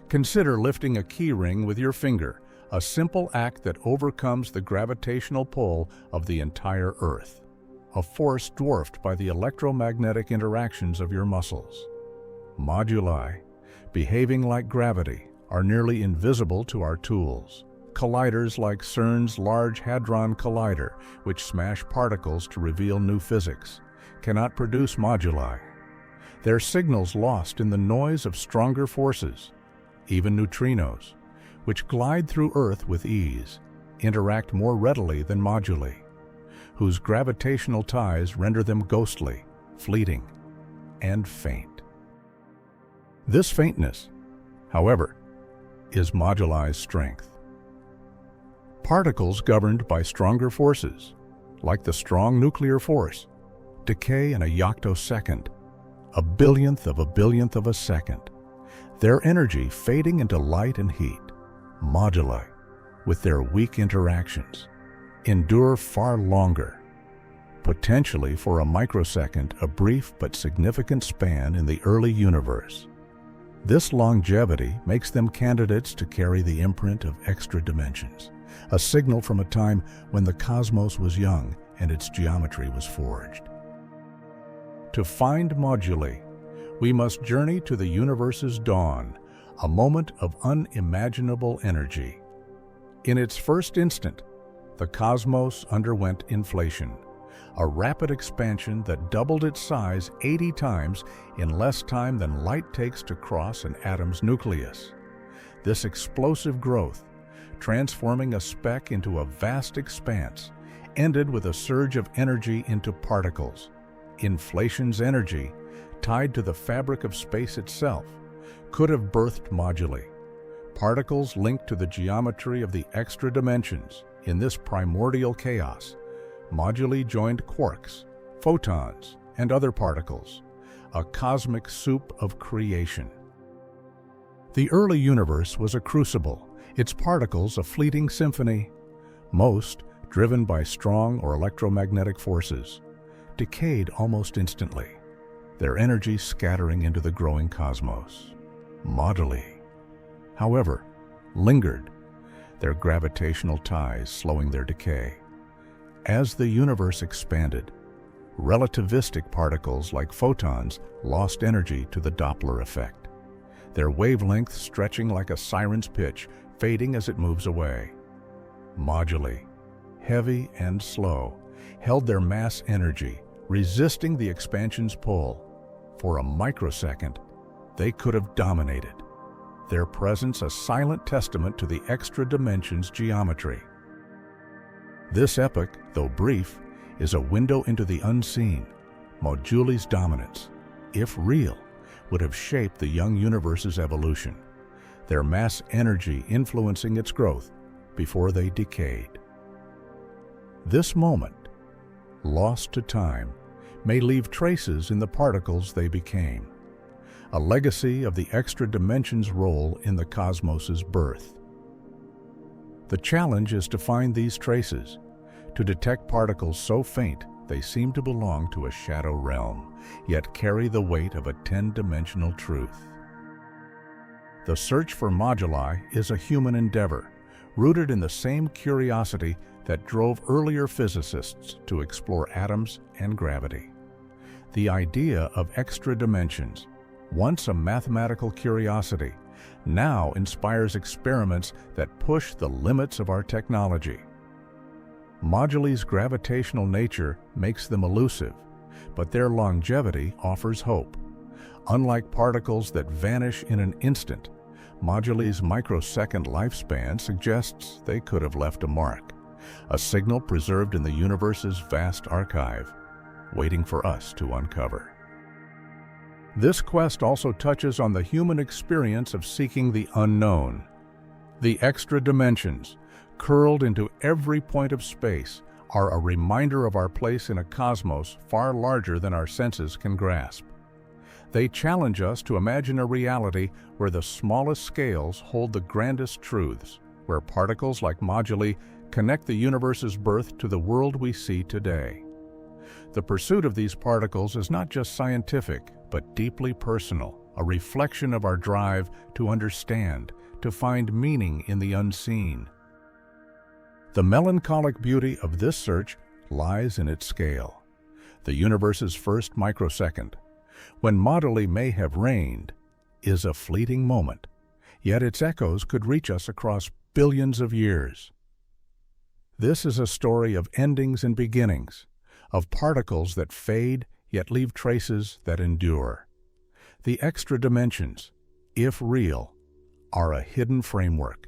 Consider lifting a key ring with your finger, a simple act that overcomes the gravitational pull of the entire Earth, a force dwarfed by the electromagnetic interactions of your muscles. Moduli, behaving like gravity, are nearly invisible to our tools. Colliders like CERN's Large Hadron Collider, which smash particles to reveal new physics, cannot produce moduli. Their signals lost in the noise of stronger forces. Even neutrinos, which glide through Earth with ease, interact more readily than moduli, whose gravitational ties render them ghostly, fleeting, and faint. This faintness, however, is moduli's strength. Particles governed by stronger forces, like the strong nuclear force, decay in a yoctosecond, a billionth of a second, their energy fading into light and heat. Moduli, with their weak interactions, endure far longer, potentially for a microsecond, a brief but significant span in the early universe. This longevity makes them candidates to carry the imprint of extra dimensions, a signal from a time when the cosmos was young and its geometry was forged. To find moduli, we must journey to the universe's dawn, a moment of unimaginable energy. In its first instant, the cosmos underwent inflation, a rapid expansion that doubled its size 80 times in less time than light takes to cross an atom's nucleus. This explosive growth, transforming a speck into a vast expanse, ended with a surge of energy into particles. Inflation's energy, tied to the fabric of space itself, could have birthed moduli, particles linked to the geometry of the extra dimensions. In this primordial chaos, moduli joined quarks, photons, and other particles, a cosmic soup of creation. The early universe was a crucible, its particles a fleeting symphony. Most, driven by strong or electromagnetic forces, decayed almost instantly, their energy scattering into the growing cosmos. Moduli, however, lingered, their gravitational ties slowing their decay. As the universe expanded, relativistic particles like photons lost energy to the Doppler effect, their wavelength stretching like a siren's pitch, fading as it moves away. Moduli, heavy and slow, held their mass energy, resisting the expansion's pull. For a microsecond, they could have dominated, their presence a silent testament to the extra dimension's geometry. This epoch, though brief, is a window into the unseen. Moduli's dominance, if real, would have shaped the young universe's evolution, their mass energy influencing its growth before they decayed. This moment, lost to time, may leave traces in the particles they became, a legacy of the extra dimension's role in the cosmos's birth. The challenge is to find these traces, to detect particles so faint they seem to belong to a shadow realm, yet carry the weight of a 10-dimensional truth. The search for moduli is a human endeavor, rooted in the same curiosity that drove earlier physicists to explore atoms and gravity. The idea of extra dimensions, once a mathematical curiosity, now inspires experiments that push the limits of our technology. Moduli's gravitational nature makes them elusive, but their longevity offers hope. Unlike particles that vanish in an instant, Moduli's microsecond lifespan suggests they could have left a mark, a signal preserved in the universe's vast archive, waiting for us to uncover. This quest also touches on the human experience of seeking the unknown. The extra dimensions, curled into every point of space, are a reminder of our place in a cosmos far larger than our senses can grasp. They challenge us to imagine a reality where the smallest scales hold the grandest truths, where particles like moduli connect the universe's birth to the world we see today. The pursuit of these particles is not just scientific, but deeply personal, a reflection of our drive to understand, to find meaning in the unseen. The melancholic beauty of this search lies in its scale. The universe's first microsecond, when moduli may have reigned, is a fleeting moment, yet its echoes could reach us across billions of years. This is a story of endings and beginnings, of particles that fade yet leave traces that endure. The extra dimensions, if real, are a hidden framework,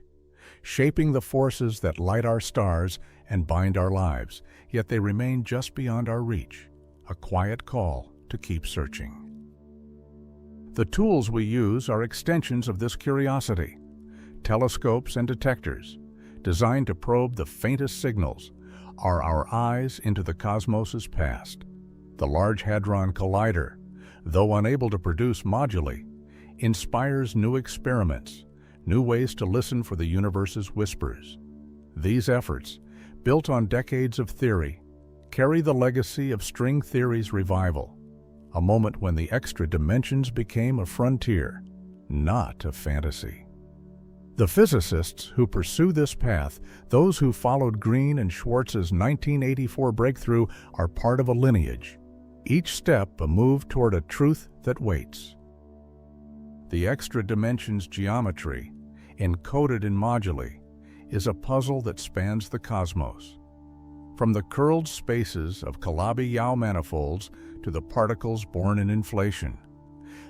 shaping the forces that light our stars and bind our lives, yet they remain just beyond our reach, a quiet call to keep searching. The tools we use are extensions of this curiosity, telescopes and detectors, designed to probe the faintest signals, are our eyes into the cosmos's past. The Large Hadron Collider, though unable to produce moduli, inspires new experiments, new ways to listen for the universe's whispers. These efforts, built on decades of theory, carry the legacy of string theory's revival, a moment when the extra dimensions became a frontier, not a fantasy. The physicists who pursue this path, those who followed Green and Schwarz's 1984 breakthrough, are part of a lineage, each step a move toward a truth that waits. The extra dimensions geometry, encoded in moduli, is a puzzle that spans the cosmos. From the curled spaces of Calabi-Yau manifolds to the particles born in inflation,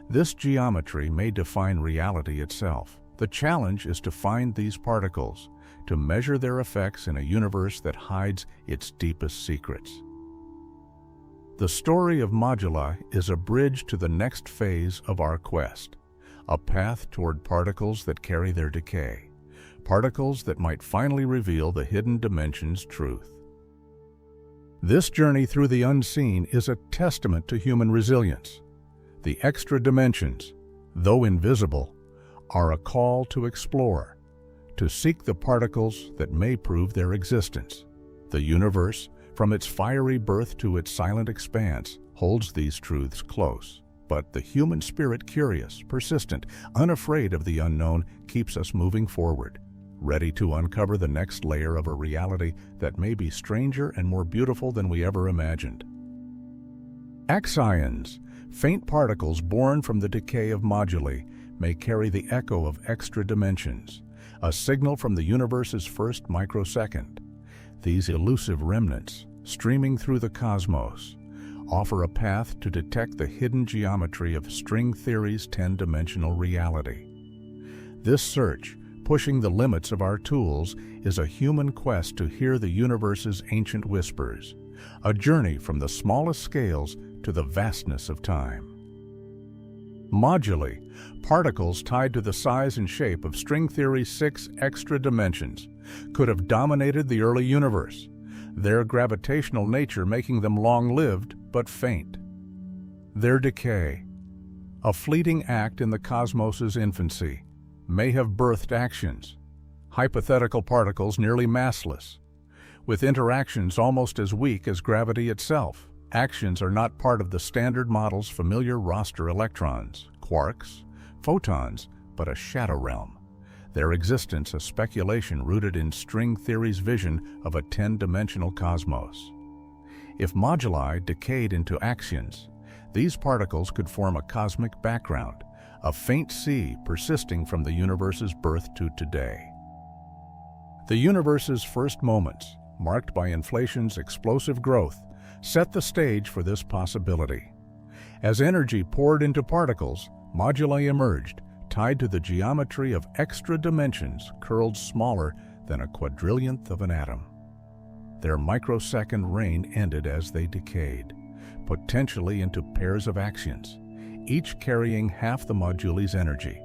this geometry may define reality itself. The challenge is to find these particles, to measure their effects in a universe that hides its deepest secrets. The story of moduli is a bridge to the next phase of our quest, a path toward particles that carry their decay, particles that might finally reveal the hidden dimension's truth. This journey through the unseen is a testament to human resilience. The extra dimensions, though invisible, are a call to explore, to seek the particles that may prove their existence. The universe, from its fiery birth to its silent expanse, holds these truths close, But the human spirit, curious, persistent, unafraid of the unknown, keeps us moving forward, ready to uncover the next layer of a reality that may be stranger and more beautiful than we ever imagined. Axions, faint particles born from the decay of moduli, may carry the echo of extra dimensions, a signal from the universe's first microsecond. These elusive remnants, streaming through the cosmos, offer a path to detect the hidden geometry of string theory's 10-dimensional reality. This search, pushing the limits of our tools, is a human quest to hear the universe's ancient whispers, a journey from the smallest scales to the vastness of time. Moduli, particles tied to the size and shape of string theory's 6 extra dimensions, could have dominated the early universe, their gravitational nature making them long-lived but faint. Their decay, a fleeting act in the cosmos's infancy, may have birthed axions, hypothetical particles nearly massless, with interactions almost as weak as gravity itself. Axions are not part of the Standard Model's familiar roster electrons, quarks, photons, but a shadow realm. Their existence a speculation rooted in string theory's vision of a 10-dimensional cosmos. If moduli decayed into axions, these particles could form a cosmic background, a faint sea persisting from the universe's birth to today. The universe's first moments, marked by inflation's explosive growth, set the stage for this possibility. As energy poured into particles, moduli emerged, tied to the geometry of extra dimensions curled smaller than a quadrillionth of an atom. Their microsecond reign ended as they decayed, potentially into pairs of axions, each carrying half the moduli's energy,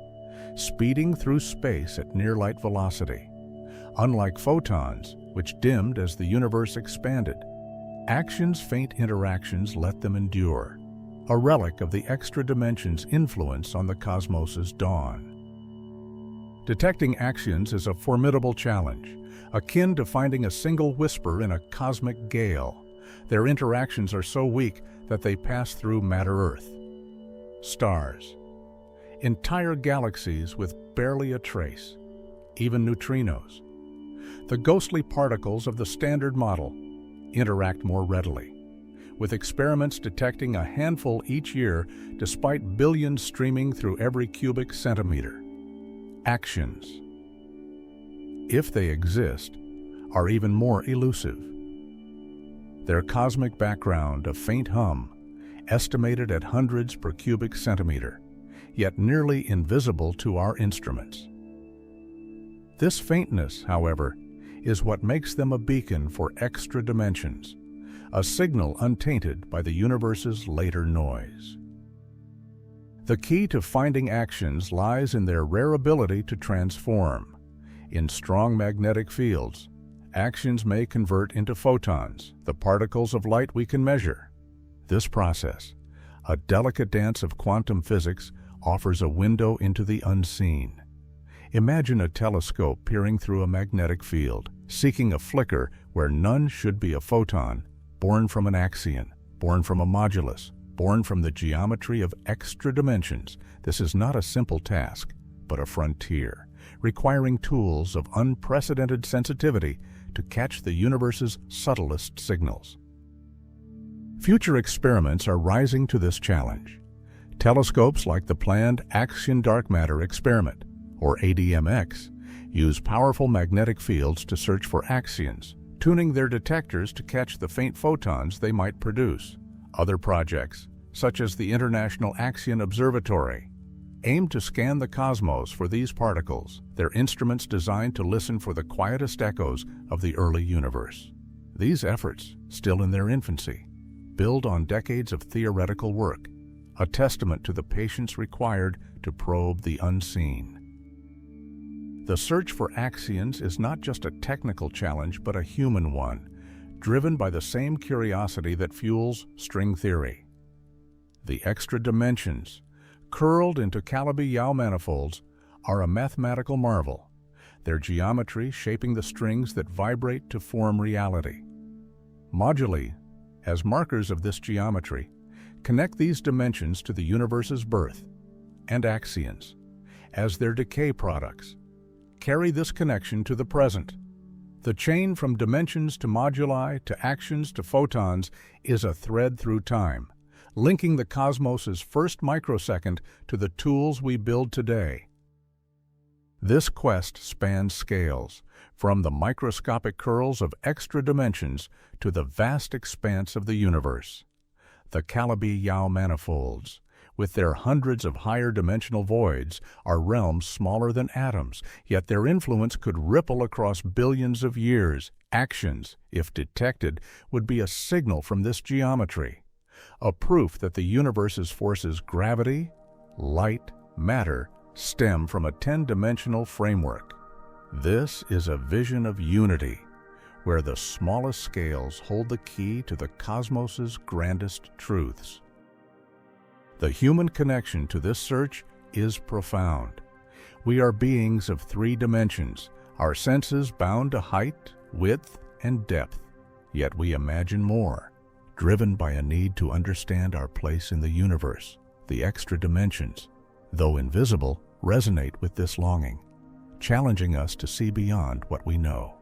speeding through space at near-light velocity. Unlike photons, which dimmed as the universe expanded, axions' faint interactions let them endure, a relic of the extra dimension's influence on the cosmos's dawn. Detecting axions is a formidable challenge, akin to finding a single whisper in a cosmic gale. Their interactions are so weak that they pass through matter-Earth. Stars, entire galaxies with barely a trace, even neutrinos. The ghostly particles of the Standard Model interact more readily, with experiments detecting a handful each year despite billions streaming through every cubic centimeter. Axions, if they exist, are even more elusive. Their cosmic background, a faint hum, estimated at hundreds per cubic centimeter, yet nearly invisible to our instruments. This faintness, however, is what makes them a beacon for extra dimensions, a signal untainted by the universe's later noise. The key to finding axions lies in their rare ability to transform. In strong magnetic fields, axions may convert into photons, the particles of light we can measure. This process, a delicate dance of quantum physics, offers a window into the unseen. Imagine a telescope peering through a magnetic field, seeking a flicker where none should be a photon, born from an axion, born from a modulus, born from the geometry of extra dimensions. This is not a simple task, but a frontier, requiring tools of unprecedented sensitivity to catch the universe's subtlest signals. Future experiments are rising to this challenge. Telescopes like the planned Axion Dark Matter Experiment, or ADMX, use powerful magnetic fields to search for axions, tuning their detectors to catch the faint photons they might produce. Other projects, such as the International Axion Observatory, aim to scan the cosmos for these particles, their instruments designed to listen for the quietest echoes of the early universe. These efforts, still in their infancy, build on decades of theoretical work, a testament to the patience required to probe the unseen. The search for axions is not just a technical challenge, but a human one, driven by the same curiosity that fuels string theory. The extra dimensions, curled into Calabi-Yau manifolds, are a mathematical marvel, their geometry shaping the strings that vibrate to form reality. Moduli, as markers of this geometry, connect these dimensions to the universe's birth, and axions, as their decay products, carry this connection to the present. The chain from dimensions to moduli to actions to photons is a thread through time, linking the cosmos's first microsecond to the tools we build today. This quest spans scales, from the microscopic curls of extra dimensions to the vast expanse of the universe. The Calabi-Yau manifolds, with their hundreds of higher dimensional voids, are realms smaller than atoms, yet their influence could ripple across billions of years. Actions, if detected, would be a signal from this geometry, a proof that the universe's forces gravity, light, matter stem from a 10-dimensional framework. This is a vision of unity, where the smallest scales hold the key to the cosmos's grandest truths. The human connection to this search is profound. We are beings of 3 dimensions, our senses bound to height, width, and depth. Yet we imagine more, driven by a need to understand our place in the universe. The extra dimensions, though invisible, resonate with this longing, challenging us to see beyond what we know.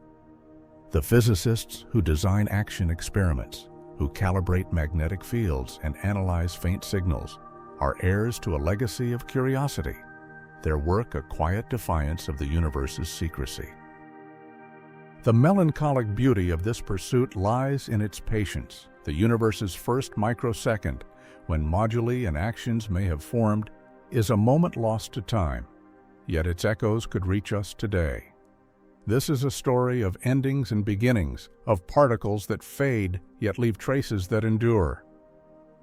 The physicists who design action experiments, who calibrate magnetic fields and analyze faint signals, are heirs to a legacy of curiosity, their work a quiet defiance of the universe's secrecy. The melancholic beauty of this pursuit lies in its patience. The universe's first microsecond, when moduli and actions may have formed, is a moment lost to time, yet its echoes could reach us today. This is a story of endings and beginnings, of particles that fade yet leave traces that endure.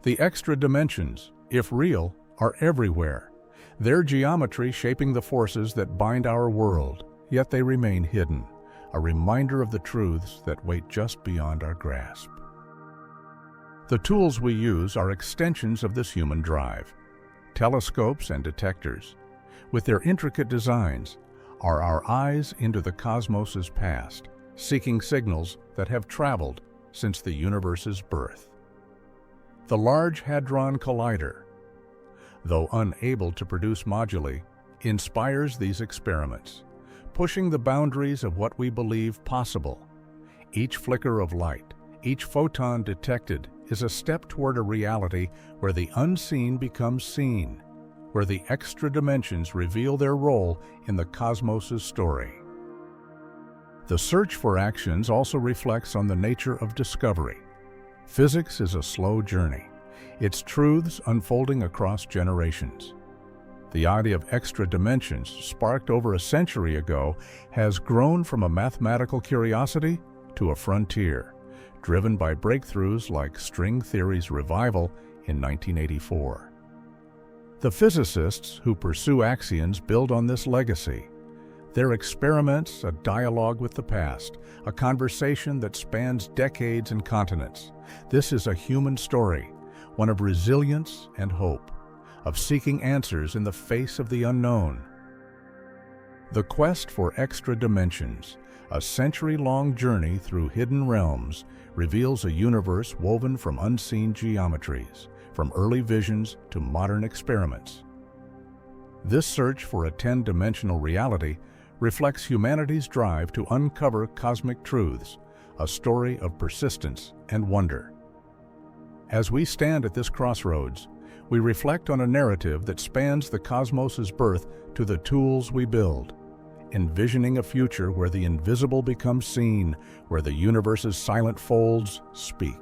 The extra dimensions, if real, are everywhere, their geometry shaping the forces that bind our world, yet they remain hidden, a reminder of the truths that wait just beyond our grasp. The tools we use are extensions of this human drive. Telescopes and detectors, with their intricate designs, are our eyes into the cosmos's past, seeking signals that have traveled since the universe's birth. The Large Hadron Collider, though unable to produce moduli, inspires these experiments, pushing the boundaries of what we believe possible. Each flicker of light, each photon detected, is a step toward a reality where the unseen becomes seen, where the extra dimensions reveal their role in the cosmos's story. The search for actions also reflects on the nature of discovery. Physics is a slow journey, its truths unfolding across generations. The idea of extra dimensions, sparked over a century ago, has grown from a mathematical curiosity to a frontier, driven by breakthroughs like string theory's revival in 1984. The physicists who pursue axions build on this legacy. Their experiments, a dialogue with the past, a conversation that spans decades and continents. This is a human story, one of resilience and hope, of seeking answers in the face of the unknown. The quest for extra dimensions, a century-long journey through hidden realms, reveals a universe woven from unseen geometries, from early visions to modern experiments. This search for a 10-dimensional reality reflects humanity's drive to uncover cosmic truths, a story of persistence and wonder. As we stand at this crossroads, we reflect on a narrative that spans the cosmos's birth to the tools we build, envisioning a future where the invisible becomes seen, where the universe's silent folds speak.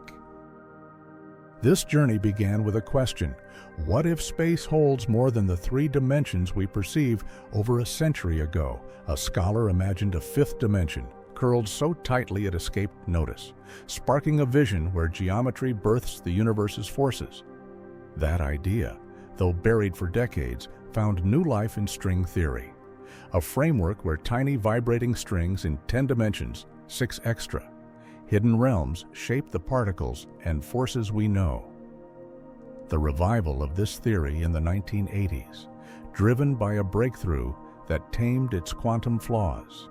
This journey began with a question: what if space holds more than the 3 dimensions we perceive? Over a century ago, a scholar imagined a 5th dimension, curled so tightly it escaped notice, sparking a vision where geometry births the universe's forces. That idea, though buried for decades, found new life in string theory, a framework where tiny vibrating strings in 10 dimensions, 6 extra, hidden realms shape the particles and forces we know. The revival of this theory in the 1980s, driven by a breakthrough that tamed its quantum flaws,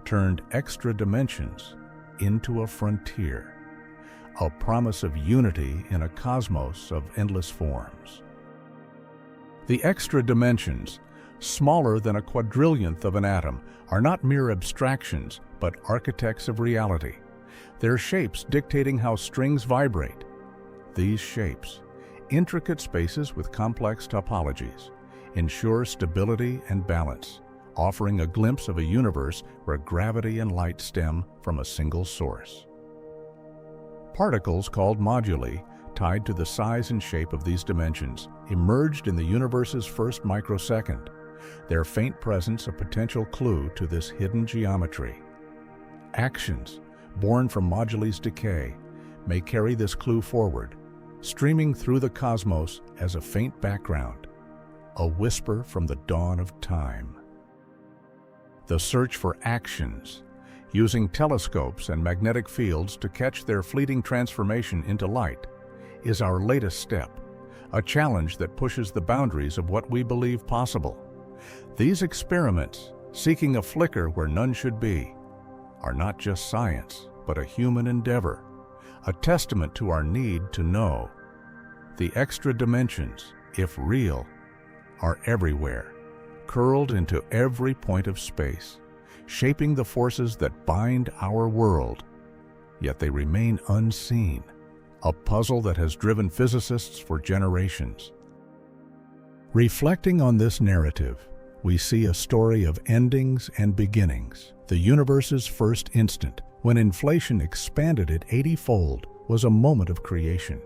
turned extra dimensions into a frontier, a promise of unity in a cosmos of endless forms. The extra dimensions, smaller than a quadrillionth of an atom, are not mere abstractions, but architects of reality, their shapes dictating how strings vibrate. These shapes, intricate spaces with complex topologies, ensure stability and balance, offering a glimpse of a universe where gravity and light stem from a single source. Particles called moduli, tied to the size and shape of these dimensions, emerged in the universe's first microsecond, their faint presence a potential clue to this hidden geometry. Actions, born from moduli's decay, may carry this clue forward, streaming through the cosmos as a faint background, a whisper from the dawn of time. The search for actions, using telescopes and magnetic fields to catch their fleeting transformation into light, is our latest step, a challenge that pushes the boundaries of what we believe possible. These experiments, seeking a flicker where none should be, are not just science, but a human endeavor, a testament to our need to know. The extra dimensions, if real, are everywhere, curled into every point of space, shaping the forces that bind our world. Yet they remain unseen, a puzzle that has driven physicists for generations. Reflecting on this narrative, we see a story of endings and beginnings. The universe's first instant, when inflation expanded it 80-fold, was a moment of creation,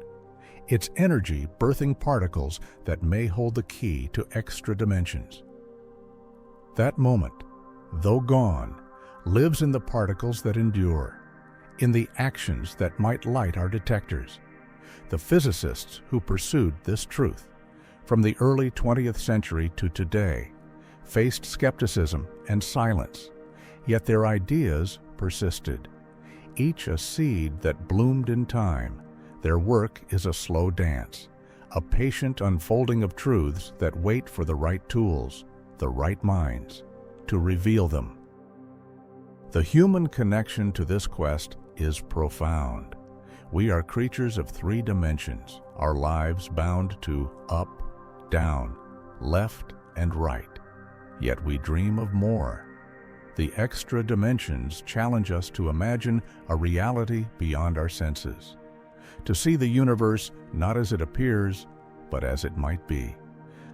its energy birthing particles that may hold the key to extra dimensions. That moment, though gone, lives in the particles that endure, in the actions that might light our detectors. The physicists who pursued this truth, from the early 20th century to today, faced skepticism and silence, yet their ideas persisted. Each a seed that bloomed in time, their work is a slow dance, a patient unfolding of truths that wait for the right tools, the right minds, to reveal them. The human connection to this quest is profound. We are creatures of three dimensions, our lives bound to up, down, left, and right. Yet we dream of more. The extra dimensions challenge us to imagine a reality beyond our senses, to see the universe not as it appears, but as it might be.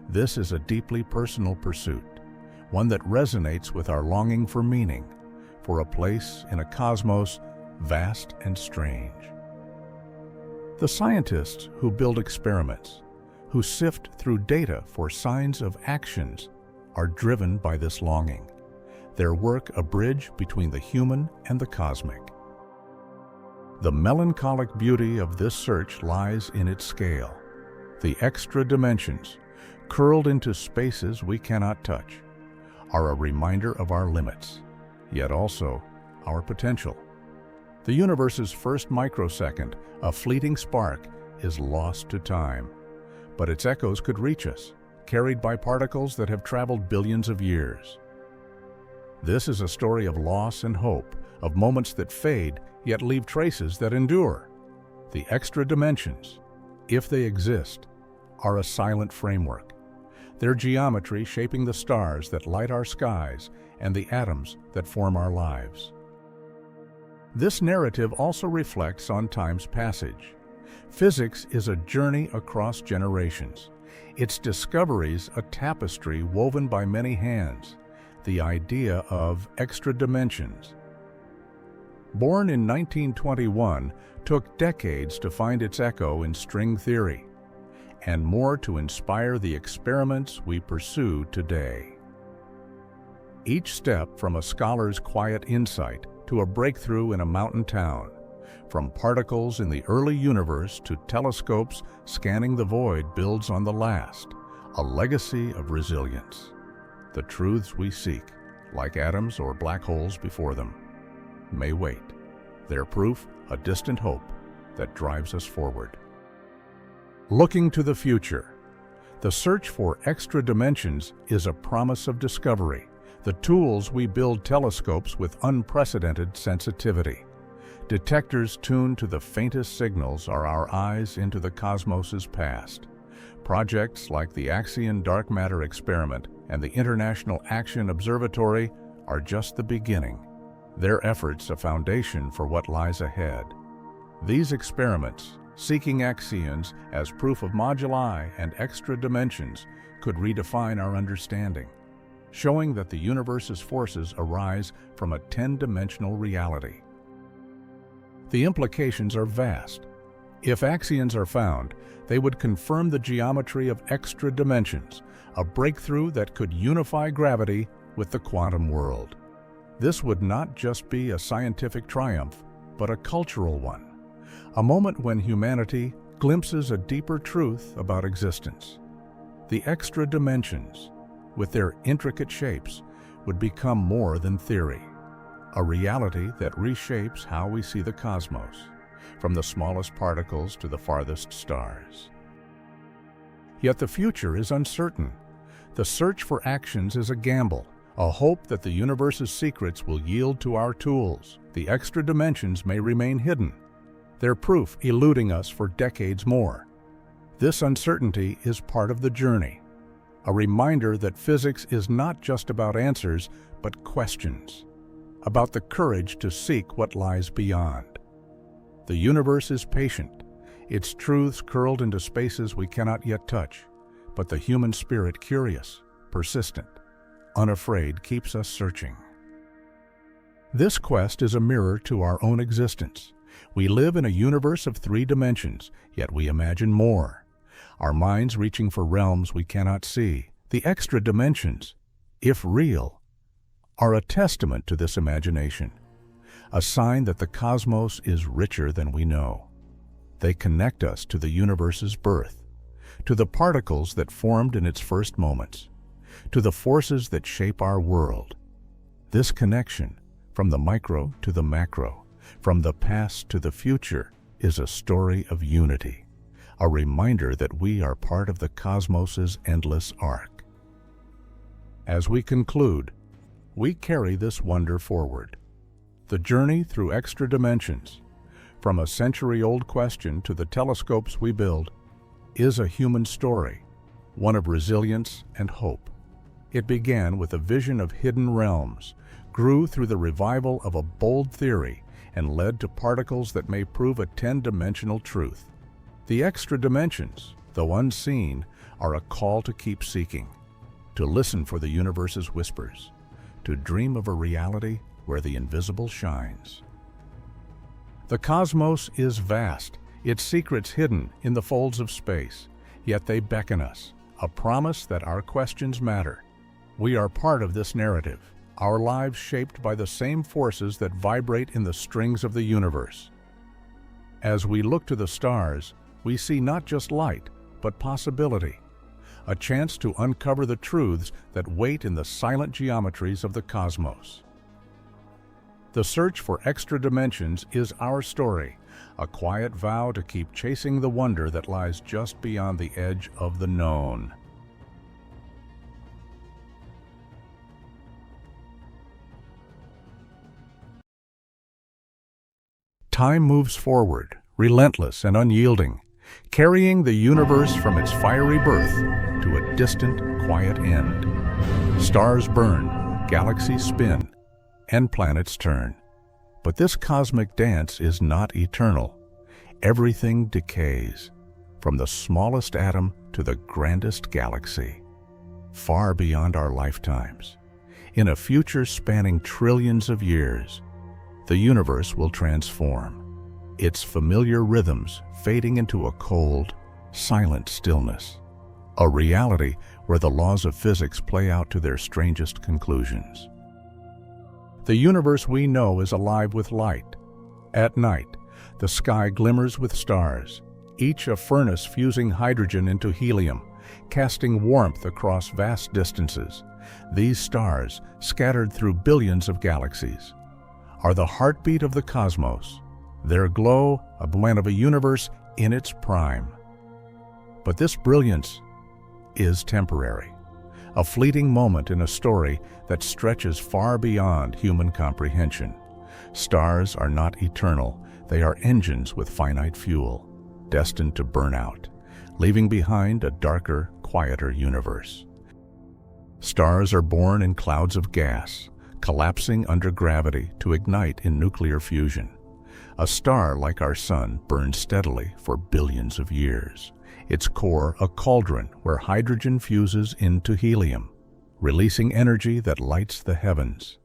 This is a deeply personal pursuit, one that resonates with our longing for meaning, for a place in a cosmos vast and strange. The scientists who build experiments, who sift through data for signs of actions, are driven by this longing, their work a bridge between the human and the cosmic. The melancholic beauty of this search lies in its scale. The extra dimensions, curled into spaces we cannot touch, are a reminder of our limits, yet also our potential. The universe's first microsecond, a fleeting spark, is lost to time, but its echoes could reach us, carried by particles that have traveled billions of years. This is a story of loss and hope, of moments that fade yet leave traces that endure. The extra dimensions, if they exist, are a silent framework, their geometry shaping the stars that light our skies and the atoms that form our lives. This narrative also reflects on time's passage. Physics is a journey across generations, its discoveries a tapestry woven by many hands, the idea of extra dimensions. Born in 1921, took decades to find its echo in string theory, and more to inspire the experiments we pursue today. Each step from a scholar's quiet insight to a breakthrough in a mountain town, from particles in the early universe to telescopes scanning the void, builds on the last, a legacy of resilience. The truths we seek, like atoms or black holes before them, may wait, their proof a distant hope that drives us forward. Looking to the future, the search for extra dimensions is a promise of discovery, the tools we build telescopes with unprecedented sensitivity. Detectors tuned to the faintest signals are our eyes into the cosmos's past. Projects like the Axion Dark Matter Experiment and the International Action Observatory are just the beginning. Their efforts a foundation for what lies ahead. These experiments, seeking axions as proof of moduli and extra dimensions, could redefine our understanding, showing that the universe's forces arise from a 10-dimensional reality. The implications are vast. If axions are found, they would confirm the geometry of extra dimensions, a breakthrough that could unify gravity with the quantum world. This would not just be a scientific triumph, but a cultural one, a moment when humanity glimpses a deeper truth about existence. The extra dimensions, with their intricate shapes, would become more than theory, a reality that reshapes how we see the cosmos, from the smallest particles to the farthest stars. Yet the future is uncertain. The search for axions is a gamble, a hope that the universe's secrets will yield to our tools. The extra dimensions may remain hidden, their proof eluding us for decades more. This uncertainty is part of the journey, a reminder that physics is not just about answers, but questions, about the courage to seek what lies beyond. The universe is patient, its truths curled into spaces we cannot yet touch, but the human spirit curious, persistent, unafraid keeps us searching. This quest is a mirror to our own existence. We live in a universe of 3 dimensions, yet we imagine more. Our minds reaching for realms we cannot see. The extra dimensions, if real, are a testament to this imagination, a sign that the cosmos is richer than we know. They connect us to the universe's birth, to the particles that formed in its first moments, to the forces that shape our world. This connection, from the micro to the macro, from the past to the future, is a story of unity, a reminder that we are part of the cosmos's endless arc. As we conclude, we carry this wonder forward. The journey through extra dimensions, from a century-old question to the telescopes we build, is a human story, one of resilience and hope. It began with a vision of hidden realms, grew through the revival of a bold theory, and led to particles that may prove a 10-dimensional truth. The extra dimensions, though unseen, are a call to keep seeking, to listen for the universe's whispers, to dream of a reality where the invisible shines. The cosmos is vast, its secrets hidden in the folds of space, yet they beckon us, a promise that our questions matter. We are part of this narrative, our lives shaped by the same forces that vibrate in the strings of the universe. As we look to the stars, we see not just light, but possibility, a chance to uncover the truths that wait in the silent geometries of the cosmos. The search for extra dimensions is our story, a quiet vow to keep chasing the wonder that lies just beyond the edge of the known. Time moves forward, relentless and unyielding, carrying the universe from its fiery birth to a distant, quiet end. Stars burn, galaxies spin, and planets turn. But this cosmic dance is not eternal. Everything decays, from the smallest atom to the grandest galaxy, far beyond our lifetimes. In a future spanning trillions of years, the universe will transform, its familiar rhythms fading into a cold, silent stillness, a reality where the laws of physics play out to their strangest conclusions. The universe we know is alive with light. At night, the sky glimmers with stars, each a furnace fusing hydrogen into helium, casting warmth across vast distances. These stars, scattered through billions of galaxies, are the heartbeat of the cosmos, their glow a blend of a universe in its prime. But this brilliance is temporary, a fleeting moment in a story that stretches far beyond human comprehension. Stars are not eternal. They are engines with finite fuel, destined to burn out, leaving behind a darker, quieter universe. Stars are born in clouds of gas, collapsing under gravity to ignite in nuclear fusion. A star like our Sun burns steadily for billions of years, its core a cauldron where hydrogen fuses into helium, releasing energy that lights the heavens.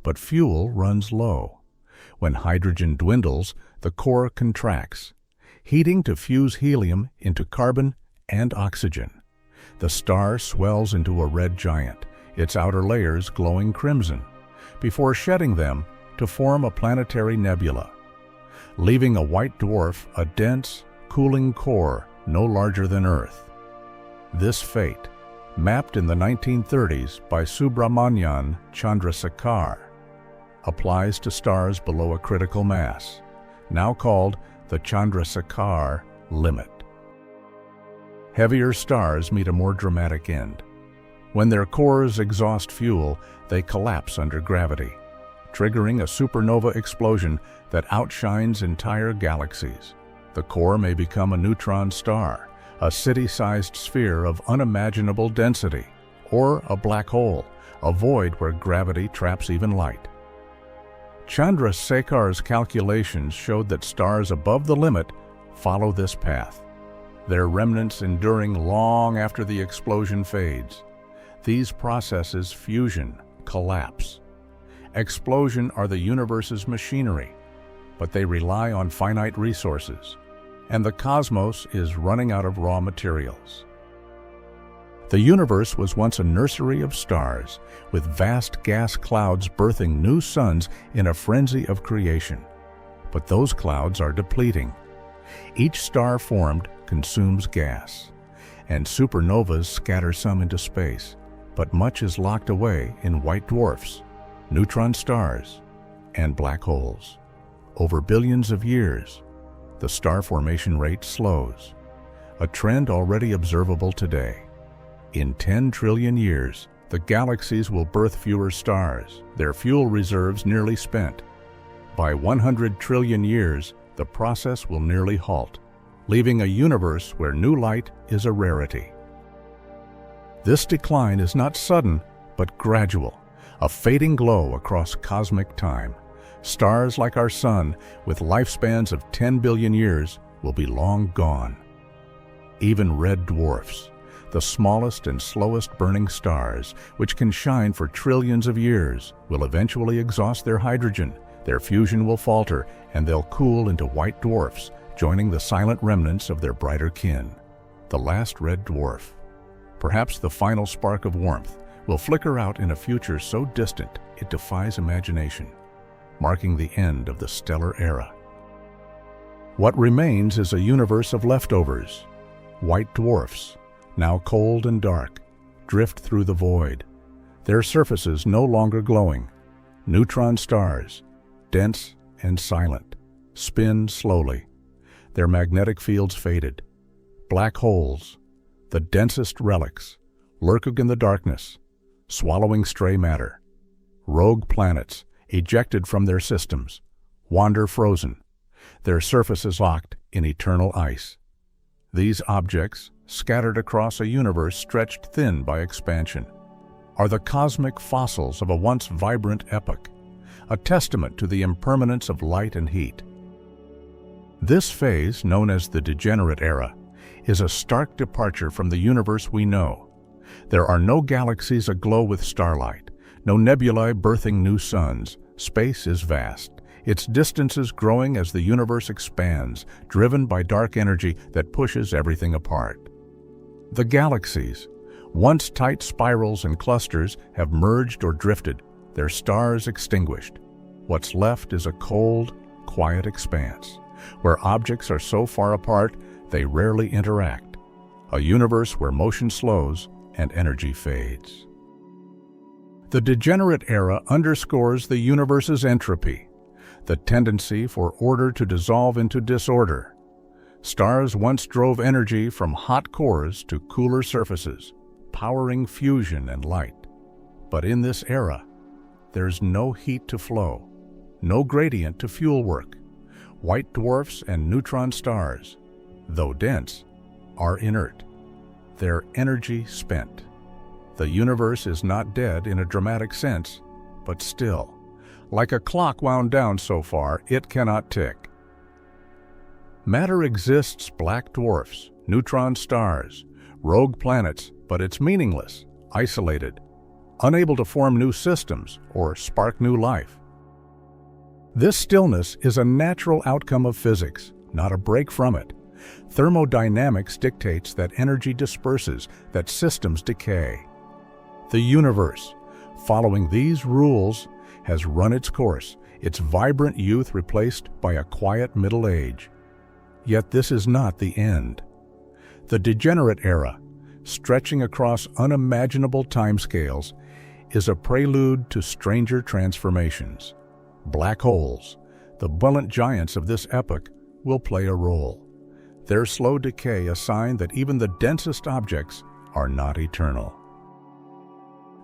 But fuel runs low. When hydrogen dwindles, the core contracts, heating to fuse helium into carbon and oxygen. The star swells into a red giant, its outer layers glowing crimson, before shedding them to form a planetary nebula, leaving a white dwarf, a dense, cooling core no larger than Earth. This fate, mapped in the 1930s by Subrahmanyan Chandrasekhar, applies to stars below a critical mass, now called the Chandrasekhar limit. Heavier stars meet a more dramatic end. When their cores exhaust fuel, they collapse under gravity, triggering a supernova explosion that outshines entire galaxies. The core may become a neutron star, a city-sized sphere of unimaginable density, or a black hole, a void where gravity traps even light. Chandrasekhar's calculations showed that stars above the limit follow this path, their remnants enduring long after the explosion fades. These processes fusion, collapse. Explosion are the universe's machinery, but they rely on finite resources, and the cosmos is running out of raw materials. The universe was once a nursery of stars, with vast gas clouds birthing new suns in a frenzy of creation. But those clouds are depleting. Each star formed consumes gas, and supernovas scatter some into space, but much is locked away in white dwarfs, neutron stars, and black holes. Over billions of years, the star formation rate slows, a trend already observable today. In 10 trillion years, the galaxies will birth fewer stars, their fuel reserves nearly spent. By 100 trillion years, the process will nearly halt, leaving a universe where new light is a rarity. This decline is not sudden, but gradual, a fading glow across cosmic time. Stars like our Sun, with lifespans of 10 billion years, will be long gone. Even red dwarfs, the smallest and slowest burning stars, which can shine for trillions of years, will eventually exhaust their hydrogen, their fusion will falter, and they'll cool into white dwarfs, joining the silent remnants of their brighter kin. The last red dwarf, perhaps the final spark of warmth, will flicker out in a future so distant it defies imagination, marking the end of the stellar era. What remains is a universe of leftovers. White dwarfs, now cold and dark, drift through the void, their surfaces no longer glowing. Neutron stars, dense and silent, spin slowly, their magnetic fields faded. Black holes, the densest relics, lurk in the darkness, swallowing stray matter. Rogue planets, ejected from their systems, wander frozen, their surfaces locked in eternal ice. These objects, scattered across a universe stretched thin by expansion, are the cosmic fossils of a once vibrant epoch, a testament to the impermanence of light and heat. This phase, known as the degenerate era, is a stark departure from the universe we know. There are no galaxies aglow with starlight, no nebulae birthing new suns. Space is vast, its distances growing as the universe expands, driven by dark energy that pushes everything apart. The galaxies, once tight spirals and clusters, have merged or drifted, their stars extinguished. What's left is a cold, quiet expanse, where objects are so far apart they rarely interact, a universe where motion slows and energy fades. The degenerate era underscores the universe's entropy, the tendency for order to dissolve into disorder. Stars once drove energy from hot cores to cooler surfaces, powering fusion and light. But in this era, there's no heat to flow, no gradient to fuel work. White dwarfs and neutron stars, though dense, are inert, their energy spent. The universe is not dead in a dramatic sense, but still, like a clock wound down so far, it cannot tick. Matter exists, black dwarfs, neutron stars, rogue planets, but it's meaningless, isolated, unable to form new systems or spark new life. This stillness is a natural outcome of physics, not a break from it. Thermodynamics dictates that energy disperses, that systems decay. The universe, following these rules, has run its course, its vibrant youth replaced by a quiet middle age. Yet this is not the end. The degenerate era, stretching across unimaginable timescales, is a prelude to stranger transformations. Black holes, the brilliant giants of this epoch, will play a role. Their slow decay a sign that even the densest objects are not eternal.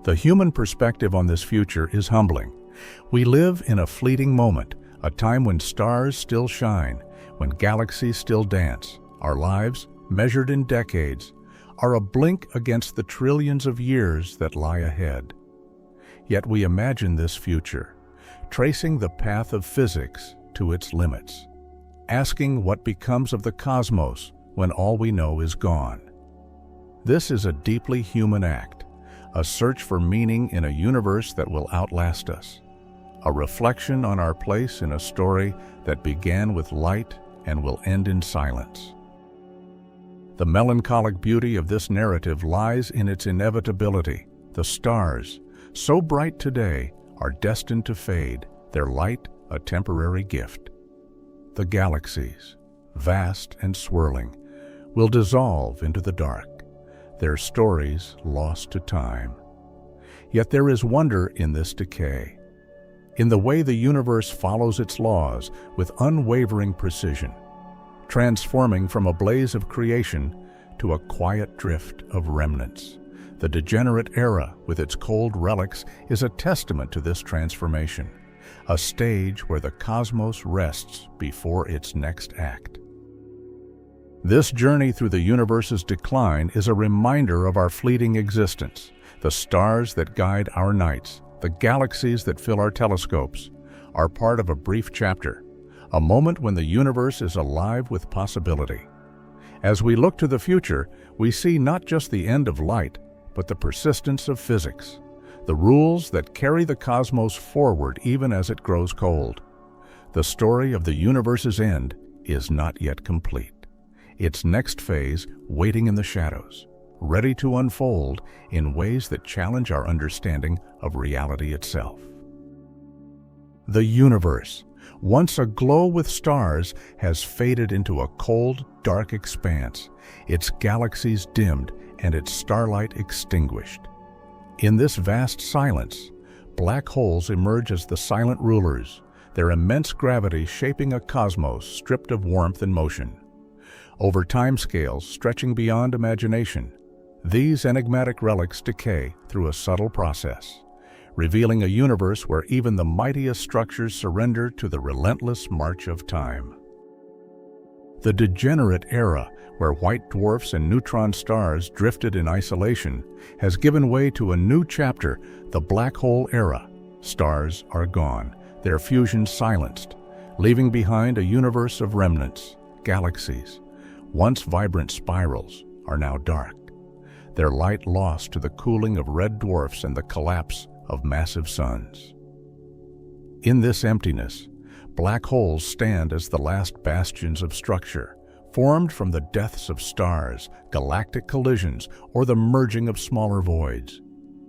The human perspective on this future is humbling. We live in a fleeting moment, a time when stars still shine, when galaxies still dance. Our lives, measured in decades, are a blink against the trillions of years that lie ahead. Yet we imagine this future, tracing the path of physics to its limits, asking what becomes of the cosmos when all we know is gone. This is a deeply human act, a search for meaning in a universe that will outlast us, a reflection on our place in a story that began with light and will end in silence. The melancholic beauty of this narrative lies in its inevitability. The stars, so bright today, are destined to fade, their light a temporary gift. The galaxies, vast and swirling, will dissolve into the dark, their stories lost to time. Yet there is wonder in this decay, in the way the universe follows its laws with unwavering precision, transforming from a blaze of creation to a quiet drift of remnants. The degenerate era, with its cold relics, is a testament to this transformation, a stage where the cosmos rests before its next act. This journey through the universe's decline is a reminder of our fleeting existence. The stars that guide our nights, the galaxies that fill our telescopes, are part of a brief chapter, a moment when the universe is alive with possibility. As we look to the future, we see not just the end of light, but the persistence of physics, the rules that carry the cosmos forward even as it grows cold. The story of the universe's end is not yet complete. Its next phase waiting in the shadows, ready to unfold in ways that challenge our understanding of reality itself. The universe, once aglow with stars, has faded into a cold, dark expanse, its galaxies dimmed and its starlight extinguished. In this vast silence, black holes emerge as the silent rulers, their immense gravity shaping a cosmos stripped of warmth and motion. Over timescales stretching beyond imagination, these enigmatic relics decay through a subtle process, revealing a universe where even the mightiest structures surrender to the relentless march of time. The degenerate era, where white dwarfs and neutron stars drifted in isolation, has given way to a new chapter, the black hole era. Stars are gone, their fusion silenced, leaving behind a universe of remnants. Galaxies, once vibrant spirals, are now dark, their light lost to the cooling of red dwarfs and the collapse of massive suns. In this emptiness, black holes stand as the last bastions of structure, formed from the deaths of stars, galactic collisions, or the merging of smaller voids.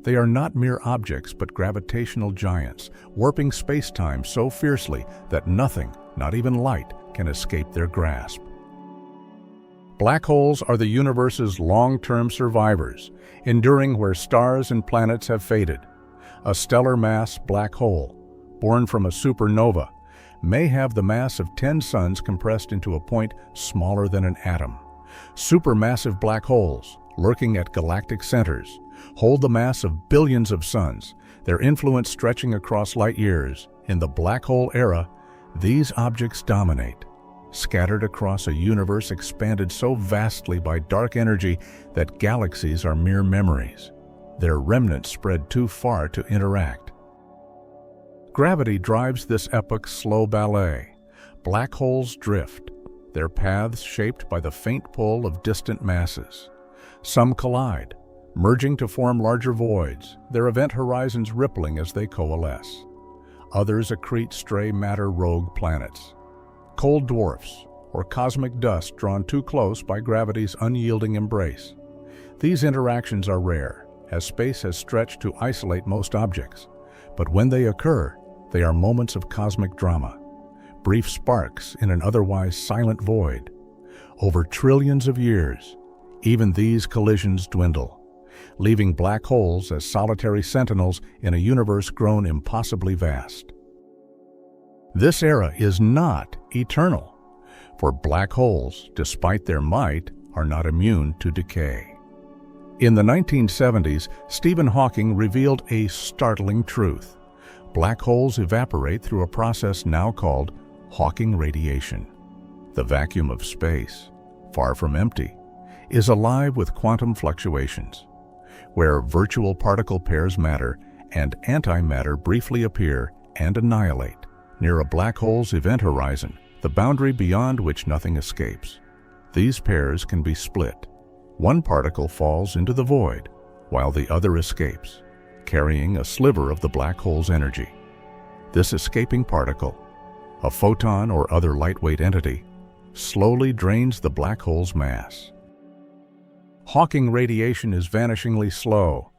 They are not mere objects but gravitational giants, warping space-time so fiercely that nothing, not even light, can escape their grasp. Black holes are the universe's long-term survivors, enduring where stars and planets have faded. A stellar mass black hole, born from a supernova, may have the mass of 10 suns compressed into a point smaller than an atom. Supermassive black holes, lurking at galactic centers, hold the mass of billions of suns, their influence stretching across light years, In the black hole era, these objects dominate, scattered across a universe expanded so vastly by dark energy that galaxies are mere memories, their remnants spread too far to interact. Gravity drives this epoch's slow ballet. Black holes drift, their paths shaped by the faint pull of distant masses. Some collide, merging to form larger voids, their event horizons rippling as they coalesce. Others accrete stray matter rogue planets, cold dwarfs, or cosmic dust drawn too close by gravity's unyielding embrace. These interactions are rare, as space has stretched to isolate most objects, but when they occur, they are moments of cosmic drama, brief sparks in an otherwise silent void. Over trillions of years, even these collisions dwindle, leaving black holes as solitary sentinels in a universe grown impossibly vast. This era is not eternal, for black holes, despite their might, are not immune to decay. In the 1970s, Stephen Hawking revealed a startling truth. Black holes evaporate through a process now called Hawking radiation. The vacuum of space, far from empty, is alive with quantum fluctuations, where virtual particle pairs matter and antimatter briefly appear and annihilate near a black hole's event horizon, the boundary beyond which nothing escapes. These pairs can be split. One particle falls into the void, while the other escapes, carrying a sliver of the black hole's energy. This escaping particle, a photon or other lightweight entity, slowly drains the black hole's mass. Hawking radiation is vanishingly slow.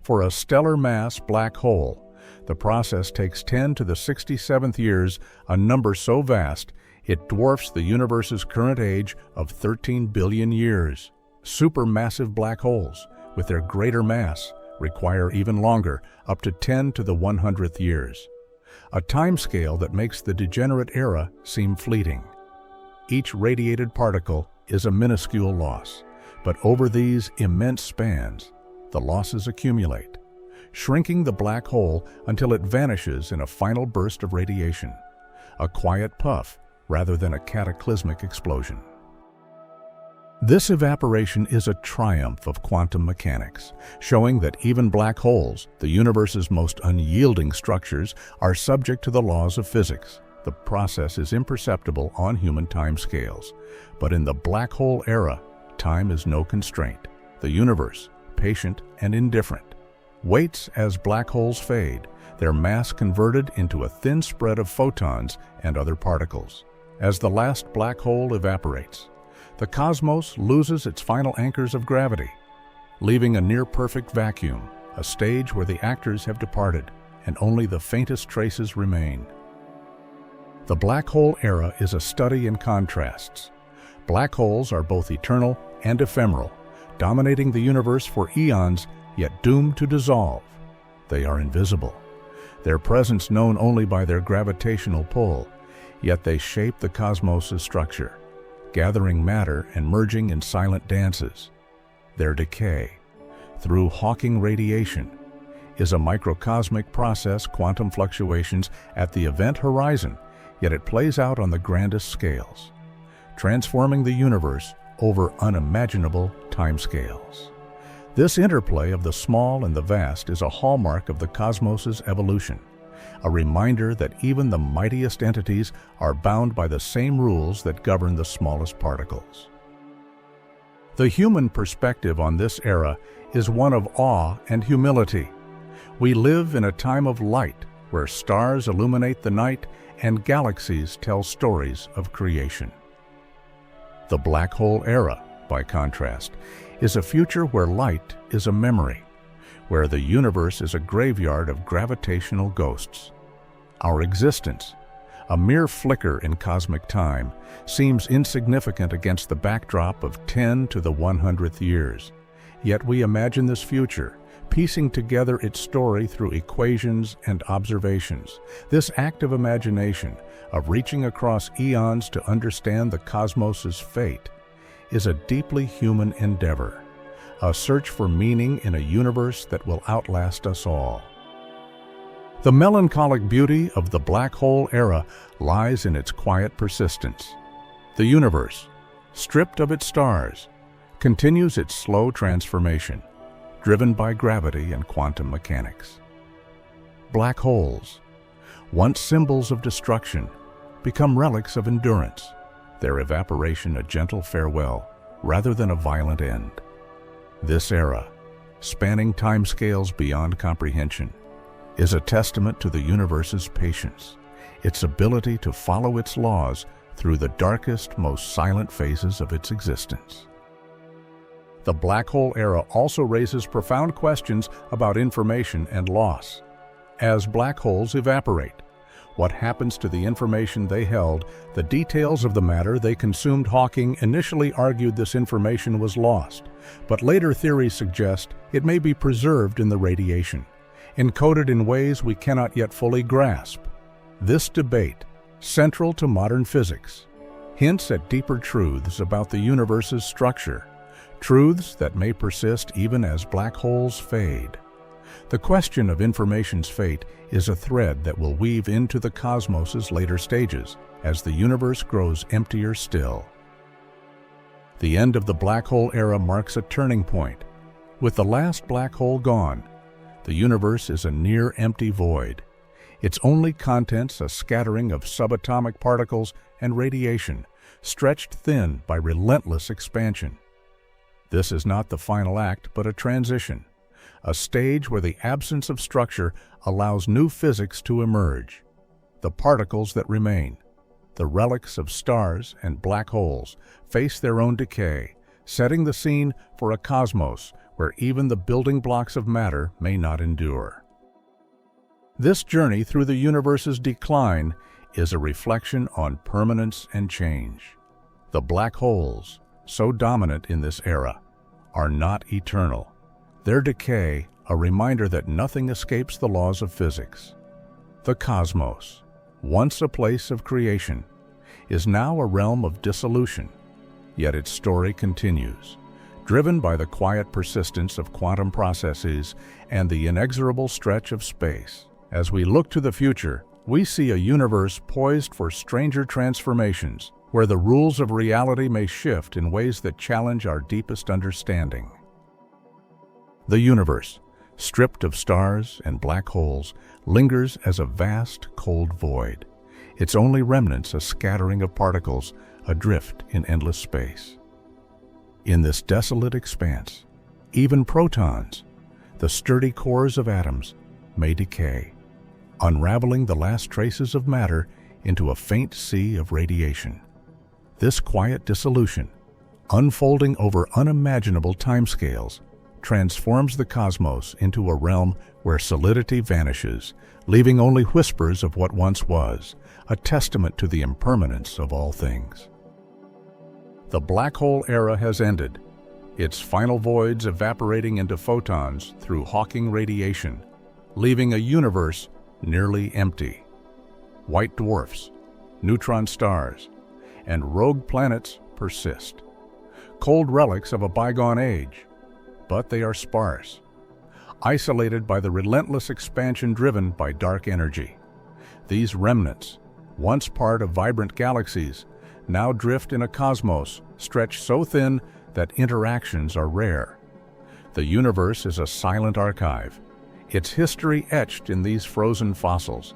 For a stellar mass black hole, the process takes 10 to the 67th years, a number so vast it dwarfs the universe's current age of 13 billion years. Supermassive black holes, with their greater mass, require even longer, up to 10 to the 100th years. A timescale that makes the degenerate era seem fleeting. Each radiated particle is a minuscule loss, but over these immense spans, the losses accumulate, shrinking the black hole until it vanishes in a final burst of radiation, a quiet puff rather than a cataclysmic explosion. This evaporation is a triumph of quantum mechanics, showing that even black holes, the universe's most unyielding structures, are subject to the laws of physics. The process is imperceptible on human timescales, but in the black hole era, time is no constraint. The universe, patient and indifferent, waits as black holes fade, their mass converted into a thin spread of photons and other particles. As the last black hole evaporates, the cosmos loses its final anchors of gravity, leaving a near-perfect vacuum, a stage where the actors have departed and only the faintest traces remain. The black hole era is a study in contrasts. Black holes are both eternal and ephemeral, dominating the universe for eons, yet doomed to dissolve. They are invisible, their presence known only by their gravitational pull, yet they shape the cosmos's structure, gathering matter and merging in silent dances. Their decay, through Hawking radiation, is a microcosmic process, quantum fluctuations at the event horizon, yet it plays out on the grandest scales, transforming the universe over unimaginable timescales. This interplay of the small and the vast is a hallmark of the cosmos's evolution, a reminder that even the mightiest entities are bound by the same rules that govern the smallest particles. The human perspective on this era is one of awe and humility. We live in a time of light, where stars illuminate the night and galaxies tell stories of creation. The black hole era, by contrast, is a future where light is a memory, where the universe is a graveyard of gravitational ghosts. Our existence, a mere flicker in cosmic time, seems insignificant against the backdrop of 10 to the 100th years. Yet we imagine this future, piecing together its story through equations and observations. This act of imagination, of reaching across eons to understand the cosmos's fate, is a deeply human endeavor, a search for meaning in a universe that will outlast us all. The melancholic beauty of the black hole era lies in its quiet persistence. The universe, stripped of its stars, continues its slow transformation, driven by gravity and quantum mechanics. Black holes, once symbols of destruction, become relics of endurance, their evaporation a gentle farewell rather than a violent end. This era, spanning timescales beyond comprehension, is a testament to the universe's patience, its ability to follow its laws through the darkest, most silent phases of its existence. The black hole era also raises profound questions about information and loss. As black holes evaporate, what happens to the information they held? The details of the matter they consumed. Hawking initially argued this information was lost, but later theories suggest it may be preserved in the radiation, encoded in ways we cannot yet fully grasp. This debate, central to modern physics, hints at deeper truths about the universe's structure, truths that may persist even as black holes fade. The question of information's fate is a thread that will weave into the cosmos's later stages as the universe grows emptier still. The end of the black hole era marks a turning point. With the last black hole gone, the universe is a near-empty void, its only contents a scattering of subatomic particles and radiation, stretched thin by relentless expansion. This is not the final act, but a transition, a stage where the absence of structure allows new physics to emerge. The particles that remain, the relics of stars and black holes, face their own decay, setting the scene for a cosmos where even the building blocks of matter may not endure. This journey through the universe's decline is a reflection on permanence and change. The black holes, so dominant in this era, are not eternal. Their decay, a reminder that nothing escapes the laws of physics. The cosmos, once a place of creation, is now a realm of dissolution, yet its story continues, driven by the quiet persistence of quantum processes and the inexorable stretch of space. As we look to the future, we see a universe poised for stranger transformations, where the rules of reality may shift in ways that challenge our deepest understanding. The universe, stripped of stars and black holes, lingers as a vast, cold void, its only remnants a scattering of particles adrift in endless space. In this desolate expanse, even protons, the sturdy cores of atoms, may decay, unraveling the last traces of matter into a faint sea of radiation. This quiet dissolution, unfolding over unimaginable timescales, transforms the cosmos into a realm where solidity vanishes, leaving only whispers of what once was, a testament to the impermanence of all things. The black hole era has ended, its final voids evaporating into photons through Hawking radiation, leaving a universe nearly empty. White dwarfs, neutron stars, and rogue planets persist, cold relics of a bygone age, but they are sparse, isolated by the relentless expansion driven by dark energy. These remnants, once part of vibrant galaxies, now drift in a cosmos stretched so thin that interactions are rare. The universe is a silent archive, its history etched in these frozen fossils,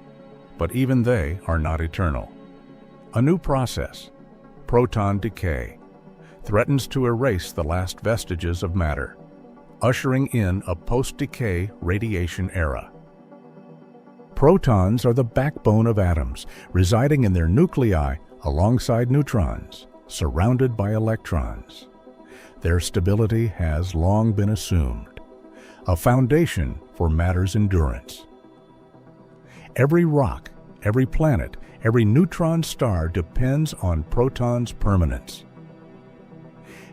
but even they are not eternal. A new process, proton decay, threatens to erase the last vestiges of matter, ushering in a post-decay radiation era. Protons are the backbone of atoms, residing in their nuclei alongside neutrons, surrounded by electrons. Their stability has long been assumed, a foundation for matter's endurance. Every rock, every planet, every neutron star depends on protons' permanence.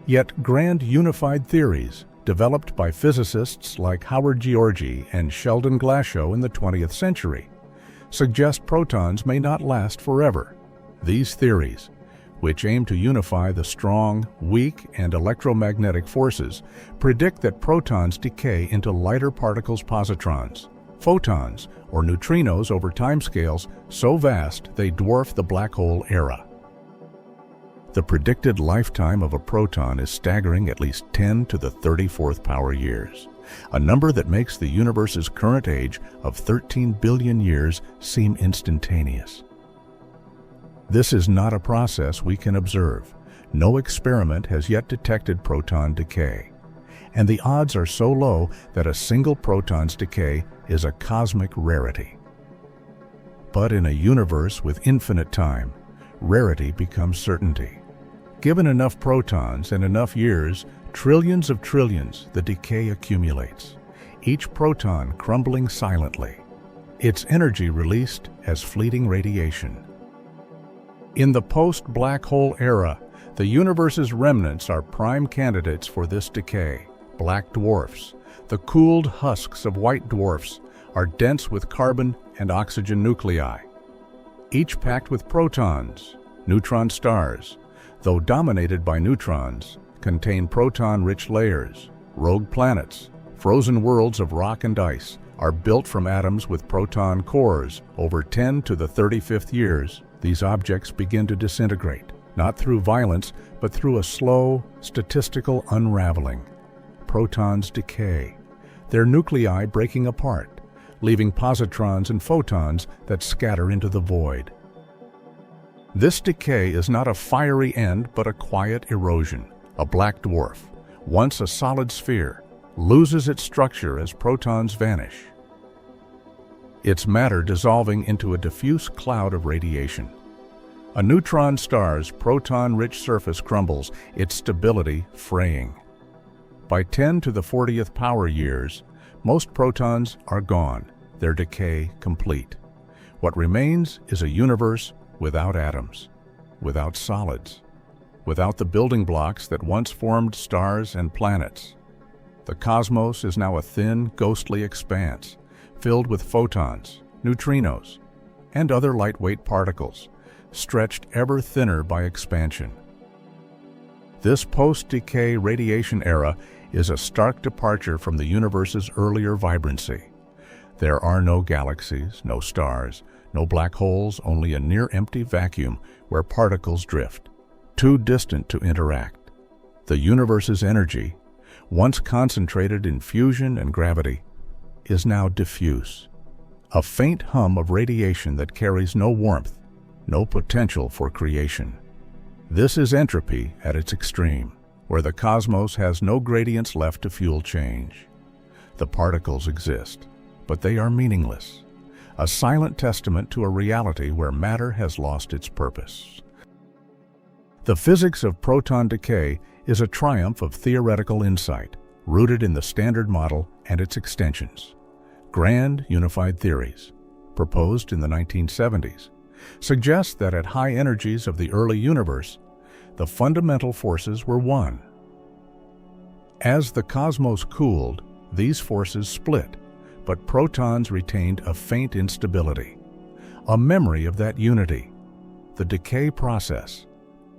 Yet grand unified theories, developed by physicists like Howard Georgi and Sheldon Glashow in the 20th century, suggest protons may not last forever. These theories, which aim to unify the strong, weak, and electromagnetic forces, predict that protons decay into lighter particles, positrons, photons, or neutrinos over timescales so vast they dwarf the black hole era. The predicted lifetime of a proton is staggering at least 10 to the 34th power years, a number that makes the universe's current age of 13 billion years seem instantaneous. This is not a process we can observe. No experiment has yet detected proton decay, and the odds are so low that a single proton's decay is a cosmic rarity. But in a universe with infinite time, rarity becomes certainty. Given enough protons and enough years, trillions of trillions, the decay accumulates, each proton crumbling silently, its energy released as fleeting radiation. In the post-black hole era, the universe's remnants are prime candidates for this decay. Black dwarfs, the cooled husks of white dwarfs, are dense with carbon and oxygen nuclei, each packed with protons. Neutron stars, though dominated by neutrons, contain proton-rich layers. Rogue planets, frozen worlds of rock and ice, are built from atoms with proton cores. Over 10 to the 35th years, these objects begin to disintegrate, not through violence, but through a slow, statistical unraveling. Protons decay, their nuclei breaking apart, leaving positrons and photons that scatter into the void. This decay is not a fiery end, but a quiet erosion. A black dwarf, once a solid sphere, loses its structure as protons vanish, its matter dissolving into a diffuse cloud of radiation. A neutron star's proton-rich surface crumbles, its stability fraying. By 10 to the 40th power years, most protons are gone, their decay complete. What remains is a universe without atoms, without solids, without the building blocks that once formed stars and planets. The cosmos is now a thin, ghostly expanse, filled with photons, neutrinos, and other lightweight particles, stretched ever thinner by expansion. This post-decay radiation era is a stark departure from the universe's earlier vibrancy. There are no galaxies, no stars, no black holes, only a near-empty vacuum where particles drift, too distant to interact. The universe's energy, once concentrated in fusion and gravity, is now diffuse, a faint hum of radiation that carries no warmth, no potential for creation. This is entropy at its extreme, where the cosmos has no gradients left to fuel change. The particles exist, but they are meaningless, a silent testament to a reality where matter has lost its purpose. The physics of proton decay is a triumph of theoretical insight, rooted in the Standard Model and its extensions. Grand unified theories, proposed in the 1970s, suggest that at high energies of the early universe, the fundamental forces were one. As the cosmos cooled, these forces split, but protons retained a faint instability, a memory of that unity. The decay process,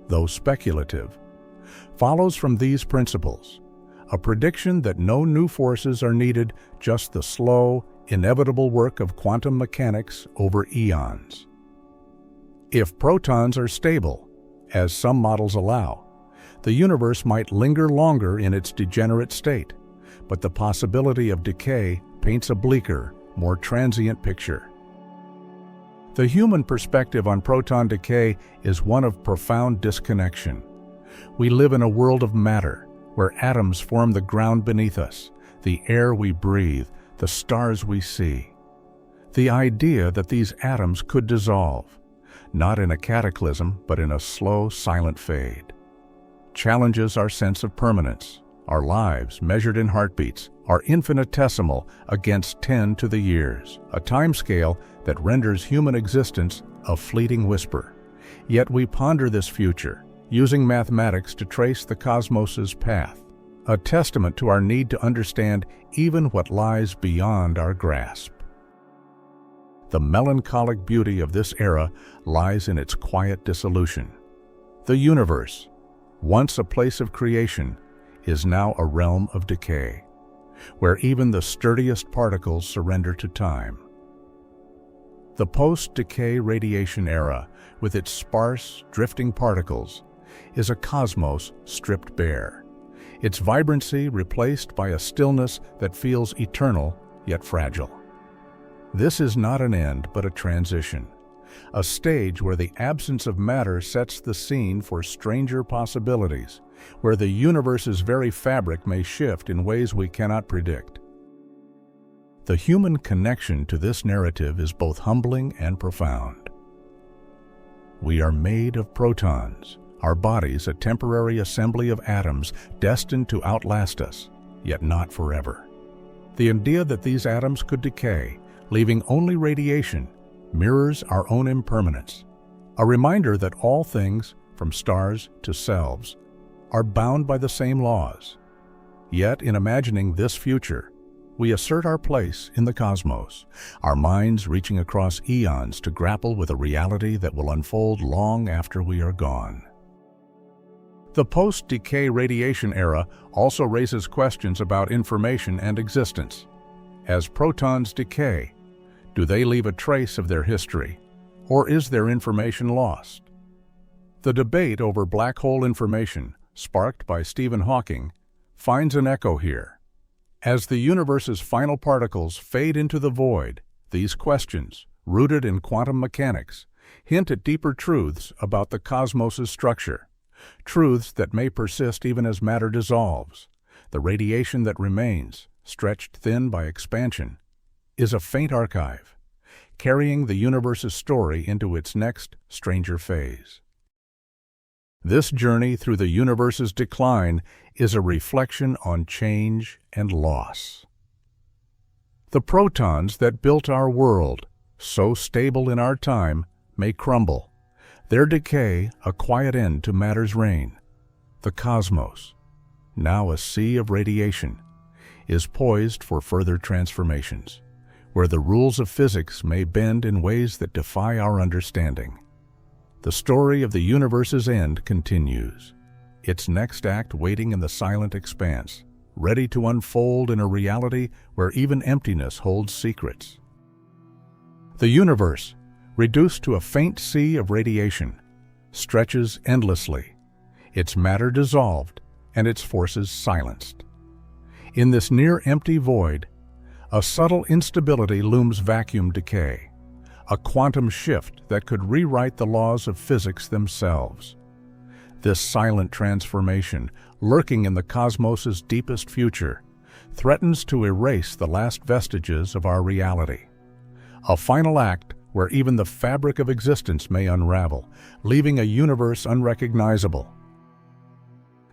though speculative, follows from these principles, a prediction that no new forces are needed, just the slow, inevitable work of quantum mechanics over eons. If protons are stable, as some models allow, the universe might linger longer in its degenerate state, but the possibility of decay paints a bleaker, more transient picture. The human perspective on proton decay is one of profound disconnection. We live in a world of matter, where atoms form the ground beneath us, the air we breathe, the stars we see. The idea that these atoms could dissolve, not in a cataclysm, but in a slow, silent fade, challenges our sense of permanence. Our lives, measured in heartbeats, are infinitesimal against 10 to the years, a timescale that renders human existence a fleeting whisper. Yet we ponder this future, using mathematics to trace the cosmos's path, a testament to our need to understand even what lies beyond our grasp. The melancholic beauty of this era lies in its quiet dissolution. The universe, once a place of creation, is now a realm of decay. where even the sturdiest particles surrender to time. The post-decay radiation era, with its sparse, drifting particles, is a cosmos stripped bare, its vibrancy replaced by a stillness that feels eternal yet fragile. This is not an end, but a transition, a stage where the absence of matter sets the scene for stranger possibilities, where the universe's very fabric may shift in ways we cannot predict. The human connection to this narrative is both humbling and profound. We are made of protons, our bodies a temporary assembly of atoms destined to outlast us, yet not forever. The idea that these atoms could decay, leaving only radiation, mirrors our own impermanence, a reminder that all things, from stars to selves, are bound by the same laws. Yet, in imagining this future, we assert our place in the cosmos, our minds reaching across eons to grapple with a reality that will unfold long after we are gone. The post-decay radiation era also raises questions about information and existence. As protons decay, do they leave a trace of their history, or is their information lost? The debate over black hole information, sparked by Stephen Hawking, finds an echo here. As the universe's final particles fade into the void, these questions, rooted in quantum mechanics, hint at deeper truths about the cosmos's structure, truths that may persist even as matter dissolves. The radiation that remains, stretched thin by expansion, is a faint archive, carrying the universe's story into its next, stranger phase. This journey through the universe's decline is a reflection on change and loss. The protons that built our world, so stable in our time, may crumble, their decay a quiet end to matter's reign. The cosmos, now a sea of radiation, is poised for further transformations, where the rules of physics may bend in ways that defy our understanding. The story of the universe's end continues, its next act waiting in the silent expanse, ready to unfold in a reality where even emptiness holds secrets. The universe, reduced to a faint sea of radiation, stretches endlessly, its matter dissolved and its forces silenced. In this near-empty void, a subtle instability looms: vacuum decay, a quantum shift that could rewrite the laws of physics themselves. This silent transformation, lurking in the cosmos's deepest future, threatens to erase the last vestiges of our reality. A final act where even the fabric of existence may unravel, leaving a universe unrecognizable.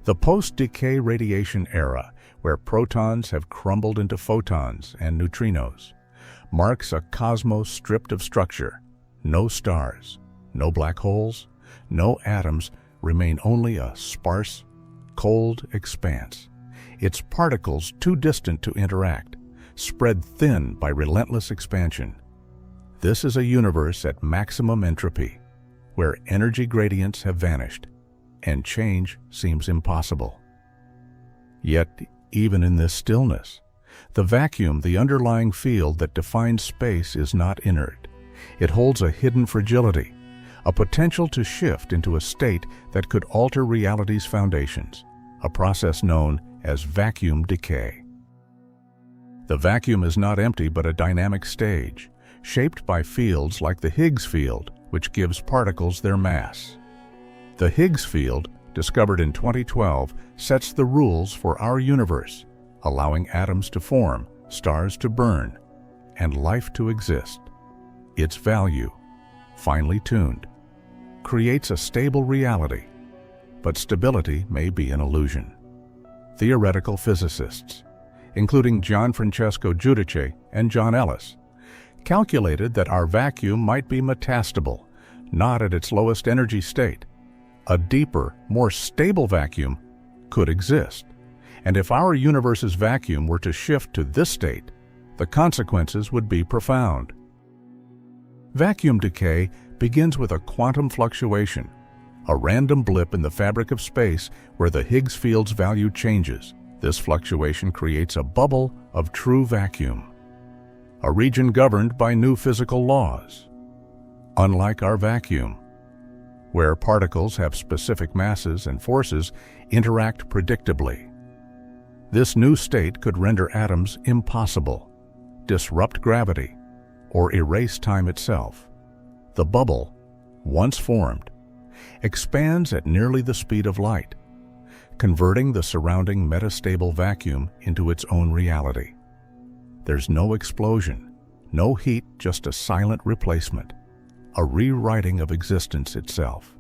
The post-decay radiation era, where protons have crumbled into photons and neutrinos, marks a cosmos stripped of structure. No stars, no black holes, no atoms, remain only a sparse, cold expanse, its particles too distant to interact, spread thin by relentless expansion. This is a universe at maximum entropy, where energy gradients have vanished, and change seems impossible. Yet, even in this stillness, the vacuum, the underlying field that defines space, is not inert. It holds a hidden fragility, a potential to shift into a state that could alter reality's foundations, a process known as vacuum decay. The vacuum is not empty but a dynamic stage, shaped by fields like the Higgs field, which gives particles their mass. The Higgs field, discovered in 2012, sets the rules for our universe, allowing atoms to form, stars to burn, and life to exist. Its value, finely tuned, creates a stable reality, but stability may be an illusion. Theoretical physicists, including Gianfrancesco Giudice and John Ellis, calculated that our vacuum might be metastable, not at its lowest energy state. A deeper, more stable vacuum could exist. And if our universe's vacuum were to shift to this state, the consequences would be profound. Vacuum decay begins with a quantum fluctuation, a random blip in the fabric of space where the Higgs field's value changes, This fluctuation creates a bubble of true vacuum, a region governed by new physical laws. Unlike our vacuum, where particles have specific masses and forces interact predictably, this new state could render atoms impossible, disrupt gravity, or erase time itself. The bubble, once formed, expands at nearly the speed of light, converting the surrounding metastable vacuum into its own reality. There's no explosion, no heat, just a silent replacement, a rewriting of existence itself.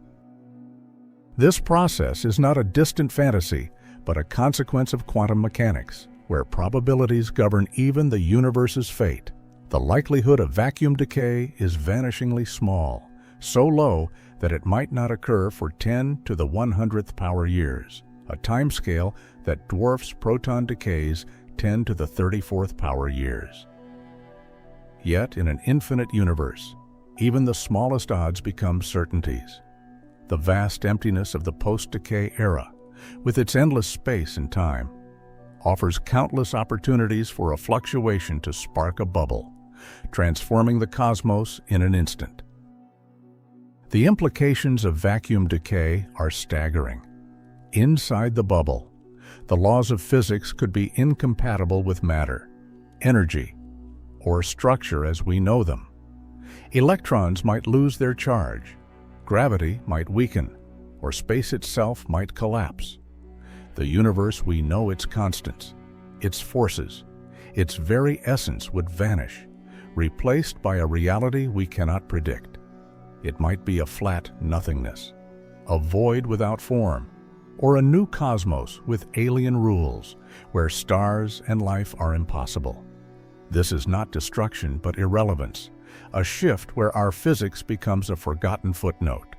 This process is not a distant fantasy, but a consequence of quantum mechanics, where probabilities govern even the universe's fate. The likelihood of vacuum decay is vanishingly small, so low that it might not occur for 10 to the 100th power years, a timescale that dwarfs proton decays 10 to the 34th power years. Yet, in an infinite universe, even the smallest odds become certainties. The vast emptiness of the post-decay era, with its endless space and time, offers countless opportunities for a fluctuation to spark a bubble, transforming the cosmos in an instant. The implications of vacuum decay are staggering. Inside the bubble, the laws of physics could be incompatible with matter, energy, or structure as we know them. Electrons might lose their charge, gravity might weaken, or space itself might collapse. The universe we know its constants, its forces, its very essence would vanish, replaced by a reality we cannot predict. It might be a flat nothingness, a void without form, or a new cosmos with alien rules, where stars and life are impossible. This is not destruction but irrelevance, a shift where our physics becomes a forgotten footnote.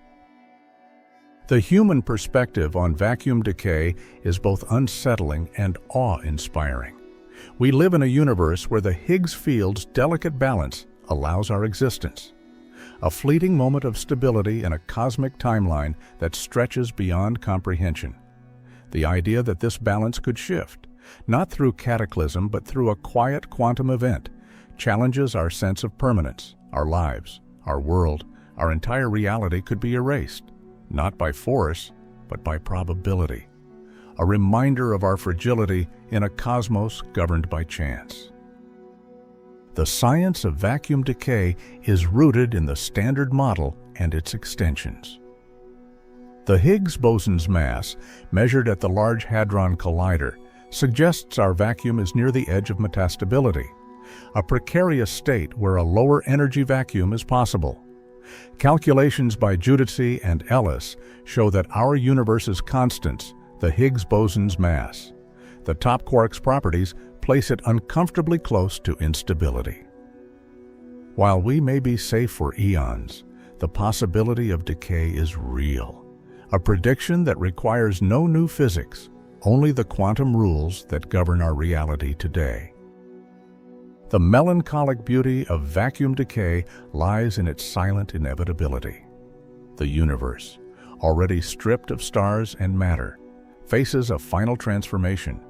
The human perspective on vacuum decay is both unsettling and awe-inspiring. We live in a universe where the Higgs field's delicate balance allows our existence, a fleeting moment of stability in a cosmic timeline that stretches beyond comprehension. The idea that this balance could shift, not through cataclysm but through a quiet quantum event, challenges our sense of permanence. Our lives, our world, our entire reality could be erased, not by force, but by probability, a reminder of our fragility in a cosmos governed by chance. The science of vacuum decay is rooted in the Standard Model and its extensions. The Higgs boson's mass, measured at the Large Hadron Collider, suggests our vacuum is near the edge of metastability, a precarious state where a lower energy vacuum is possible. Calculations by Giudice and Ellis show that our universe's constants, the Higgs boson's mass, the top quark's properties, place it uncomfortably close to instability. While we may be safe for eons, the possibility of decay is real, a prediction that requires no new physics, only the quantum rules that govern our reality today. The melancholic beauty of vacuum decay lies in its silent inevitability. The universe, already stripped of stars and matter, faces a final transformation,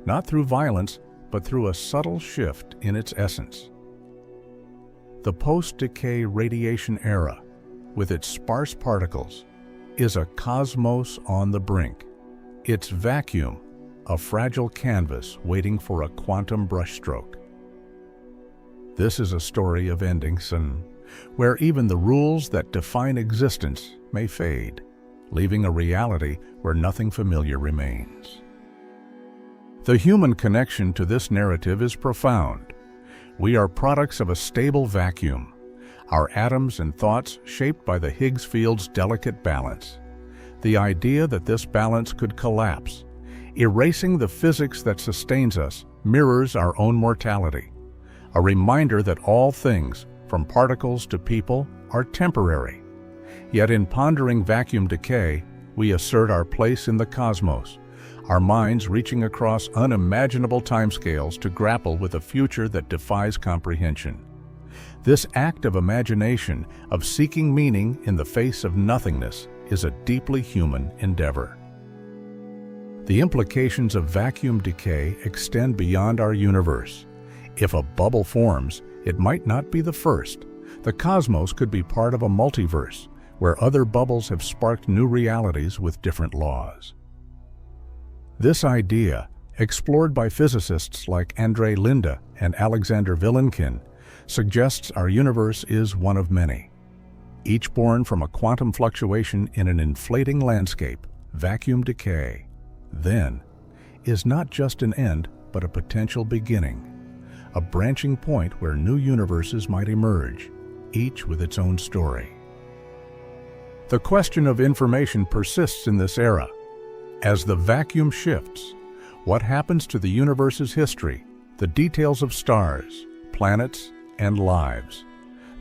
not through violence, but through a subtle shift in its essence. The post-decay radiation era, with its sparse particles, is a cosmos on the brink. Its vacuum, a fragile canvas waiting for a quantum brushstroke. This is a story of ending soon, where even the rules that define existence may fade, leaving a reality where nothing familiar remains. The human connection to this narrative is profound. We are products of a stable vacuum, our atoms and thoughts shaped by the Higgs field's delicate balance. The idea that this balance could collapse, erasing the physics that sustains us, mirrors our own mortality. A reminder that all things, from particles to people, are temporary. Yet in pondering vacuum decay, we assert our place in the cosmos, our minds reaching across unimaginable timescales to grapple with a future that defies comprehension. This act of imagination, of seeking meaning in the face of nothingness, is a deeply human endeavor. The implications of vacuum decay extend beyond our universe. If a bubble forms, it might not be the first. The cosmos could be part of a multiverse, where other bubbles have sparked new realities with different laws. This idea, explored by physicists like Andrei Linde and Alexander Vilenkin, suggests our universe is one of many, each born from a quantum fluctuation in an inflating landscape. Vacuum decay, then, is not just an end, but a potential beginning, a branching point where new universes might emerge, each with its own story. The question of information persists in this era. As the vacuum shifts, what happens to the universe's history, the details of stars, planets, and lives,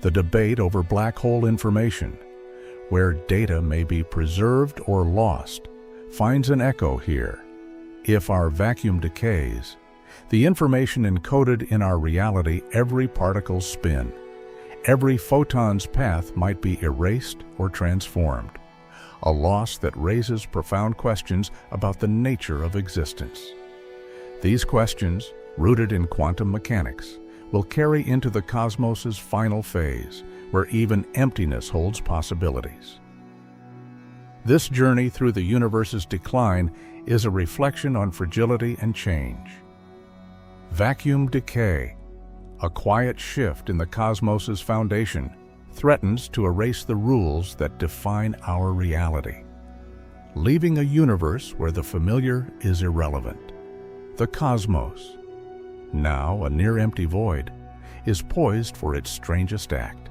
the debate over black hole information, where data may be preserved or lost, finds an echo here. If our vacuum decays, the information encoded in our reality, every particle's spin, every photon's path might be erased or transformed, a loss that raises profound questions about the nature of existence. These questions, rooted in quantum mechanics, will carry into the cosmos's final phase, where even emptiness holds possibilities. This journey through the universe's decline is a reflection on fragility and change. Vacuum decay, a quiet shift in the cosmos's foundation, threatens to erase the rules that define our reality, leaving a universe where the familiar is irrelevant. The cosmos, now a near-empty void, is poised for its strangest act,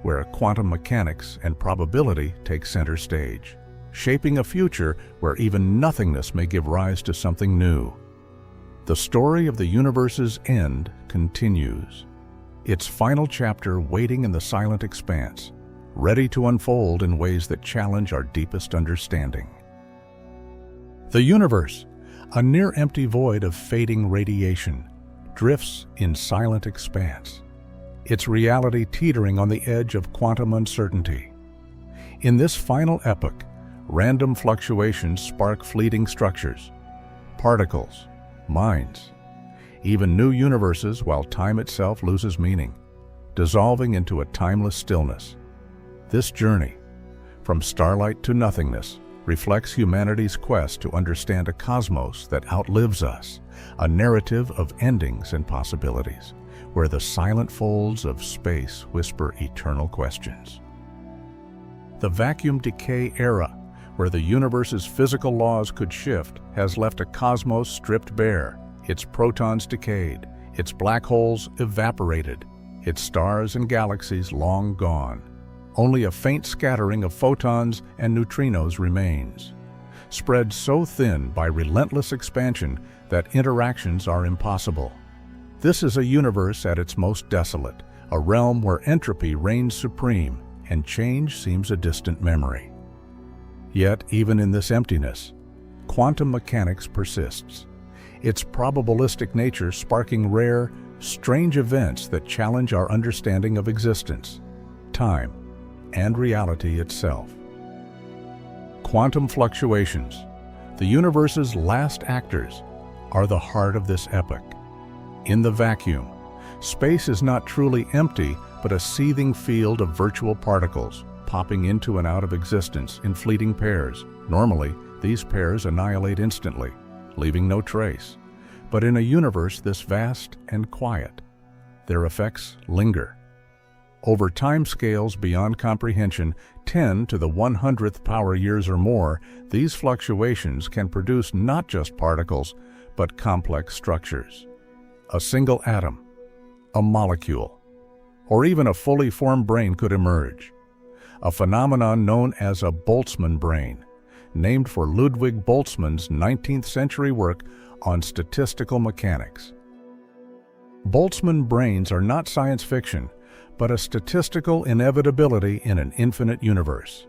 where quantum mechanics and probability take center stage, shaping a future where even nothingness may give rise to something new. The story of the universe's end continues, its final chapter waiting in the silent expanse, ready to unfold in ways that challenge our deepest understanding. The universe, a near-empty void of fading radiation, drifts in silent expanse, its reality teetering on the edge of quantum uncertainty. In this final epoch, random fluctuations spark fleeting structures, particles, minds, even new universes, while time itself loses meaning, dissolving into a timeless stillness. This journey, from starlight to nothingness, reflects humanity's quest to understand a cosmos that outlives us, a narrative of endings and possibilities, where the silent folds of space whisper eternal questions. The vacuum decay era, where the universe's physical laws could shift, has left a cosmos stripped bare, its protons decayed, its black holes evaporated, its stars and galaxies long gone. Only a faint scattering of photons and neutrinos remains, spread so thin by relentless expansion that interactions are impossible. This is a universe at its most desolate, a realm where entropy reigns supreme and change seems a distant memory. Yet, even in this emptiness, quantum mechanics persists, its probabilistic nature sparking rare, strange events that challenge our understanding of existence, time, and reality itself. Quantum fluctuations, the universe's last actors, are the heart of this epoch. In the vacuum, space is not truly empty, but a seething field of virtual particles, popping into and out of existence in fleeting pairs. Normally, these pairs annihilate instantly, leaving no trace. But in a universe this vast and quiet, their effects linger. Over timescales beyond comprehension, 10 to the 100th power years or more, these fluctuations can produce not just particles, but complex structures. A single atom, a molecule, or even a fully formed brain could emerge. A phenomenon known as a Boltzmann brain, named for Ludwig Boltzmann's 19th century work on statistical mechanics. Boltzmann brains are not science fiction, but a statistical inevitability in an infinite universe.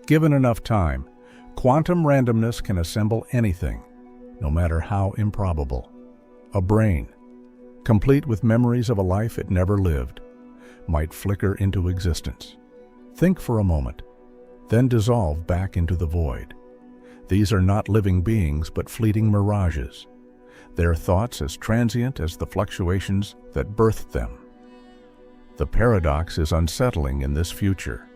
Given enough time, quantum randomness can assemble anything, no matter how improbable. A brain, complete with memories of a life it never lived, might flicker into existence. Think for a moment, then dissolve back into the void. These are not living beings but fleeting mirages, their thoughts as transient as the fluctuations that birthed them. The paradox is unsettling in this future.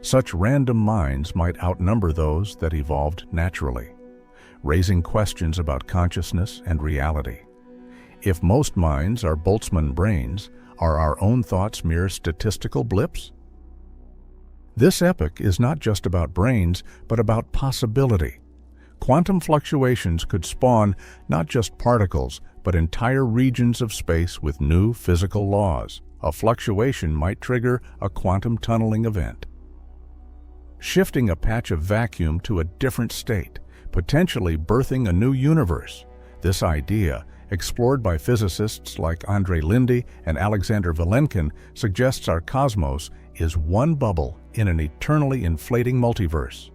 Such random minds might outnumber those that evolved naturally, raising questions about consciousness and reality. If most minds are Boltzmann brains, are our own thoughts mere statistical blips? This epoch is not just about brains, but about possibility. Quantum fluctuations could spawn not just particles, but entire regions of space with new physical laws. A fluctuation might trigger a quantum tunneling event, shifting a patch of vacuum to a different state, potentially birthing a new universe. This idea, explored by physicists like Andrei Linde and Alexander Vilenkin, suggests our cosmos is one bubble in an eternally inflating multiverse,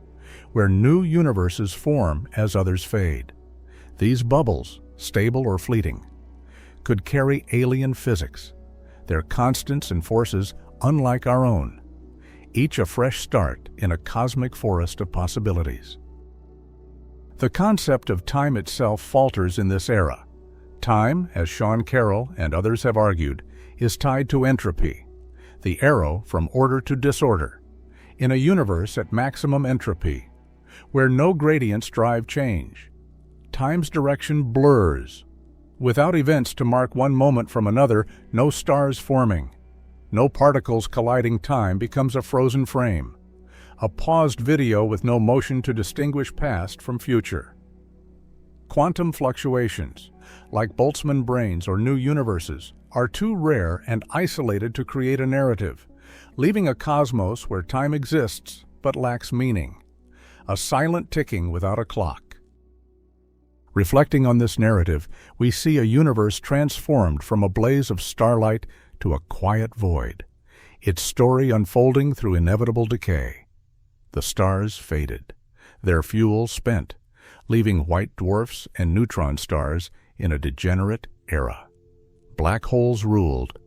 where new universes form as others fade. These bubbles, stable or fleeting, could carry alien physics, their constants and forces unlike our own, each a fresh start in a cosmic forest of possibilities. The concept of time itself falters in this era. Time, as Sean Carroll and others have argued, is tied to entropy, the arrow from order to disorder, in a universe at maximum entropy, where no gradients drive change. Time's direction blurs. Without events to mark one moment from another, no stars forming, no particles colliding, time becomes a frozen frame, a paused video with no motion to distinguish past from future. Quantum fluctuations, like Boltzmann brains or new universes, are too rare and isolated to create a narrative, leaving a cosmos where time exists but lacks meaning, a silent ticking without a clock. Reflecting on this narrative, we see a universe transformed from a blaze of starlight to a quiet void, its story unfolding through inevitable decay. The stars faded, their fuel spent, leaving white dwarfs and neutron stars in a degenerate era. Black holes ruled,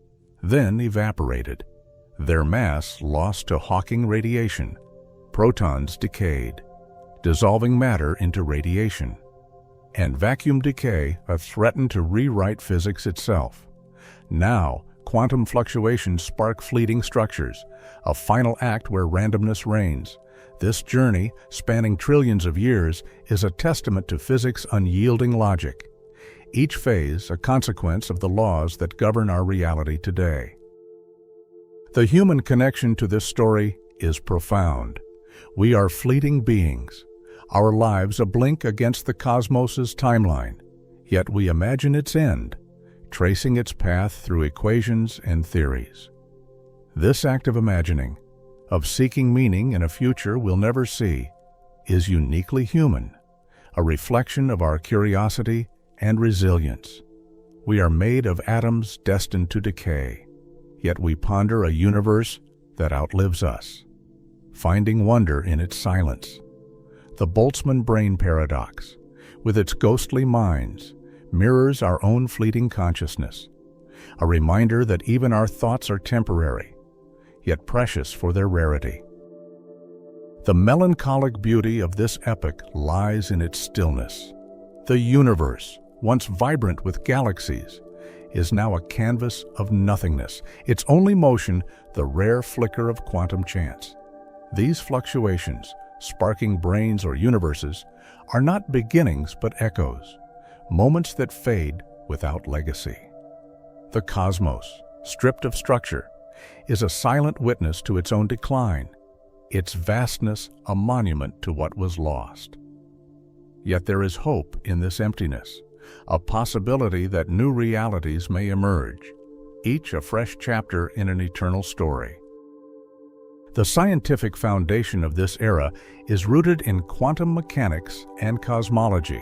then evaporated, their mass lost to Hawking radiation. Protons decayed, dissolving matter into radiation, and vacuum decay threatened to rewrite physics itself. Now, quantum fluctuations spark fleeting structures, a final act where randomness reigns. This journey, spanning trillions of years, is a testament to physics' unyielding logic, each phase a consequence of the laws that govern our reality today. The human connection to this story is profound. We are fleeting beings, our lives a blink against the cosmos's timeline, yet we imagine its end, tracing its path through equations and theories. This act of imagining, of seeking meaning in a future we'll never see, is uniquely human, a reflection of our curiosity and resilience. We are made of atoms destined to decay, yet we ponder a universe that outlives us, finding wonder in its silence. The Boltzmann brain paradox, with its ghostly minds, mirrors our own fleeting consciousness, a reminder that even our thoughts are temporary, yet precious for their rarity. The melancholic beauty of this epoch lies in its stillness. The universe, once vibrant with galaxies, is now a canvas of nothingness, its only motion the rare flicker of quantum chance. These fluctuations, sparking brains or universes, are not beginnings but echoes, moments that fade without legacy. The cosmos, stripped of structure, is a silent witness to its own decline, its vastness a monument to what was lost. Yet there is hope in this emptiness, a possibility that new realities may emerge, each a fresh chapter in an eternal story. The scientific foundation of this era is rooted in quantum mechanics and cosmology.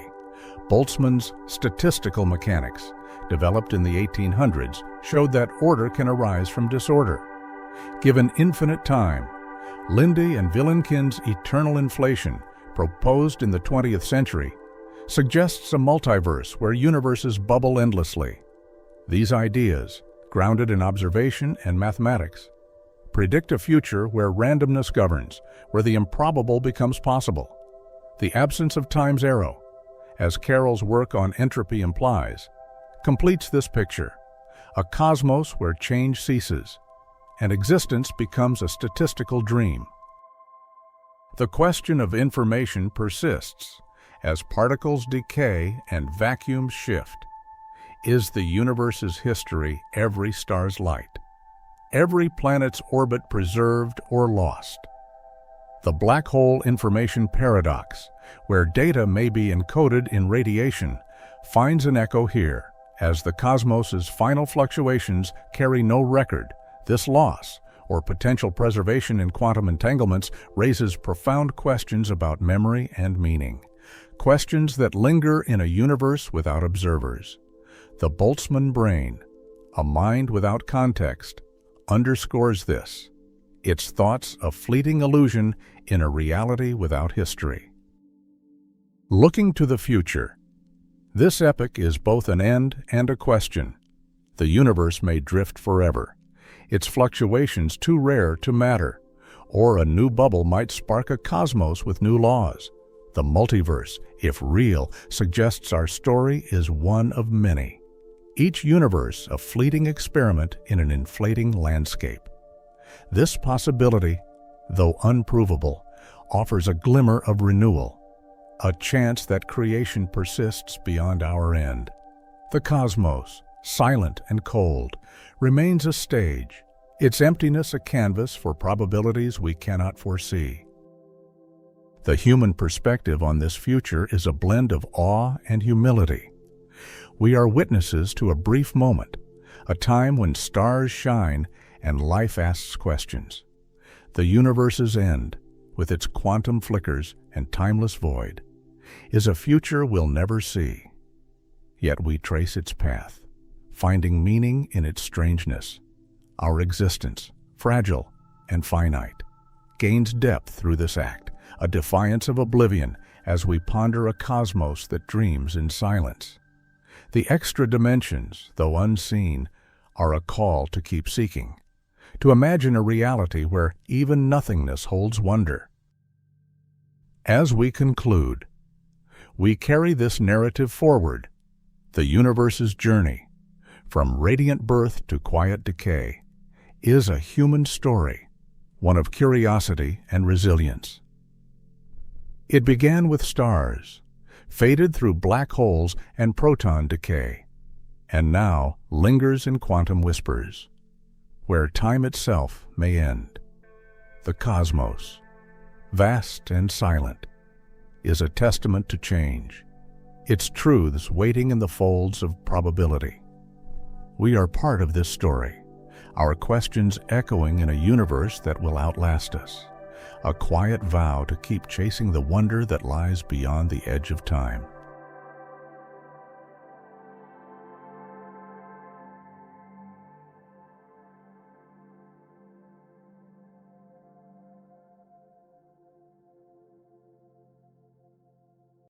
Boltzmann's statistical mechanics, developed in the 1800s, showed that order can arise from disorder. Given infinite time, Linde and Vilenkin's eternal inflation, proposed in the 20th century, suggests a multiverse where universes bubble endlessly. These ideas, grounded in observation and mathematics, predict a future where randomness governs, where the improbable becomes possible. The absence of time's arrow, as Carroll's work on entropy implies, completes this picture, a cosmos where change ceases, and existence becomes a statistical dream. The question of information persists as particles decay and vacuums shift. Is the universe's history every star's light, every planet's orbit preserved or lost? The black hole information paradox, where data may be encoded in radiation, finds an echo here. As the cosmos's final fluctuations carry no record, this loss, or potential preservation in quantum entanglements, raises profound questions about memory and meaning. Questions that linger in a universe without observers. The Boltzmann brain, a mind without context, underscores this, its thoughts a fleeting illusion in a reality without history. Looking to the future, this epoch is both an end and a question. The universe may drift forever, its fluctuations too rare to matter, or a new bubble might spark a cosmos with new laws. The multiverse, if real, suggests our story is one of many. Each universe a fleeting experiment in an inflating landscape. This possibility, though unprovable, offers a glimmer of renewal, a chance that creation persists beyond our end. The cosmos, silent and cold, remains a stage, its emptiness a canvas for probabilities we cannot foresee. The human perspective on this future is a blend of awe and humility. We are witnesses to a brief moment, a time when stars shine and life asks questions. The universe's end, with its quantum flickers and timeless void, is a future we'll never see. Yet we trace its path, finding meaning in its strangeness. Our existence, fragile and finite, gains depth through this act, a defiance of oblivion as we ponder a cosmos that dreams in silence. The extra dimensions, though unseen, are a call to keep seeking, to imagine a reality where even nothingness holds wonder. As we conclude, we carry this narrative forward, the universe's journey, from radiant birth to quiet decay, is a human story, one of curiosity and resilience. It began with stars, faded through black holes and proton decay, and now lingers in quantum whispers, where time itself may end. The cosmos, vast and silent, is a testament to change, its truths waiting in the folds of probability. We are part of this story, our questions echoing in a universe that will outlast us, a quiet vow to keep chasing the wonder that lies beyond the edge of time.